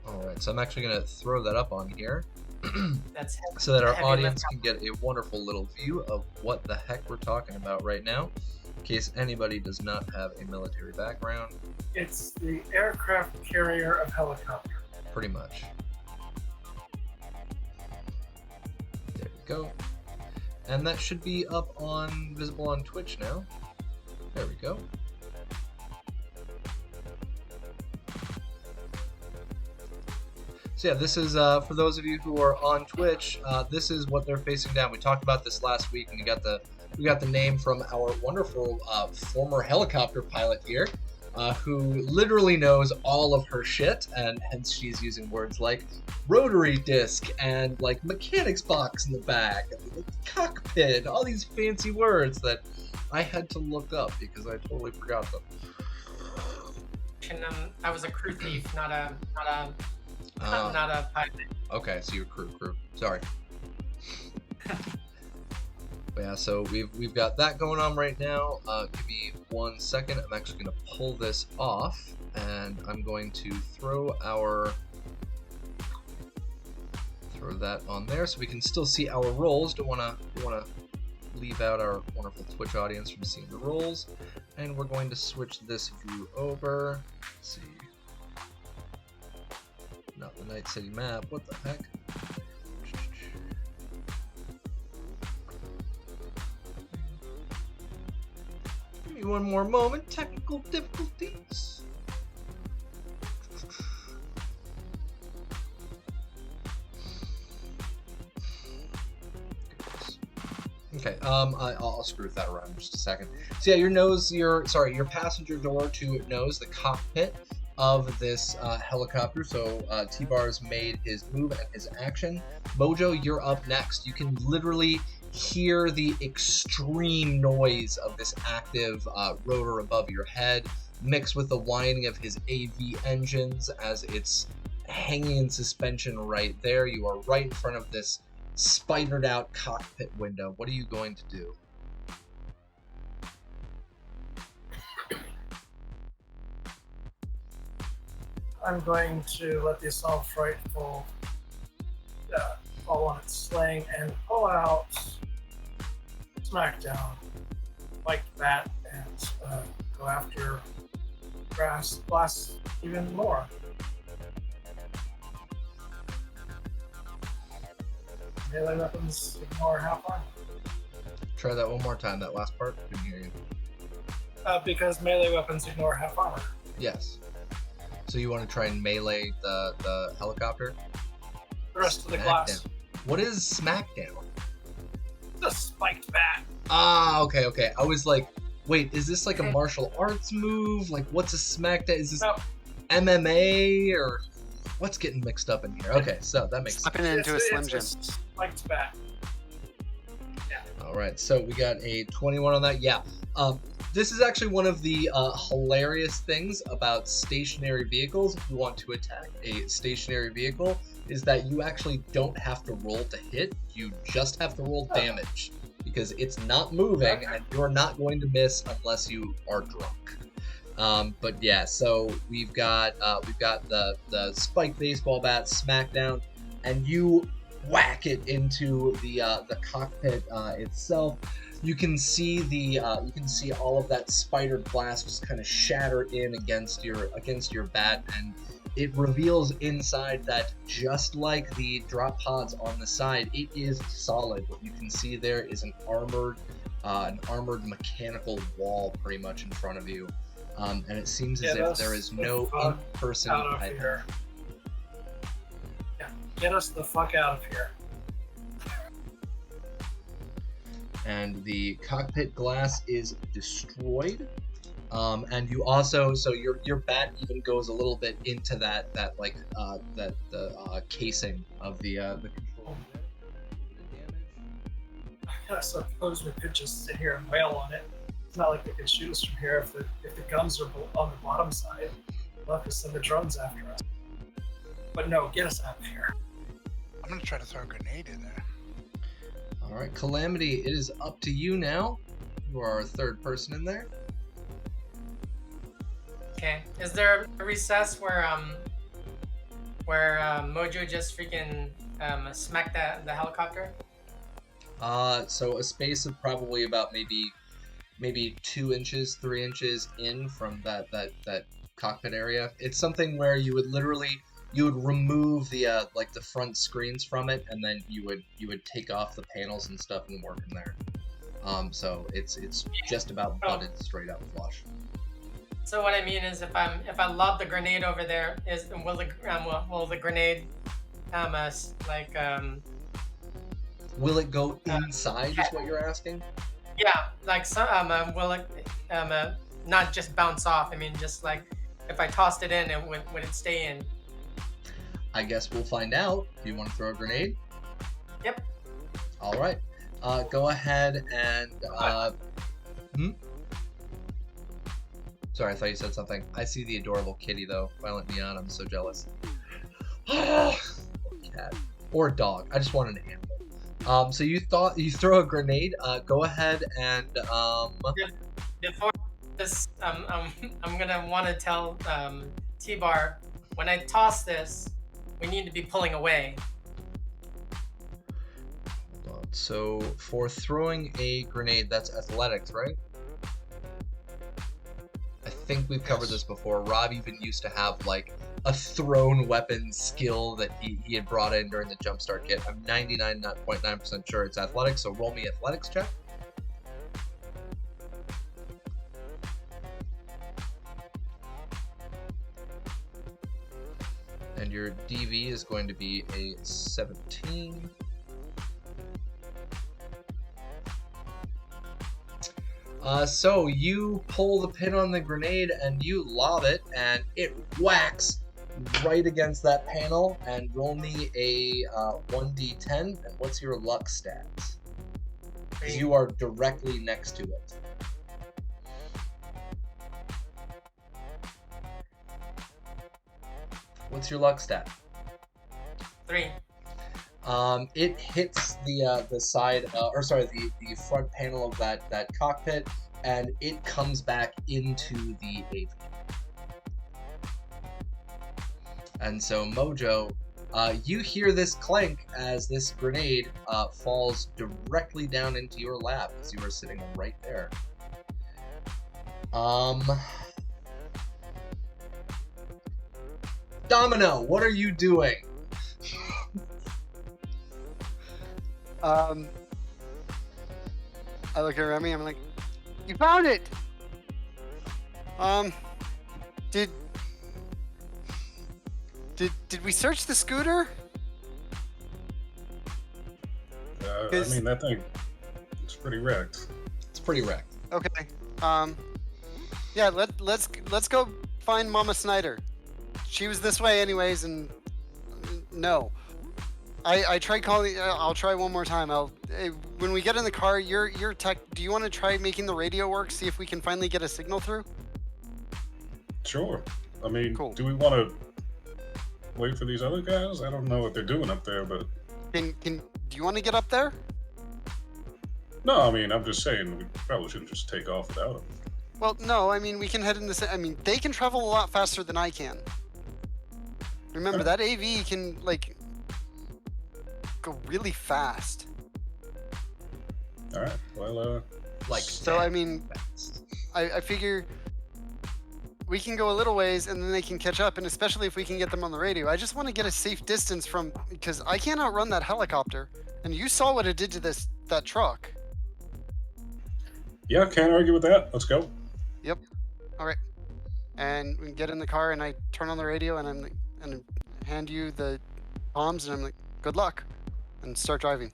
Alright, so I'm actually going to throw that up on here That's so that our heavy audience lift. can get a wonderful little view of what the heck we're talking about right now, in case anybody does not have a military background. It's the aircraft carrier of helicopter. Pretty much. There we go. And that should be up on, visible on Twitch now. There we go. So yeah, this is, for those of you who are on Twitch, this is what they're facing down. We talked about this last week, and we got the name from our wonderful former helicopter pilot here, who literally knows all of her shit, and hence she's using words like rotary disc and like mechanics box in the back, and the cockpit, all these fancy words that I had to look up because I totally forgot them. And I was a crew thief, not a pilot. Okay, so you're crew. Sorry. But yeah, so we've got that going on right now. Give me 1 second. I'm actually going to pull this off, and I'm going to throw that on there so we can still see our rolls. Don't want to leave out our wonderful Twitch audience from seeing the rolls. And we're going to switch this view over. Let's see. Not the Night City map. What the heck? Give me one more moment. Technical difficulties. Okay, I'll screw with that around in just a second. So yeah, your passenger door to nose, the cockpit of this helicopter. So T-Bar's made his move and his action. Mojo, you're up next. You can literally hear the extreme noise of this active rotor above your head, mixed with the whining of his AV engines as it's hanging in suspension right there. You are right in front of this spidered out cockpit window. What are you going to do? I'm going to let the assault frightful fall on its sling and pull out Smackdown like that and go after Blast even more. Melee weapons ignore half armor. Try that one more time, that last part. I didn't hear you. Because melee weapons ignore half armor. Yes. So you want to try and melee the helicopter? The rest of the class. What is Smackdown? The spiked bat. Ah, okay. I was like, wait, is this like a martial arts move? Like, what's a Smackdown? Is this MMA or? What's getting mixed up in here? Okay, so that makes sense. Slipping into a Slim Jim. It's spiked back. All right, so we got a 21 on that. Yeah, this is actually one of the hilarious things about stationary vehicles. If you want to attack a stationary vehicle, is that you actually don't have to roll to hit. You just have to roll damage because it's not moving, and you're not going to miss unless you are drunk. But yeah, so we've got the spiked baseball bat smackdown, and you whack it into the cockpit itself. You can see all of that spider glass just kind of shatter in against your bat, and it reveals inside that, just like the drop pods on the side, it is solid. What you can see there is an armored mechanical wall pretty much in front of you. And it seems as if there is no in-person Out of here. Yeah, get us the fuck out of here. And the cockpit glass is destroyed. And you also, so your bat even goes a little bit into the casing of the control. I suppose we could just sit here and wail on it. It's not like they can shoot us from here if the guns are on the bottom side. We'll have to send the drones after us. But no, get us out of here. I'm gonna try to throw a grenade in there. All right, Calamity, it is up to you now. You are our third person in there. Okay. Is there a recess where Mojo just freaking smacked the helicopter? So a space of probably about maybe 2 inches, 3 inches in from that cockpit area. It's something where you would remove the the front screens from it, and then you would take off the panels and stuff and work in there. So it's just about butted straight up flush. So what I mean is, if I lob the grenade over there, will the grenade Will it go inside? Is what you're asking? Yeah, will it not just bounce off? I mean, just like if I tossed it in, would it stay in? I guess we'll find out. Do you want to throw a grenade? Yep. All right. Go ahead and. Sorry, I thought you said something. I see the adorable kitty though. Violent Neon. I'm so jealous. Cat or dog. I just want an animal. So you throw a grenade. Go ahead and. Before this, I'm gonna want to tell T-Bar, when I toss this, we need to be pulling away. Hold on. So for throwing a grenade, that's athletics, right? I think we've covered this before. Rob even used to have like a thrown weapon skill that he had brought in during the Jumpstart kit. I'm 99.9% sure it's athletics, so roll me athletics check. And your DV is going to be a 17. So you pull the pin on the grenade and you lob it, and it whacks right against that panel. And roll me a 1d10. And what's your luck stats? Because you are directly next to it. What's your luck stat? 3. It hits the side, the front panel of that cockpit, and it comes back into the avian. And so Mojo, you hear this clank as this grenade falls directly down into your lap as you are sitting right there. Domino, what are you doing? I look at Remy, I'm like, you found it! Did we search the scooter? I mean, that thing, it's pretty wrecked. It's pretty wrecked. Okay. Yeah, let's go find Mama Snyder. She was this way anyways, and no. I tried calling. I'll try one more time. When we get in the car, your tech. Do you want to try making the radio work? See if we can finally get a signal through. Sure. I mean, Cool. do we want to wait for these other guys? I don't know what they're doing up there, but Do you want to get up there? no. I mean, I'm just saying we probably shouldn't just take off without them. Well, no. I mean, we can head in the. I mean, they can travel a lot faster than I can. Remember that AV can like go really fast. All right. Well, Like, So I mean, I figure we can go a little ways and then they can catch up, and especially if we can get them on the radio. I just want to get a safe distance from, because I can't outrun that helicopter, and you saw what it did to that truck. yeah, can't argue with that. Let's go. Yep. All right. And we get in the car, and I turn on the radio, and I'm like, and hand you the comms, and I'm like, good luck, and start driving.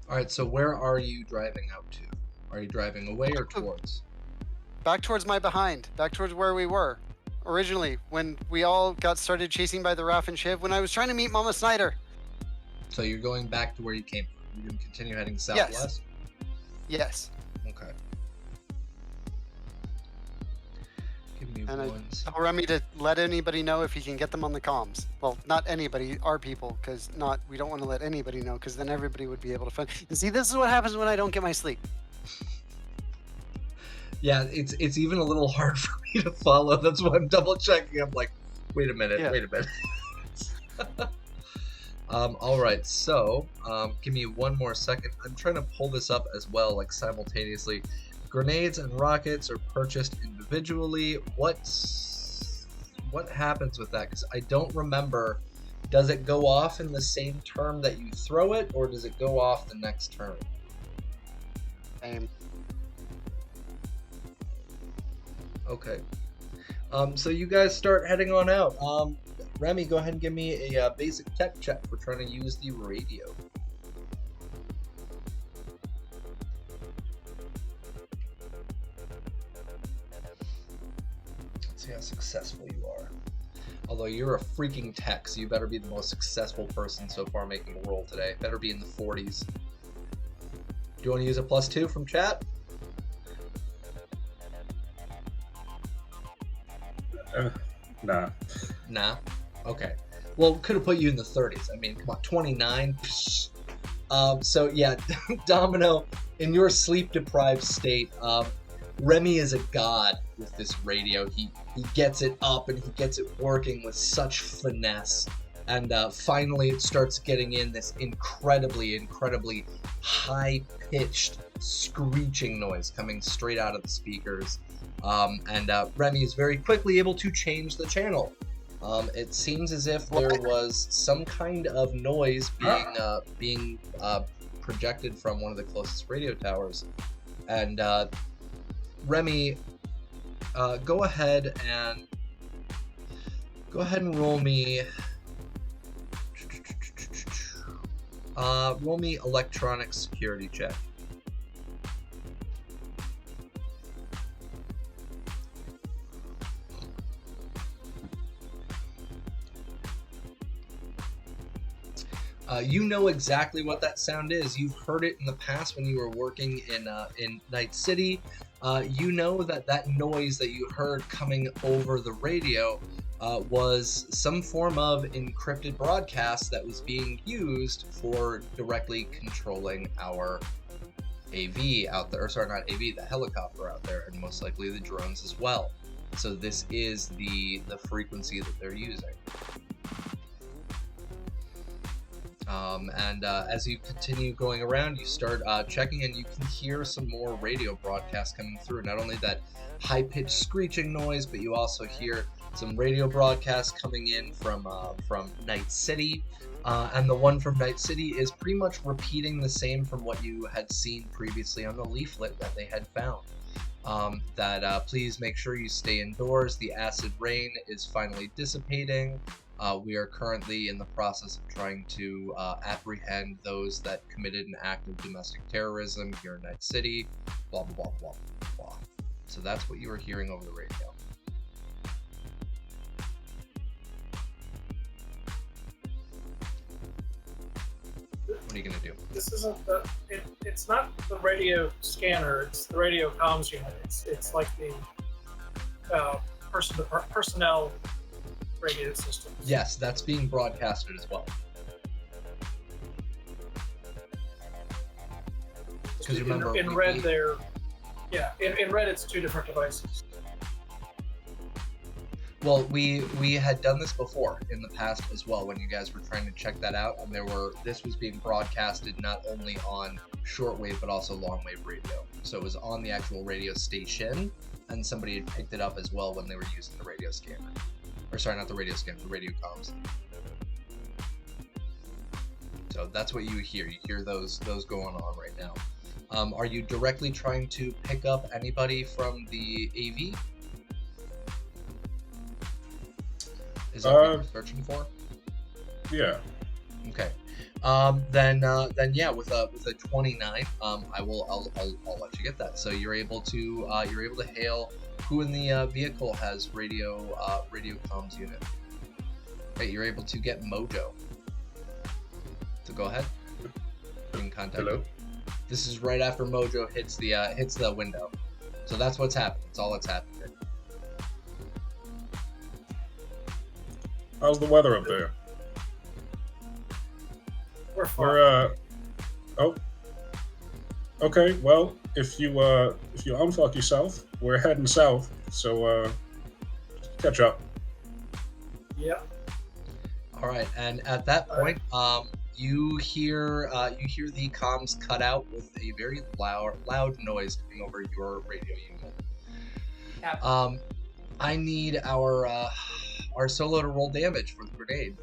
all right. So where are you driving out to? Are you driving away or towards? Back towards my behind, back towards where we were originally when we all got started chasing by the Raph and Shiv when I was trying to meet Mama Snyder. So you're going back to where you came from. You're going to continue heading southwest? Yes. Okay. Give me And I one second. tell Remy to let anybody know if he can get them on the comms. Well, not anybody, our people, because we don't want to let anybody know, because then everybody would be able to find. And see, this is what happens when I don't get my sleep. Yeah, it's even a little hard for me to follow. That's why I'm double checking. I'm like, wait a minute. All right, so give me one more second. I'm trying to pull this up as well, like simultaneously. Grenades and rockets are purchased individually. What happens with that? Because I don't remember. Does it go off in the same turn that you throw it, or does it go off the next turn? Okay. So you guys start heading on out. Remy, go ahead and give me a basic tech check for trying to use the radio. Let's see how successful you are. Although you're a freaking tech, so you better be the most successful person so far making a roll today. Better be in the 40s. Do you want to use a +2 from chat? Nah. Nah. Okay. Well, could have put you in the 30s. I mean, come on, 29. So yeah, Domino, in your sleep-deprived state, Remy is a god with this radio. He gets it up and he gets it working with such finesse. And finally it starts getting in this incredibly high-pitched screeching noise coming straight out of the speakers. And Remy is very quickly able to change the channel. It seems as if there was some kind of noise being projected from one of the closest radio towers. And Remy, go ahead and roll me electronic security check. You know exactly what that sound is. You've heard it in the past when you were working in Night City. You know that noise that you heard coming over the radio was some form of encrypted broadcast that was being used for directly controlling our AV out there. Or sorry, not AV, the helicopter out there, and most likely the drones as well. So this is the frequency that they're using. As you continue going around, you start checking, and you can hear some more radio broadcasts coming through. Not only that high-pitched screeching noise, but you also hear some radio broadcasts coming in from Night City. And the one from Night City is pretty much repeating the same from what you had seen previously on the leaflet that they had found. Please make sure you stay indoors. The acid rain is finally dissipating. We are currently in the process of trying to apprehend those that committed an act of domestic terrorism here in Night City, blah, blah, blah, blah, blah. So that's what you were hearing over the radio. What are you gonna do? This isn't it's not the radio scanner. It's the radio comms unit. It's like the personnel radio system. Yes, that's being broadcasted as well. Because remember, in red, there. Yeah, in red, it's 2 different devices. Well, we had done this before in the past as well when you guys were trying to check that out, and this was being broadcasted not only on shortwave but also longwave radio. So it was on the actual radio station, and somebody had picked it up as well when they were using the radio scanner. Or sorry, not the radio scanner, the radio comms. So that's what you hear. You hear those going on right now. Are you directly trying to pick up anybody from the AV? Is that what you're searching for? Yeah. Okay. Then yeah, with a 29, I'll let you get that. So you're able to hail who in the vehicle has radio comms unit. Right, you're able to get Mojo. So go ahead. You can contact Hello. him. This is right after Mojo hits the window. So that's what's happening. That's all that's happening. How's the weather up there? We're fine. We're oh. Okay, well, if you unfuck yourself, we're heading south, so catch up. Yep. All right, and at that point, you hear the comms cut out with a very loud noise coming over your radio unit. Yeah. I need our solo to roll damage for the grenade.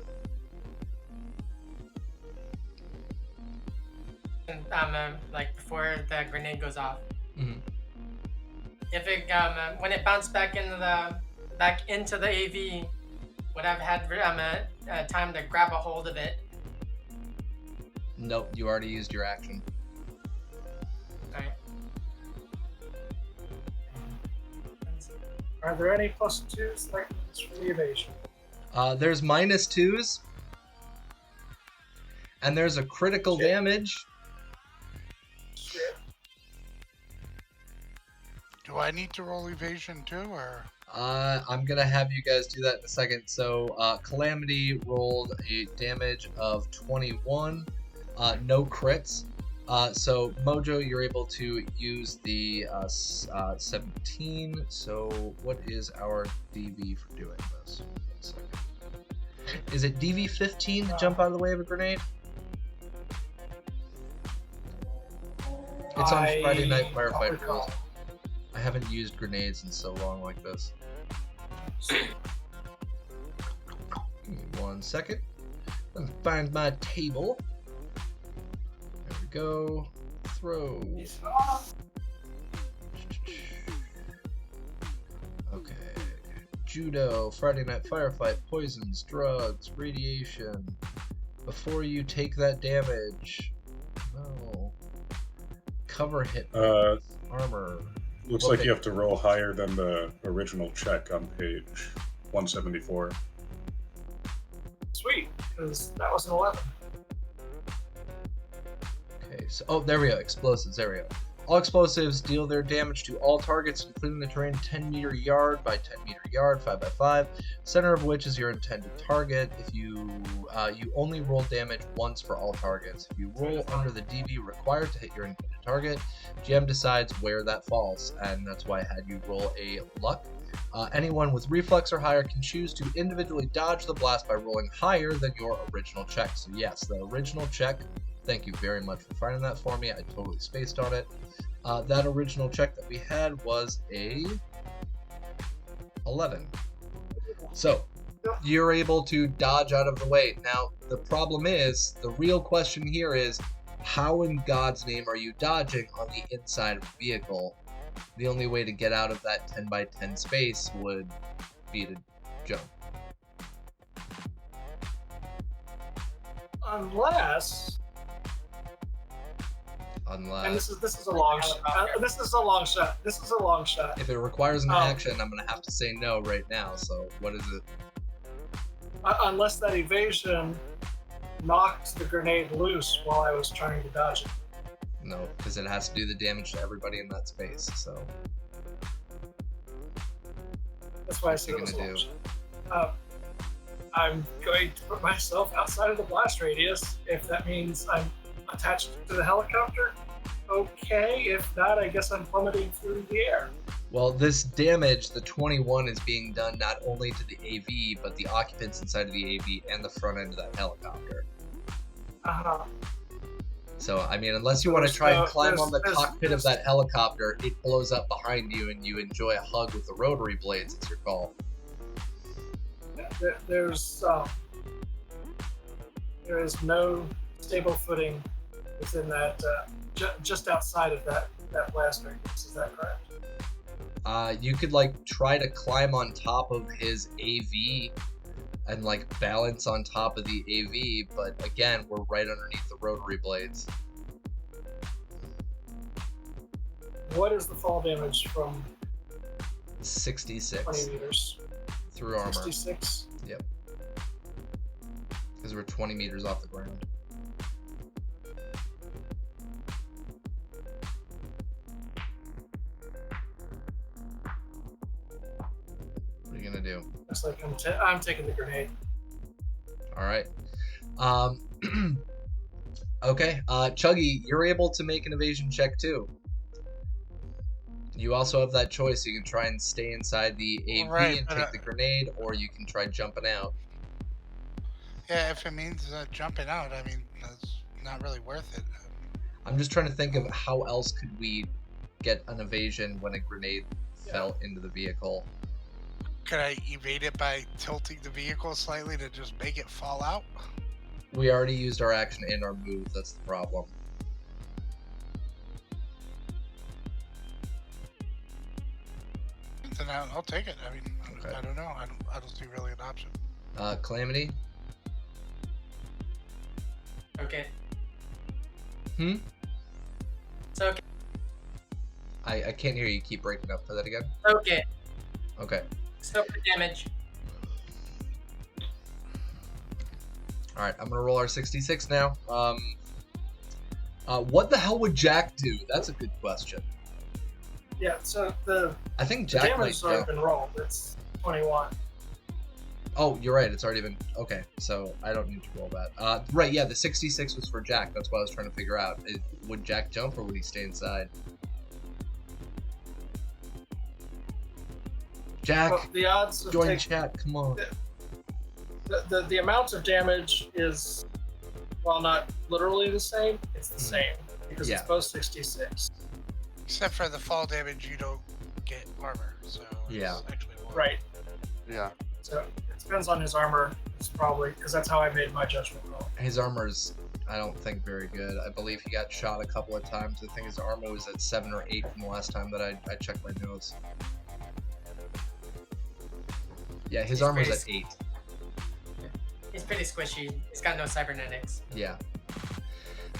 Like before the grenade goes off. Mm-hmm. If it when it bounced back into the AV, would I've had time to grab a hold of it? Nope, you already used your action. Alright. Are there any +2s like this for the evasion? There's -2s, and there's a critical damage. Shit. Do I need to roll evasion too, or? I'm gonna have you guys do that in a second. So, Calamity rolled a damage of 21, no crits. So Mojo, you're able to use the 17. So what is our DV for doing this? 1 second. Is it DV 15 to jump out of the way of a grenade? It's on Friday Night Firefight rules. I haven't used grenades in so long like this. Give me 1 second. Let me find my table. There we go. Throw. Okay. Judo, Friday Night Firefight, poisons, drugs, radiation. Before you take that damage. No. Cover hit. Armor. Looks like you have to roll higher than the original check on page 174. Sweet, because that was an 11. Okay, so there we go. Explosives. There we go. All explosives deal their damage to all targets, including the terrain 10 meter yard by 10 meter yard, 5 by 5, center of which is your intended target. If you only roll damage once for all targets. If you roll under the DV required to hit your intended target, GM decides where that falls, and that's why I had you roll a luck. Anyone with reflex or higher can choose to individually dodge the blast by rolling higher than your original check. So yes, the original check. Thank you very much for finding that for me. I totally spaced on it. That original check that we had was a 11. So you're able to dodge out of the way. Now, the problem is, the real question here is, how in God's name are you dodging on the inside of the vehicle? The only way to get out of that 10 by 10 space would be to jump. Unless, and this is a long shot. This is a long shot. This is a long shot. If it requires an action, I'm gonna have to say no right now. So what is it? Unless that evasion knocked the grenade loose while I was trying to dodge it. No, because it has to do the damage to everybody in that space. So That's why I What's said he it was gonna do? launched. I'm going to put myself outside of the blast radius. If that means I'm attached to the helicopter, okay. If not, I guess I'm plummeting through the air. well, this damage, the 21, is being done not only to the AV, but the occupants inside of the AV and the front end of that helicopter. Uh-huh. So, I mean, unless you want to try and There's- climb on the there's- cockpit of that helicopter, it blows up behind you and you enjoy a hug with the rotary blades, it's your call. There is no stable footing within that, just outside of that blast radius. Is that correct? You could, like, try to climb on top of his AV and, like, balance on top of the AV, but again, we're right underneath the rotary blades. What is the fall damage from 66 20 meters? through armor. 66. Yep. Because we're 20 meters off the ground. What are you gonna do? Looks like I'm taking the grenade. All right. Okay. Chuggy, you're able to make an evasion check too. You also have that choice. You can try and stay inside the AV Right, and but, take the grenade, or you can try jumping out. Yeah, if it means jumping out, I mean, that's not really worth it. I'm just trying to think of how else could we get an evasion when a grenade fell into the vehicle. Could I evade it by tilting the vehicle slightly to just make it fall out? We already used our action and our move. That's the problem. Then I'll take it. I mean, Okay. I don't know. I don't see really an option. Calamity? Okay. Hmm? So okay. I can't hear you. Keep breaking up. Say that again. Okay. Okay. So for damage. All right. I'm gonna roll our 66 now. What the hell would Jack do? That's a good question. Yeah, so the I think Jack damage might has already go. been rolled. It's 21. Oh, you're right. It's already been okay. So I don't need to roll that. Right. Yeah. The 66 was for Jack. That's what I was trying to figure out. Would Jack jump or would he stay inside? Jack, Well, the odds of join taking chat. Come on. the amount of damage is, while not literally the same, it's the same because Yeah. it's both 66. Except for the fall damage, you don't get armor. So Yeah. it's actually more. Right. Yeah. So it depends on his armor. It's probably because that's how I made my judgment call. His armor's, I don't think, very good. I believe he got shot a couple of times. I think his armor was at 7 or 8 from the last time that I checked my notes. Yeah, his He's armor's pretty at 8. He's pretty squishy. He's got no cybernetics. Yeah.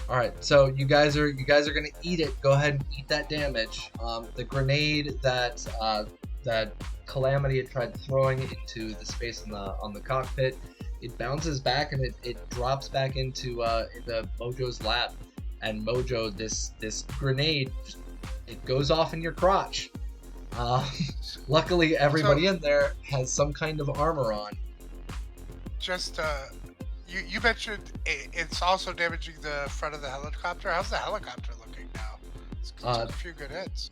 All right, so you guys are gonna eat it. Go ahead and eat that damage. The grenade that that Calamity had tried throwing into the space on the cockpit, it bounces back and it drops back into Mojo's lap. And Mojo, this grenade, it goes off in your crotch. Luckily, everybody in there has some kind of armor on. Just you mentioned it's also damaging the front of the helicopter. How's the helicopter looking now? It's a few good hits.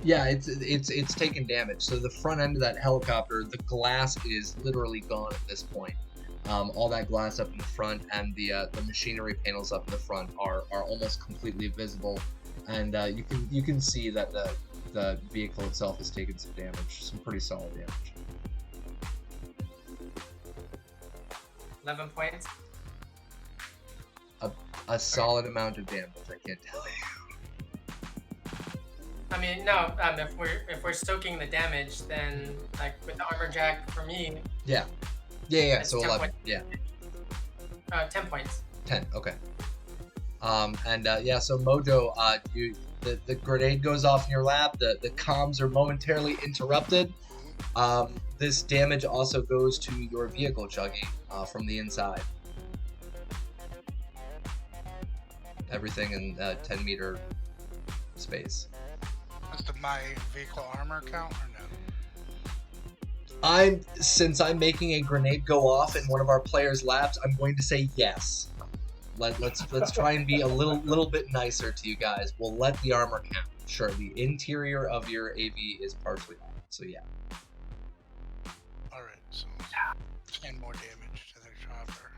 Yeah, it's taken damage. So the front end of that helicopter, the glass is literally gone at this point. All that glass up in the front and the machinery panels up in the front are almost completely visible, and you can see that the vehicle itself has taken some damage, some pretty solid damage. 11 points. A solid amount of damage, I can't tell you. I mean, no. If we're soaking the damage, then like with the armor jack for me, Yeah. It's So 10 11. points. Yeah. 10 points. 10. Okay. So Mojo, the grenade goes off in your lap. The comms are momentarily interrupted. This damage also goes to your vehicle, Chuggy, from the inside. everything in 10-meter space. Does my vehicle armor count or no? Since I'm making a grenade go off in one of our players' laps, I'm going to say yes. Let's try and be a little bit nicer to you guys. We'll let the armor count. Sure, the interior of your AV is partially armored, so yeah. All right, so 10 more damage to their chopper.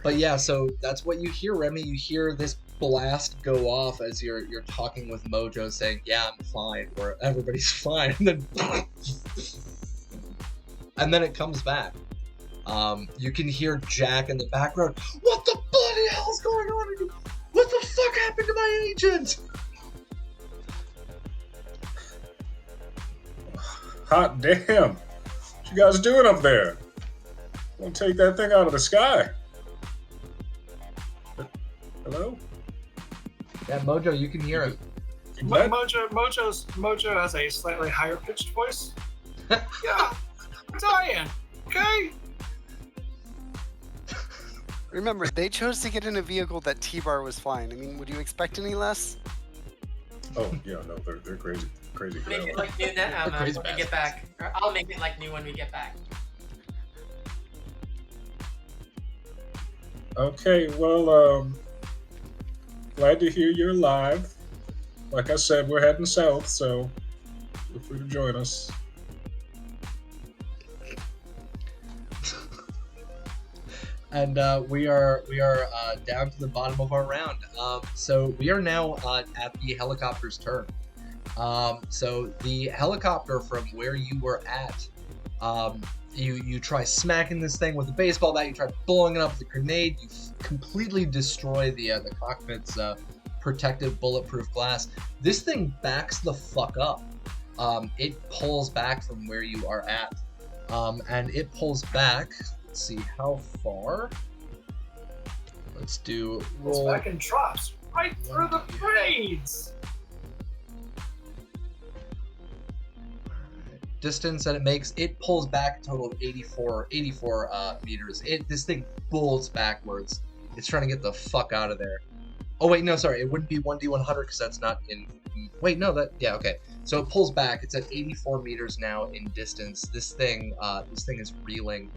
But yeah, so that's what you hear, Remy. You hear this blast go off as you're talking with Mojo, saying, "Yeah, I'm fine," or "Everybody's fine," and then it comes back. You can hear Jack in the background. What the bloody hell is going on? What the fuck happened to my agent? Hot damn! What you guys doing up there? Don't take that thing out of the sky. Hello? Yeah, Mojo, you can hear him. Mojo has a slightly higher pitched voice. Yeah, I'm dying. Okay. Remember, they chose to get in a vehicle that T-Bar was flying. I mean, would you expect any less? Oh yeah, no, they're crazy Make it girls. like new when Crazy we get back. Or I'll make it like new when we get back. Okay, well, glad to hear you're alive. Like I said, we're heading south, so feel free to join us. And we are down to the bottom of our round. So we are now at the helicopter's turn. So the helicopter from where you were at, you try smacking this thing with a baseball bat. You try blowing it up with a grenade. You completely destroy the cockpit's protective bulletproof glass. This thing backs the fuck up. It pulls back from where you are at, and it pulls back. Let's see how far. Let's do roll. It's back and drops right through the braids. Distance that it makes, it pulls back a total of 84 meters. This thing bolts backwards. It's trying to get the fuck out of there. Oh wait, no, sorry, it wouldn't be 1d100 because that's not in. Wait, no, yeah, okay. So it pulls back. It's at 84 meters now in distance. This thing is reeling.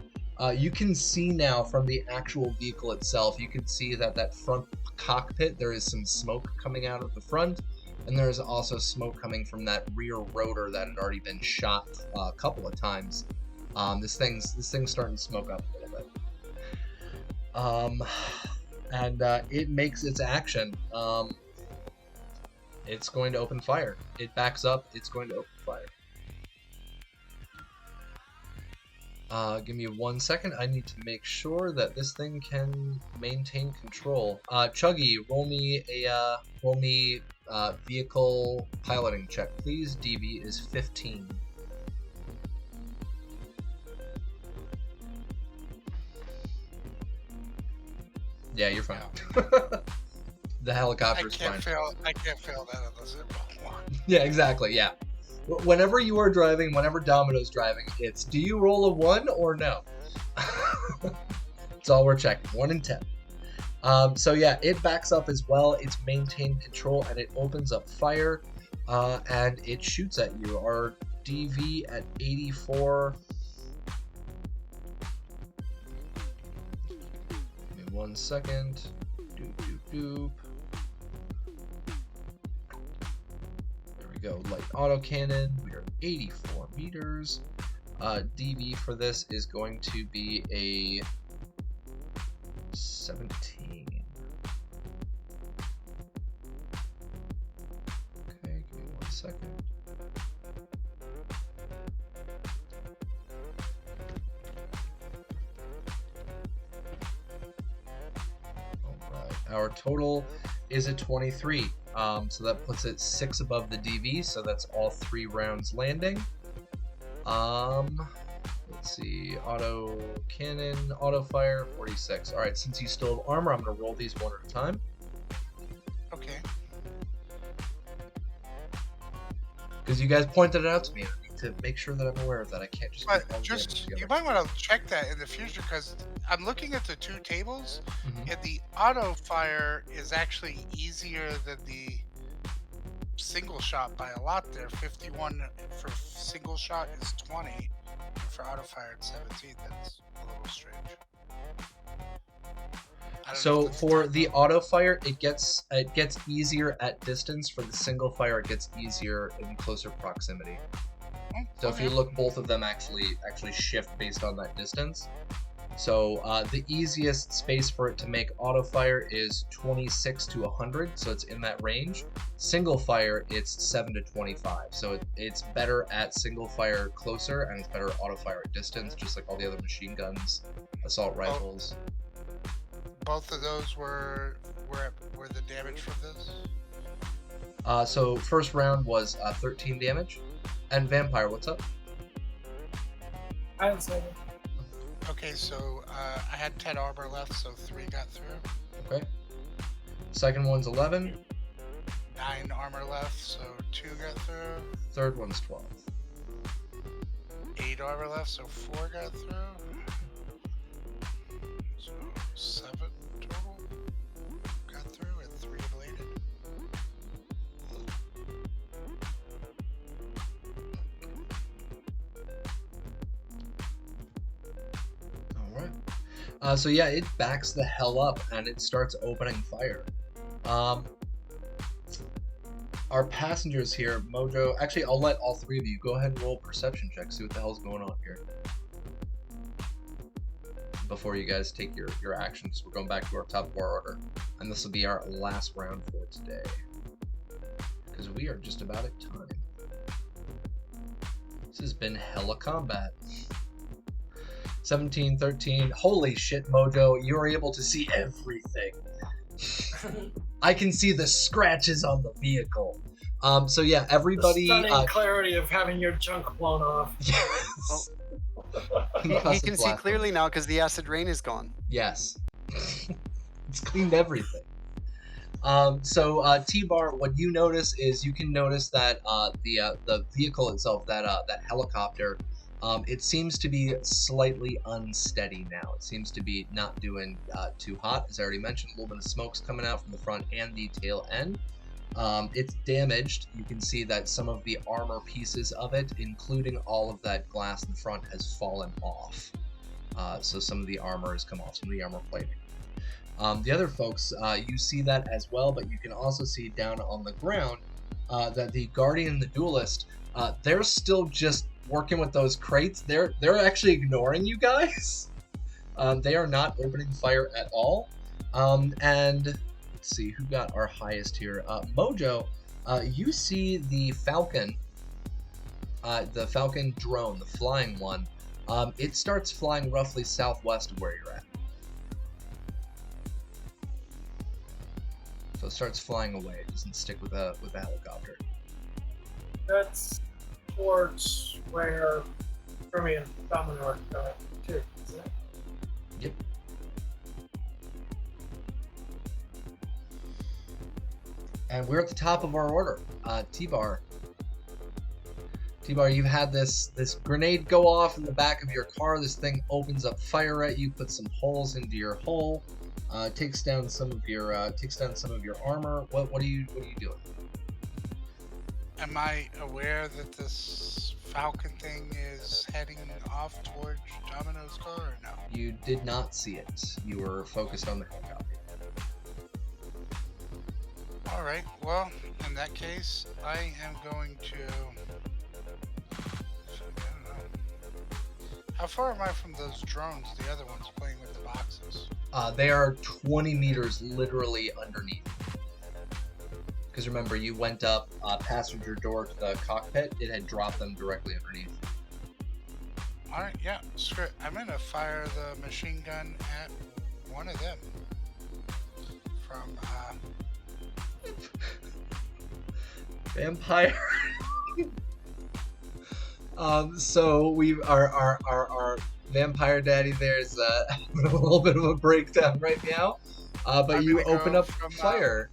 You can see now from the actual vehicle itself. You can see that front cockpit. There is some smoke coming out of the front. And there's also smoke coming from that rear rotor that had already been shot a couple of times. This thing's starting to smoke up a little bit. And it makes its action. It's going to open fire. It backs up. It's going to open fire. Give me 1 second. I need to make sure that this thing can maintain control. Chuggy, roll me vehicle piloting check, please. DV is 15. Yeah, you're fine. The helicopter's fine. I can't fail that unless it rolls one. Yeah, exactly. Yeah. Whenever you are driving, whenever Domino's driving, it's do you roll a 1 or no? That's all we're checking. 1 in 10. So yeah, it backs up as well. It's maintained control and it opens up fire, and it shoots at you. Our DV at 84. Give me 1 second. Doop doop doop. There we go. Light autocannon. We are 84 meters. DV for this is going to be a 17. Okay, give me 1 second. Alright, our total is a 23. So that puts it 6 above the DV, so that's all 3 rounds landing. Let's see, auto cannon, auto fire, 46. All right, since you still have armor, I'm gonna roll these one at a time. Okay. Because you guys pointed it out to me. to make sure that I'm aware of that. I can't just But keep all the damage just together. you might want to check that in the future because I'm looking at the two tables, Mhm. and the auto fire is actually easier than the single shot by a lot. There, 51 for single shot is 20, and for auto fire it's 17. That's a little strange. I don't know So if that's for typo. the auto fire, it gets easier at distance. For the single fire, it gets easier in closer proximity. So if you Okay. look, both of them actually shift based on that distance. So the easiest space for it to make auto fire is 26 to 100, so it's in that range. Single fire, it's 7 to 25, so it's better at single fire closer, and it's better at auto fire at distance, just like all the other machine guns, assault rifles. Both of those were the damage from this. So first round was 13 damage. And Vampire, what's up? I haven't said it. Okay, so I had 10 armor left, so 3 got through. Okay. Second one's 11. 9 armor left, so 2 got through. Third one's 12. 8 armor left, so 4 got through. So 7 total got through, and 3 ablated. Alright. So yeah, it backs the hell up and it starts opening fire. Our passengers here, Mojo, actually I'll let all three of you go ahead and roll perception checks, see what the hell's going on here. Before you guys take your actions, we're going back to our top of our order. And this will be our last round for today. Because we are just about at time. This has been hella combat. 17, 13. Holy shit, Mojo, you are able to see everything. I can see the scratches on the vehicle. So yeah, everybody. The stunning clarity of having your junk blown off. Yes. He can see clearly now because the acid rain is gone. Yes. It's cleaned everything. So T-Bar, what you notice is you can notice that the vehicle itself, that helicopter, it seems to be slightly unsteady now. It seems to be not doing too hot. As I already mentioned, a little bit of smoke's coming out from the front and the tail end. It's damaged. You can see that some of the armor pieces of it, including all of that glass in the front, has fallen off. So some of the armor has come off, some of the armor plating. The other folks, you see that as well, but you can also see down on the ground that the Guardian and the Duelist, they're still just working with those crates. They're actually ignoring you guys. They are not opening fire at all. And let's see who got our highest here. Mojo, you see the Falcon drone, the flying one. It starts flying roughly southwest of where you're at. So it starts flying away. It doesn't stick with a helicopter. That's towards where Fermi and Domino are going too, isn't it? Yep. And we're at the top of our order. T-Bar. T-Bar, you've had this grenade go off in the back of your car. This thing opens up fire at you, puts some holes into your hull, takes down some of your armor. What are you doing? Am I aware that this Falcon thing is heading off towards Domino's car or no? You did not see it. You were focused on the helicopter. Alright, well, in that case, I am going to... I don't know. How far am I from those drones, the other ones playing with the boxes? They are 20 meters literally underneath. Because remember, you went up passenger door to the cockpit. It had dropped them directly underneath. Alright, yeah, screw it. I'm gonna fire the machine gun at one of them. From, Vampire. So our vampire daddy there's having a little bit of a breakdown right now. But I'm you gonna open go up from, fire.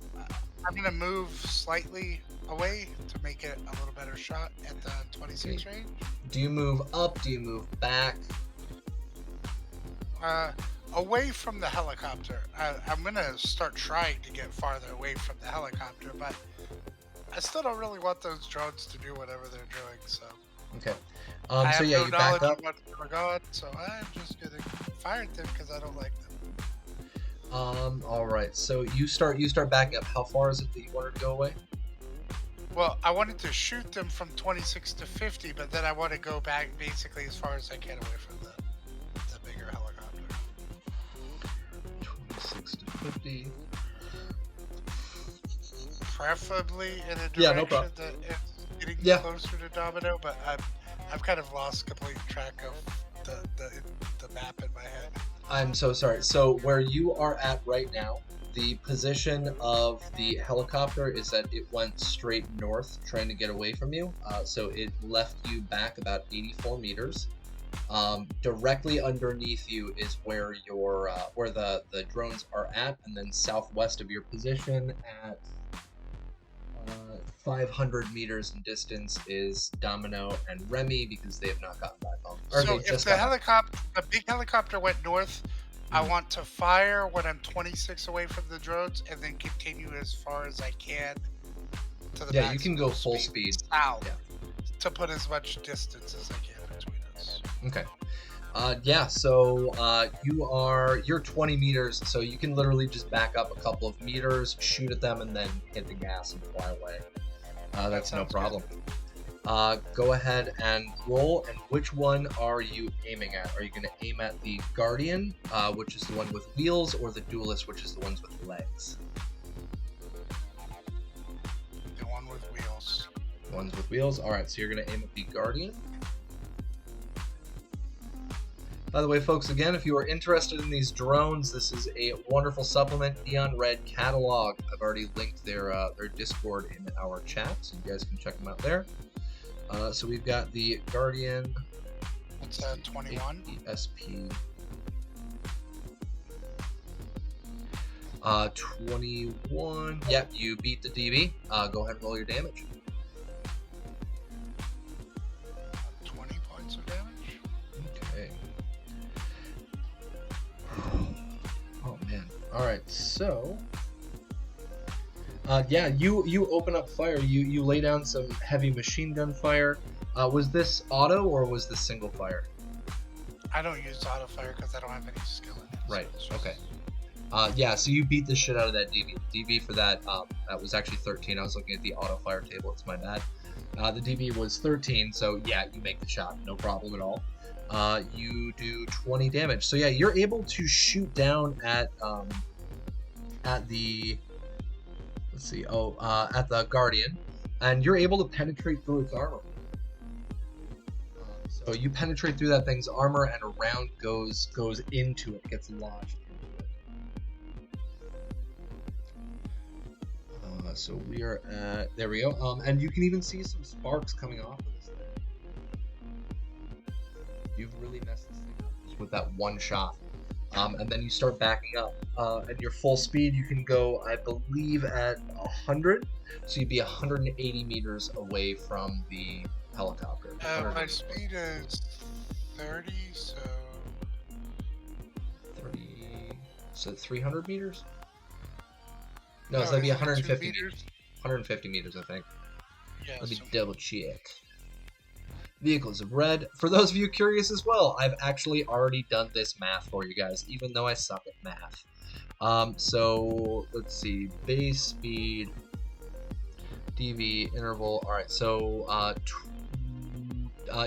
I'm gonna move slightly away to make it a little better shot at the 26 range. Do you move up? Do you move back? Away from the helicopter. I'm gonna start trying to get farther away from the helicopter, but I still don't really want those drones to do whatever they're doing. So Okay. I So have yeah, no you back knowledge up. of what's going on, so I'm just gonna fire at them because I don't like them. All right. So you start backing up. How far is it that you wanted to go away? Well, I wanted to shoot them from 26 to 50, but then I want to go back basically as far as I can away from the bigger helicopter. 26 to 50. Preferably in a Yeah, no direction problem. that is getting Yeah. closer to Domino, but I've kind of lost complete track of the map in my head. I'm so sorry. So where you are at right now, the position of the helicopter is that it went straight north, trying to get away from you. So it left you back about 84 meters. Directly underneath you is where your where the drones are at, and then southwest of your position at 500 meters in distance is Domino and Remy, because they have not gotten back home. Or So they if just the got back. the big helicopter went north, I Mhm. want to fire when I'm 26 away from the drones, and then continue as far as I can to the Yeah, you can go maximum full speed. south Yeah. to put as much distance as I can between us. Okay. Yeah, so you're 20 meters, so you can literally just back up a couple of meters, shoot at them, and then hit the gas and fly away. That's no sounds problem. Go ahead and roll. And which one are you aiming at? Are you going to aim at the Guardian, which is the one with wheels, or the Duelist, which is the ones with legs? The one with wheels. The ones with wheels. All right, so you're going to aim at the Guardian. By the way, folks, again, if you are interested in these drones, this is a wonderful supplement, Neon Red Catalog. I've already linked their Discord in our chat, so you guys can check them out there. So we've got the Guardian. It's 21. ESP. 21. Yep, you beat the DB. Go ahead and roll your damage. 20 points of damage. Okay. Oh man. All right. So, yeah, you open up fire. You lay down some heavy machine gun fire. Was this auto or was this single fire? I don't use auto fire because I don't have any skill in it. Right. So it's just- Okay. Yeah. So you beat the shit out of that DB. DB for that that was actually 13. I was looking at the auto fire table. It's my bad. The DB was 13. So yeah, you make the shot. No problem at all. You do 20 damage. So yeah, you're able to shoot down at the at the Guardian, and you're able to penetrate through its armor. So you penetrate through that thing's armor, and a round goes into it, gets lodged into it. So we are at, there we go. And you can even see some sparks coming off of this thing. You've really messed this thing up just with that one shot. And then you start backing up. At your full speed, you can go, I believe, at 100. So you'd be 180 meters away from the helicopter. my speed is 30, so 30. So 300 meters? No, No, so that'd be isn't it 150 2 meters. 150 meters, I think. Yeah, Let me so double check. Vehicles of red. For those of you curious as well, I've actually already done this math for you guys, even though I suck at math. So let's see, base speed, DV, interval. All right, so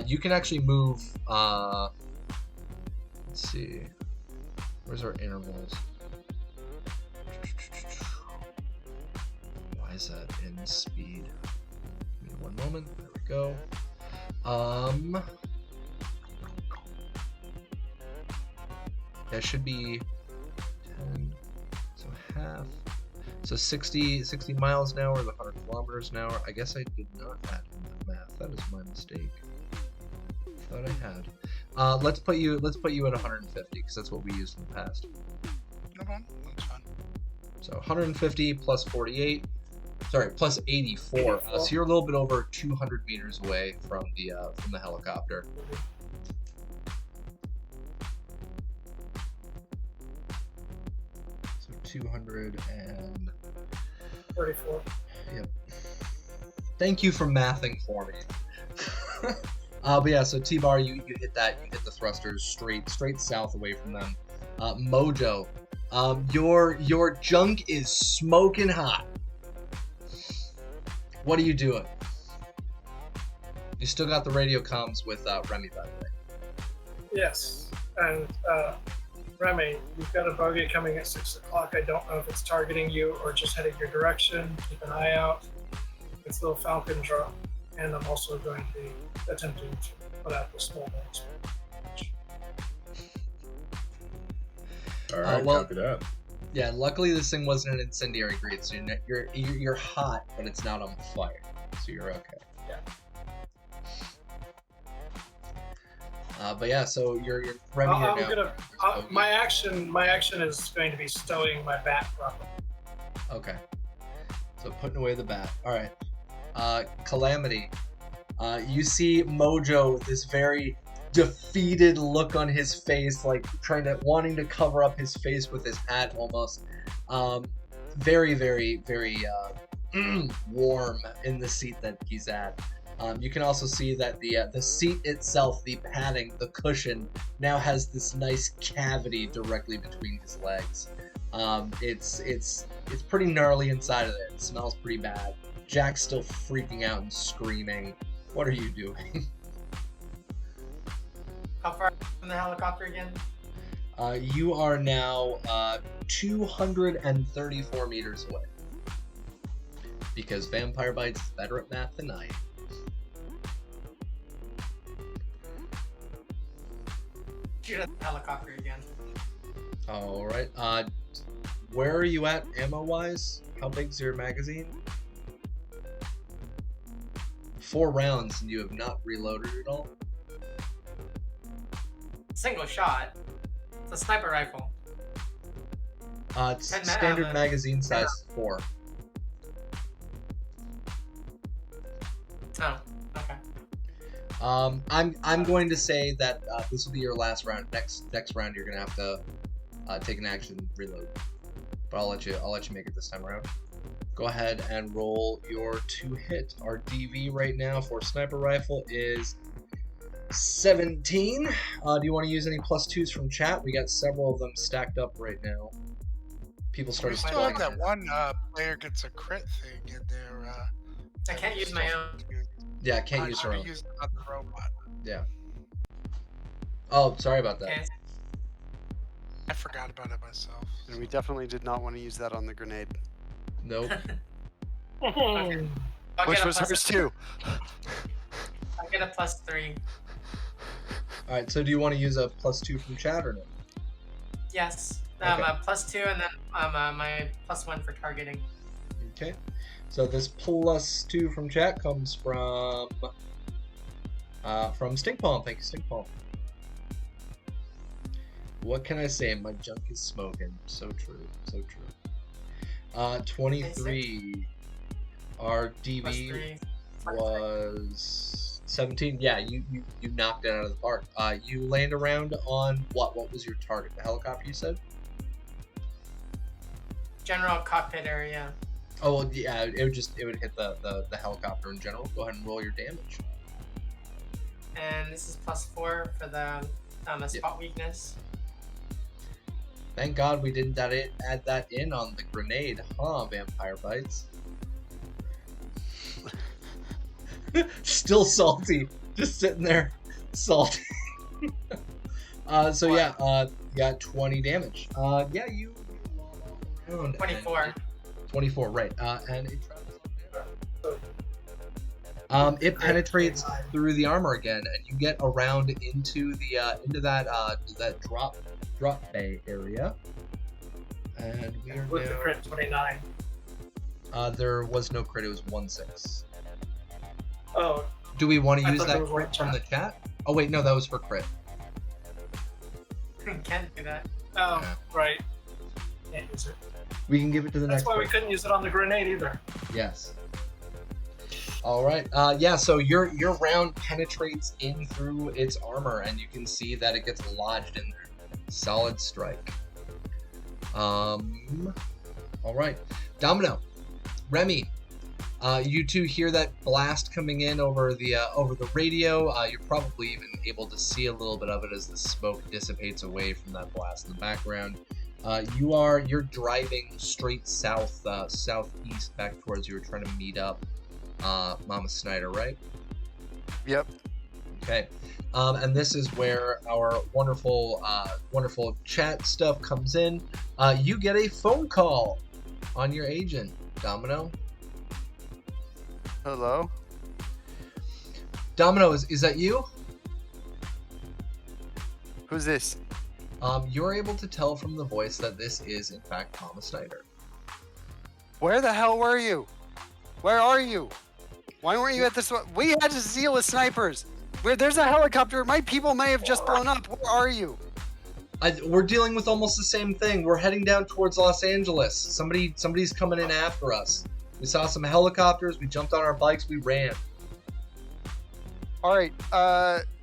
you can actually move. Let's see, where's our intervals? Why is that in speed? Give me one moment. There we go. That should be 10, so half. So 60 miles an hour is 100 kilometers an hour. I guess I did not add in that math. That is my mistake. Thought I had. Let's put you at 150 because that's what we used in the past. no problem. That's fine. So 150 plus 48. Sorry, plus 84. 84. So you're a little bit over 200 meters away from the helicopter. So 34. Yep. Thank you for mathing for me. But yeah, so T-Bar, you hit that. You hit the thrusters straight south away from them. Mojo, your junk is smoking hot. What are you doing? You still got the radio comms with Remy, by the way. Yes, and Remy, you've got a bogey coming at 6 o'clock. I don't know if it's targeting you or just heading your direction. Keep an eye out. It's a little Falcon drop, and I'm also going to be attempting to put out the small box. All right, well, copy that. Yeah, luckily this thing wasn't an incendiary grenade, so you're hot, but it's not on fire, so you're okay. Yeah. But yeah, so you're Remy here now. My action is going to be stowing my bat properly. Okay. So putting away the bat. All right. Calamity. You see Mojo with this very defeated look on his face, like wanting to cover up his face with his hat almost. Very, very, very warm in the seat that he's at. You can also see that the seat itself, the padding, the cushion, now has this nice cavity directly between his legs. It's pretty gnarly inside of there. It smells pretty bad. Jack's still freaking out and screaming. What are you doing? How far from the helicopter again? You are now 234 meters away. Because Vampire Bites is better at math than I am. Shoot at the helicopter again. Alright. Where are you at ammo-wise? How big's your magazine? 4 rounds and you have not reloaded at all? Single shot. It's a sniper rifle. It's standard magazine size 4. Oh, okay. I'm going to say that this will be your last round. Next round you're gonna have to take an action reload. But I'll let you make it this time around. Go ahead and roll your 2 hit. Our DV right now for sniper rifle is 17. Do you want to use any +2s from chat? We got several of them stacked up right now. People started. We still have that one player gets a crit thing in there. I can't use my own. Yeah, I can't use her own. Use it on the robot. Yeah. Oh, sorry about that. Okay. I forgot about it myself. And we definitely did not want to use that on the grenade. Nope. Okay. I'll Which get a was hers too. I'll get a +3. Alright, so do you want to use a +2 from chat or no? Yes. Okay. A +2 and then my +1 for targeting. Okay. So this +2 from chat comes from Stink Palm. Thank you, Stink Palm. What can I say? My junk is smoking. So true. So true. 23. Our DV was 17. Yeah, you knocked it out of the park. You land around on what? What was your target? The helicopter, you said? General cockpit area. Oh, well, yeah, it would hit the helicopter in general. Go ahead and roll your damage. And this is +4 for the spot weakness. Thank God we didn't add that in on the grenade, huh, Vampire Bites? Still salty. Just sitting there, salty. So yeah, you got 20 damage. Yeah, you around 24. 24, right. And it travels. It penetrates through the armor again, and you get around into that drop bay area. And we are With the crit 29. There was no crit, it was 1/6. Oh. Do we want to use thought that there was one crit from the chat. chat? Oh wait, no, that was for crit. Can't do that. Oh, Yeah. right. Can't use it. We can give it to the That's next why we person. couldn't use it on the grenade either. Yes. All right. Yeah. So your round penetrates in through its armor, and you can see that it gets lodged in there. Solid strike. All right. Domino, Remy, you two hear that blast coming in over the radio. You're probably even able to see a little bit of it as the smoke dissipates away from that blast in the background. You're driving straight southeast back towards you. Were trying to meet up Mama Snyder, right? Yep. Okay. And this is where our wonderful chat stuff comes in. You get a phone call on your agent, Domino. Hello? Domino, is that you? Who's this? You're able to tell from the voice that this is, in fact, Mama Snyder. Where the hell were you? Where are you? Why weren't you at this one? We had to deal with snipers. There's a helicopter. My people may have just blown up. Where are you? We're dealing with almost the same thing. We're heading down towards Los Angeles. Somebody's coming in after us. We saw some helicopters. We jumped on our bikes. We ran. All right.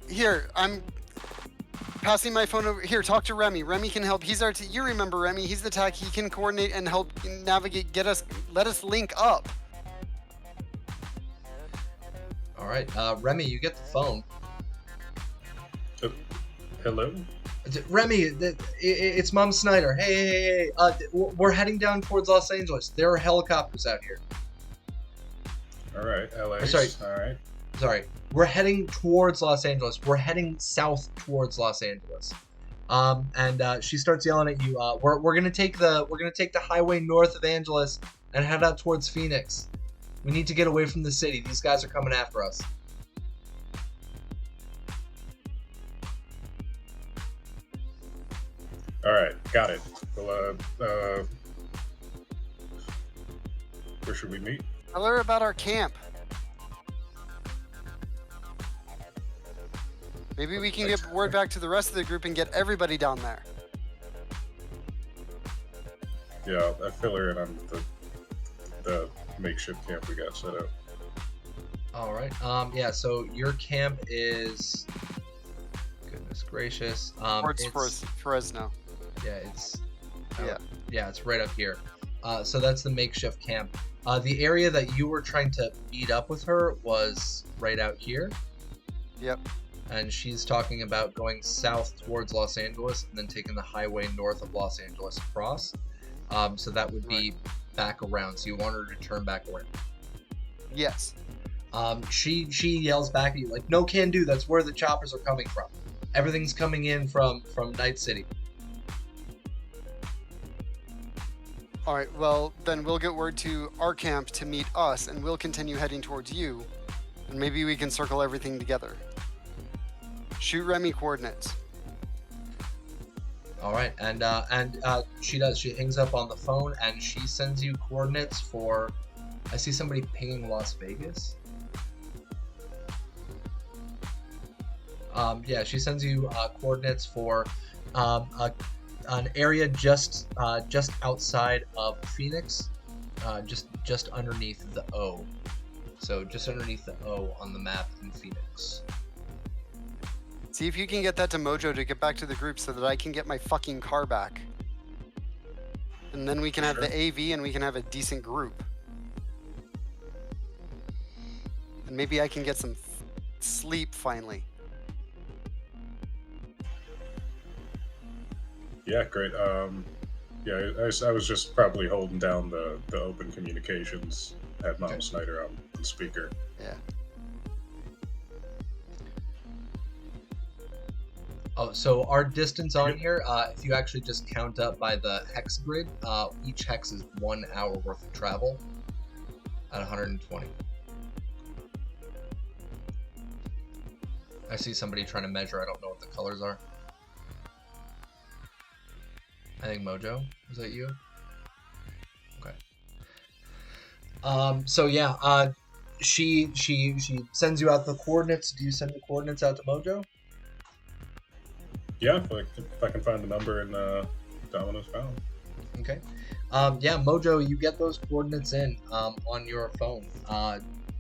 Here, I'm passing my phone over. Here, talk to Remy. Remy can help. He's our you remember Remy. He's the tech. He can coordinate and help navigate, let us link up. All right. Remy, you get the phone. Hello? Remy, it's Mom Snyder. Hey. We're heading down towards Los Angeles. There are helicopters out here. All right, LA. Sorry. All right. Sorry. We're heading towards Los Angeles. We're heading south towards Los Angeles. And she starts yelling at you. We're gonna take the highway north of Angeles and head out towards Phoenix. We need to get away from the city. These guys are coming after us. All right, got it. Well, where should we meet? Tell her about our camp. Maybe we can get word back to the rest of the group and get everybody down there. Yeah, I fill her in on the makeshift camp we got set up. All right. Yeah. So your camp is. Goodness gracious. Towards Fresno. Yeah. It's. Yeah. Yeah. It's right up here. So that's the makeshift camp. The area that you were trying to meet up with her was right out here. Yep. And she's talking about going south towards Los Angeles and then taking the highway north of Los Angeles across. So that would be back around. So you want her to turn back around. Yes. She yells back at you like, "No can do. That's where the choppers are coming from. Everything's coming in from Night City." All right. Well, then we'll get word to our camp to meet us, and we'll continue heading towards you, and maybe we can circle everything together. Shoot Remy coordinates. All right, and she does. She hangs up on the phone and she sends you coordinates for. I see somebody pinging Las Vegas. Yeah, she sends you coordinates for an area just outside of Phoenix, just underneath the O. So just underneath the O on the map in Phoenix. See if you can get that to Mojo to get back to the group so that I can get my fucking car back. And then we can have the AV and we can have a decent group. And maybe I can get some sleep finally. Yeah, great. Yeah, I was just probably holding down the open communications. Had Mama Snyder on the speaker. Yeah. Oh, so our distance on here, if you actually just count up by the hex grid, each hex is 1 hour worth of travel at 120. I see somebody trying to measure. I don't know what the colors are. I think Mojo. Is that you? Okay. So yeah, she sends you out the coordinates. Do you send the coordinates out to Mojo? Yeah, if I can find the number in Domino's phone. Okay. Yeah, Mojo, you get those coordinates in on your phone.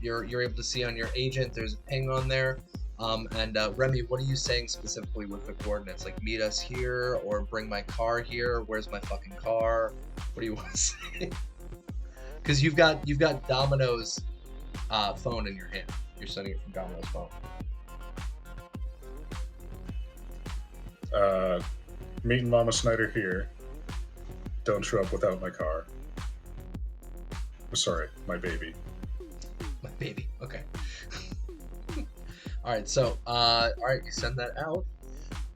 You're able to see on your agent. There's a ping on there. And Remy, what are you saying specifically with the coordinates? Like, meet us here, or bring my car here. Where's my fucking car? What do you want to say? Because you've got Domino's phone in your hand. You're sending it from Domino's phone. Meeting Mama Snyder here. Don't show up without my car. Sorry, my baby. My baby. Okay. All right. So, all right, you send that out,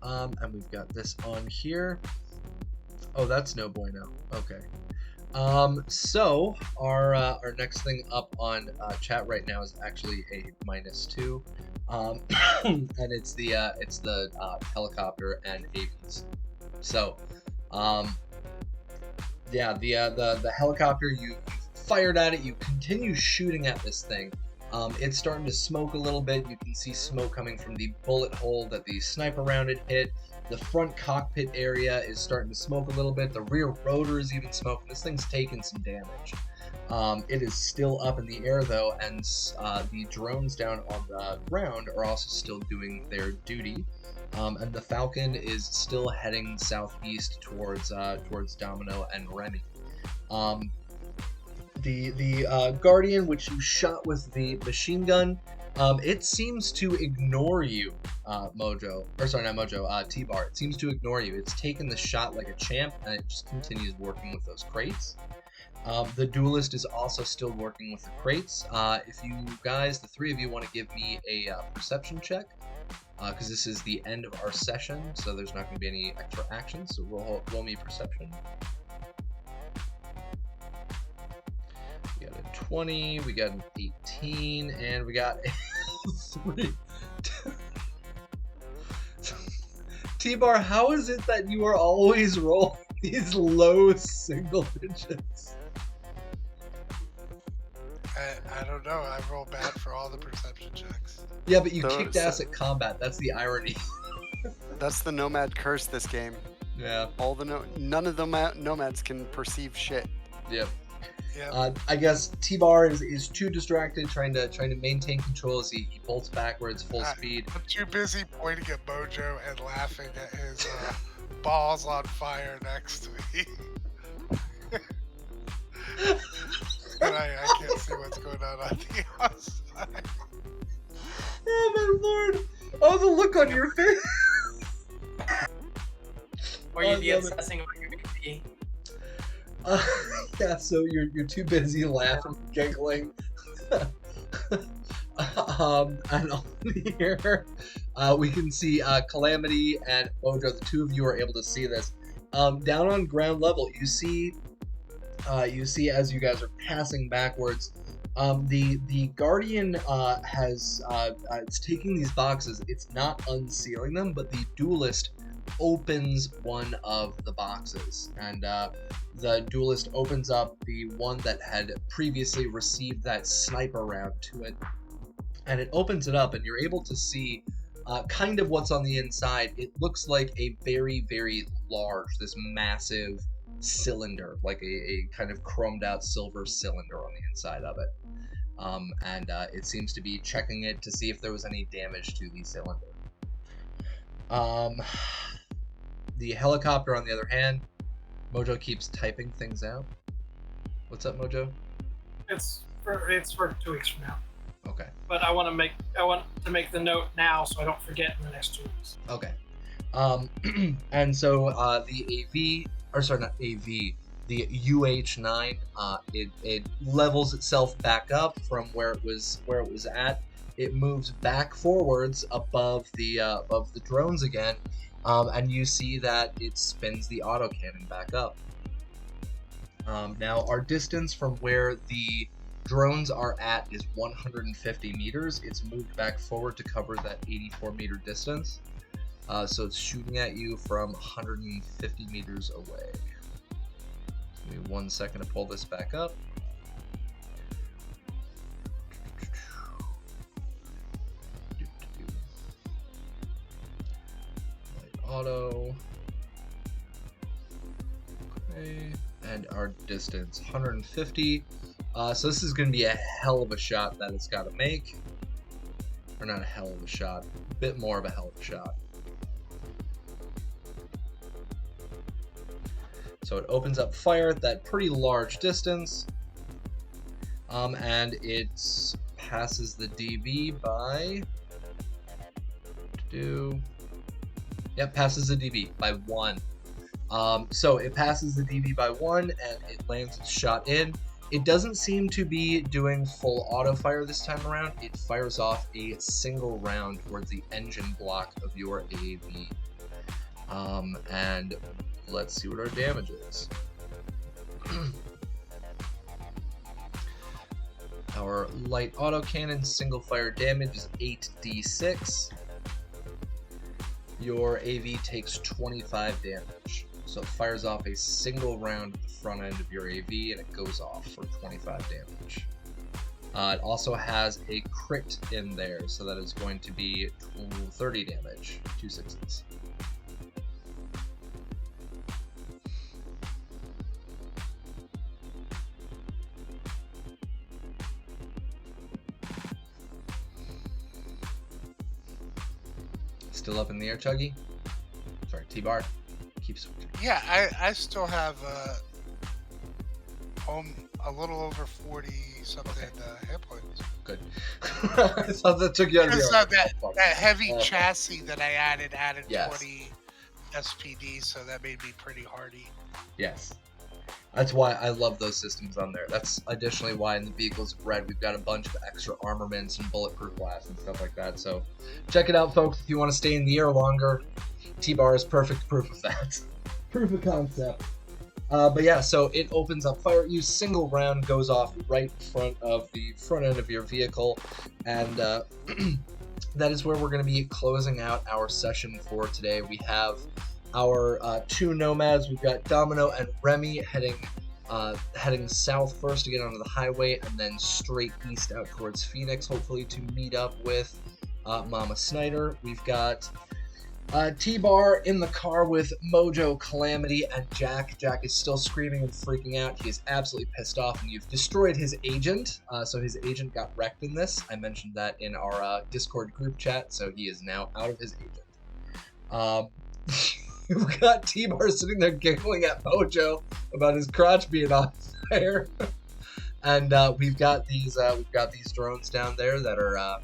and we've got this on here. Oh, that's no bueno. Okay. So our next thing up on chat right now is actually a -2, and it's the helicopter and AVs. So, yeah, the helicopter, you fired at it, you continue shooting at this thing. It's starting to smoke a little bit. You can see smoke coming from the bullet hole that the sniper round had hit. The front cockpit area is starting to smoke a little bit. The rear rotor is even smoking. This thing's taken some damage. It is still up in the air though, and the drones down on the ground are also still doing their duty. And the Falcon is still heading southeast towards Domino and Remy. The Guardian, which you shot with the machine gun, it seems to ignore you, Mojo. Or sorry, not Mojo, T-Bar. It seems to ignore you. It's taken the shot like a champ, and it just continues working with those crates. The Duelist is also still working with the crates. If you guys, the three of you, want to give me a perception check, because this is the end of our session, so there's not going to be any extra actions, so roll me perception. We got a 20, we got an 18, and we got a 3. T-Bar, how is it that you are always rolling these low single digits? I don't know. I roll bad for all the perception checks. Yeah, but you kicked ass at combat. That's the irony. That's the Nomad curse this game. Yeah. None of the Nomads can perceive shit. Yep. Yeah. I guess T-Bar is too distracted trying to maintain control as he bolts backwards full speed. I'm too busy pointing at Mojo and laughing at his balls on fire next to me. And I can't see what's going on the outside. Oh my lord! Oh, the look on your face! Or you'd be obsessing about your baby. Yeah, so you're too busy laughing, giggling. And on here, we can see Calamity and Mojo. The two of you are able to see this. Down on ground level, you see as you guys are passing backwards, the Guardian it's taking these boxes. It's not unsealing them, but the Duelist opens one of the boxes, and the Duelist opens up the one that had previously received that sniper round to it, and it opens it up, and you're able to see kind of what's on the inside. It looks like a very, very large, this massive cylinder, like a kind of chromed out silver cylinder on the inside of it. And it seems to be checking it to see if there was any damage to the cylinder. The helicopter, on the other hand, Mojo keeps typing things out. What's up, Mojo? It's for 2 weeks from now. Okay. But I want to make the note now so I don't forget in the next 2 weeks. Okay. And so the AV, or sorry, not AV, the UH-9, it levels itself back up from where it was at. It moves back forwards above the drones again, and you see that it spins the autocannon back up. Now our distance from where the drones are at is 150 meters. It's moved back forward to cover that 84-meter distance. So it's shooting at you from 150 meters away. Give me 1 second to pull this back up. Light auto. Okay. And our distance, 150. So this is going to be a hell of a shot that it's got to make. Or not a hell of a shot, a bit more of a hell of a shot. So it opens up fire at that pretty large distance. And it passes the DB by... passes the DB by 1. So it passes the DB by 1 and it lands its shot in. It doesn't seem to be doing full auto fire this time around. It fires off a single round towards the engine block of your AV. And let's see what our damage is. Our light autocannon single fire damage is 8d6. Your AV takes 25 damage. So it fires off a single round at the front end of your AV and it goes off for 25 damage. It also has a crit in there, so that is going to be 30 damage, 2 sixes. Still up in the air, Chuggy? Sorry, T-Bar. Keep switching. Yeah, I still have a little over 40 something hit points. Good. I thought that took you out of Because the that heavy chassis that I added yes. 20 SPD, so that made me pretty hardy. Yes. That's why I love those systems on there. That's additionally why in the Vehicles of Red we've got a bunch of extra armaments and bulletproof glass and stuff like that. So check it out, folks, if you want to stay in the air longer. T-Bar is perfect proof of that. Proof of concept. But yeah, so it opens up fire. You single round goes off right in front of the front end of your vehicle, and that is where we're going to be closing out our session for today. We have our 2 nomads. We've got Domino and Remy heading south first to get onto the highway, and then straight east out towards Phoenix, hopefully to meet up with Mama Snyder. We've got T-Bar in the car with Mojo, Calamity, and Jack. Jack is still screaming and freaking out. He is absolutely pissed off, and you've destroyed his agent. So his agent got wrecked in this. I mentioned that in our Discord group chat, so he is now out of his agent. We've got T-Bar sitting there giggling at Mojo about his crotch being on fire. And we've got these drones down there that are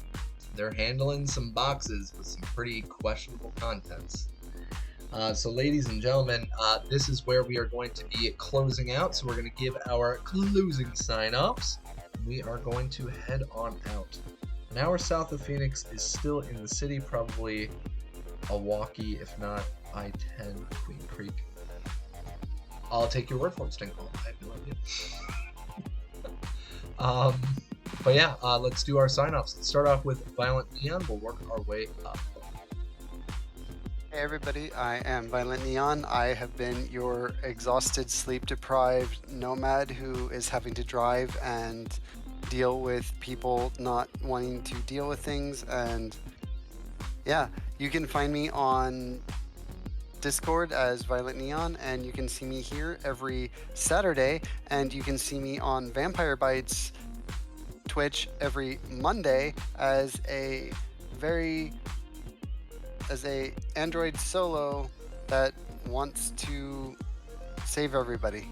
they're handling some boxes with some pretty questionable contents. So ladies and gentlemen, this is where we are going to be closing out. So we're going to give our closing sign-offs. We are going to head on out. An hour south of Phoenix is still in the city, probably a walkie, if not I-10 Queen Creek. I'll take your word for it, Stinkhole. I have no idea. But yeah, let's do our sign-offs. Let's start off with Violent Neon. We'll work our way up. Hey everybody, I am Violent Neon. I have been your exhausted, sleep-deprived nomad who is having to drive and deal with people not wanting to deal with things. And yeah, you can find me on Discord as Violent Neon, and you can see me here every Saturday, and you can see me on Vampire Bites Twitch every Monday as a android solo that wants to save everybody.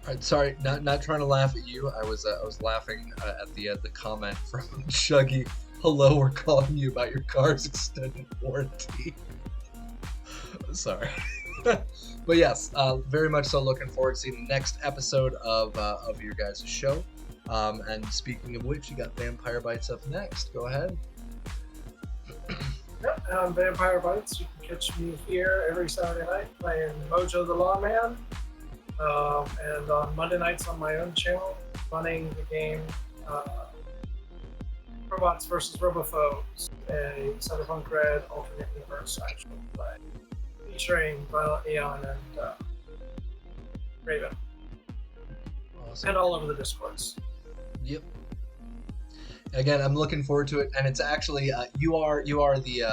All right, sorry, not trying to laugh at you. I was laughing at the comment from Shuggy. Hello, we're calling you about your car's extended warranty. Sorry. But yes, very much so looking forward to seeing the next episode of your guys' show. And speaking of which, you got Vampire Bites up next. Go ahead. Yep, I'm Vampire Bites. You can catch me here every Saturday night playing Mojo the Lawman. And on Monday nights on my own channel, running the game Robots vs. Robofoes, a Cyberpunk Red alternate universe actual play, featuring Violent Neon and Raven. Awesome. And all over the Discords. Yep. Again, I'm looking forward to it, and it's actually you are the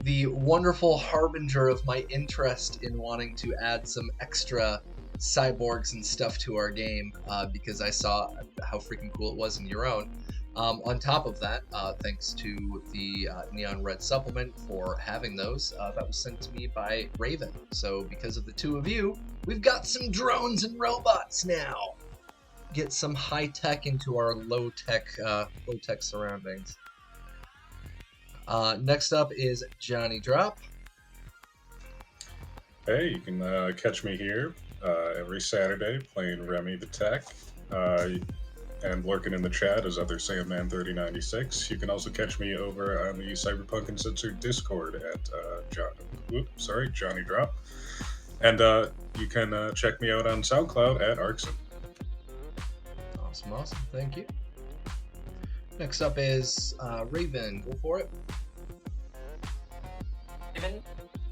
the wonderful harbinger of my interest in wanting to add some extra cyborgs and stuff to our game, because I saw how freaking cool it was in your own. On top of that, thanks to the Neon Red supplement for having those, that was sent to me by Raven. So because of the two of you, we've got some drones and robots now. Get some high tech into our low tech surroundings. Next up is Johnny Drop. Hey, you can catch me here every Saturday playing Remy the Tech. And lurking in the chat is other Sandman3096. You can also catch me over on the Cyberpunk Uncensored Discord at Johnny Drop. And you can check me out on SoundCloud at Arkson. Awesome. Thank you. Next up is Raven. Go for it. Raven,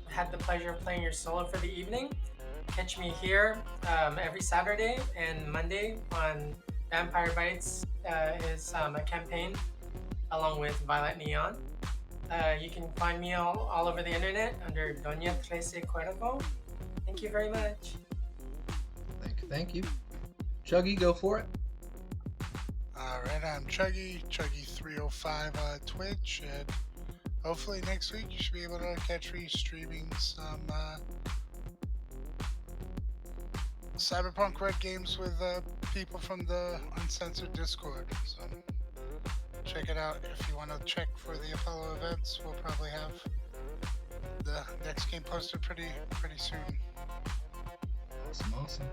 had the pleasure of playing your solo for the evening. Catch me here every Saturday and Monday on Vampire Bites, is a campaign along with Violet Neon. You can find me all over the internet under Doña Trece Cuervo. Thank you very much. Thank you. Chuggy, go for it. Alright, I'm Chuggy305 on Twitch, and hopefully next week you should be able to catch me streaming some Cyberpunk Red games with people from the Uncensored Discord. So check it out. If you want to check for the Apollo events, we'll probably have the next game posted pretty soon. Awesome.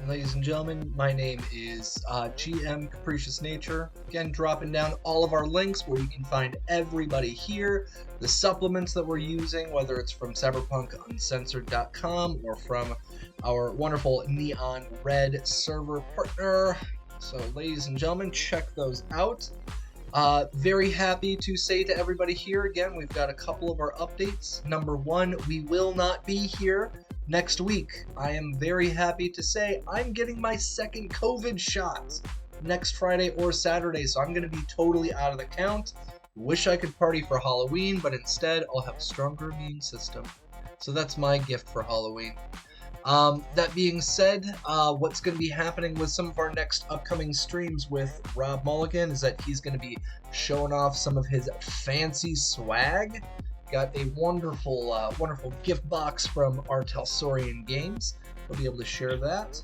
And ladies and gentlemen, my name is GM Capricious Nature. Again, dropping down all of our links where you can find everybody here, the supplements that we're using, whether it's from cyberpunkuncensored.com or from our wonderful Neon Red server partner. So, ladies and gentlemen, check those out. Very happy to say to everybody here, again, we've got a couple of our updates. Number one, we will not be here next week. I am very happy to say I'm getting my second COVID shot next Friday or Saturday, so I'm going to be totally out of the count. Wish I could party for Halloween, but instead I'll have a stronger immune system. So that's my gift for Halloween. That being said, what's going to be happening with some of our next upcoming streams with Rob Mulligan is that he's going to be showing off some of his fancy swag. Got a wonderful gift box from Artelsorian Games. We'll be able to share that.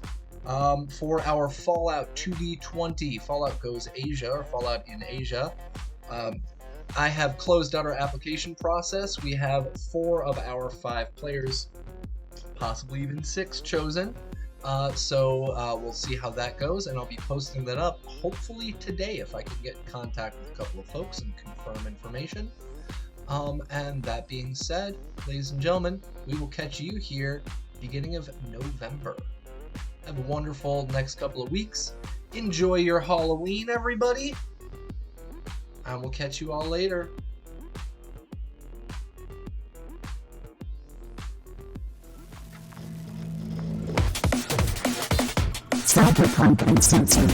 For our Fallout 2D20, Fallout Goes Asia, or Fallout in Asia, I have closed out our application process. We have 4 of our 5 players, possibly even 6 chosen. So we'll see how that goes, and I'll be posting that up hopefully today if I can get in contact with a couple of folks and confirm information. And that being said, ladies and gentlemen, we will catch you here beginning of November. Have a wonderful next couple of weeks. Enjoy your Halloween, everybody. And we'll catch you all later. Cyberpunk Uncensored.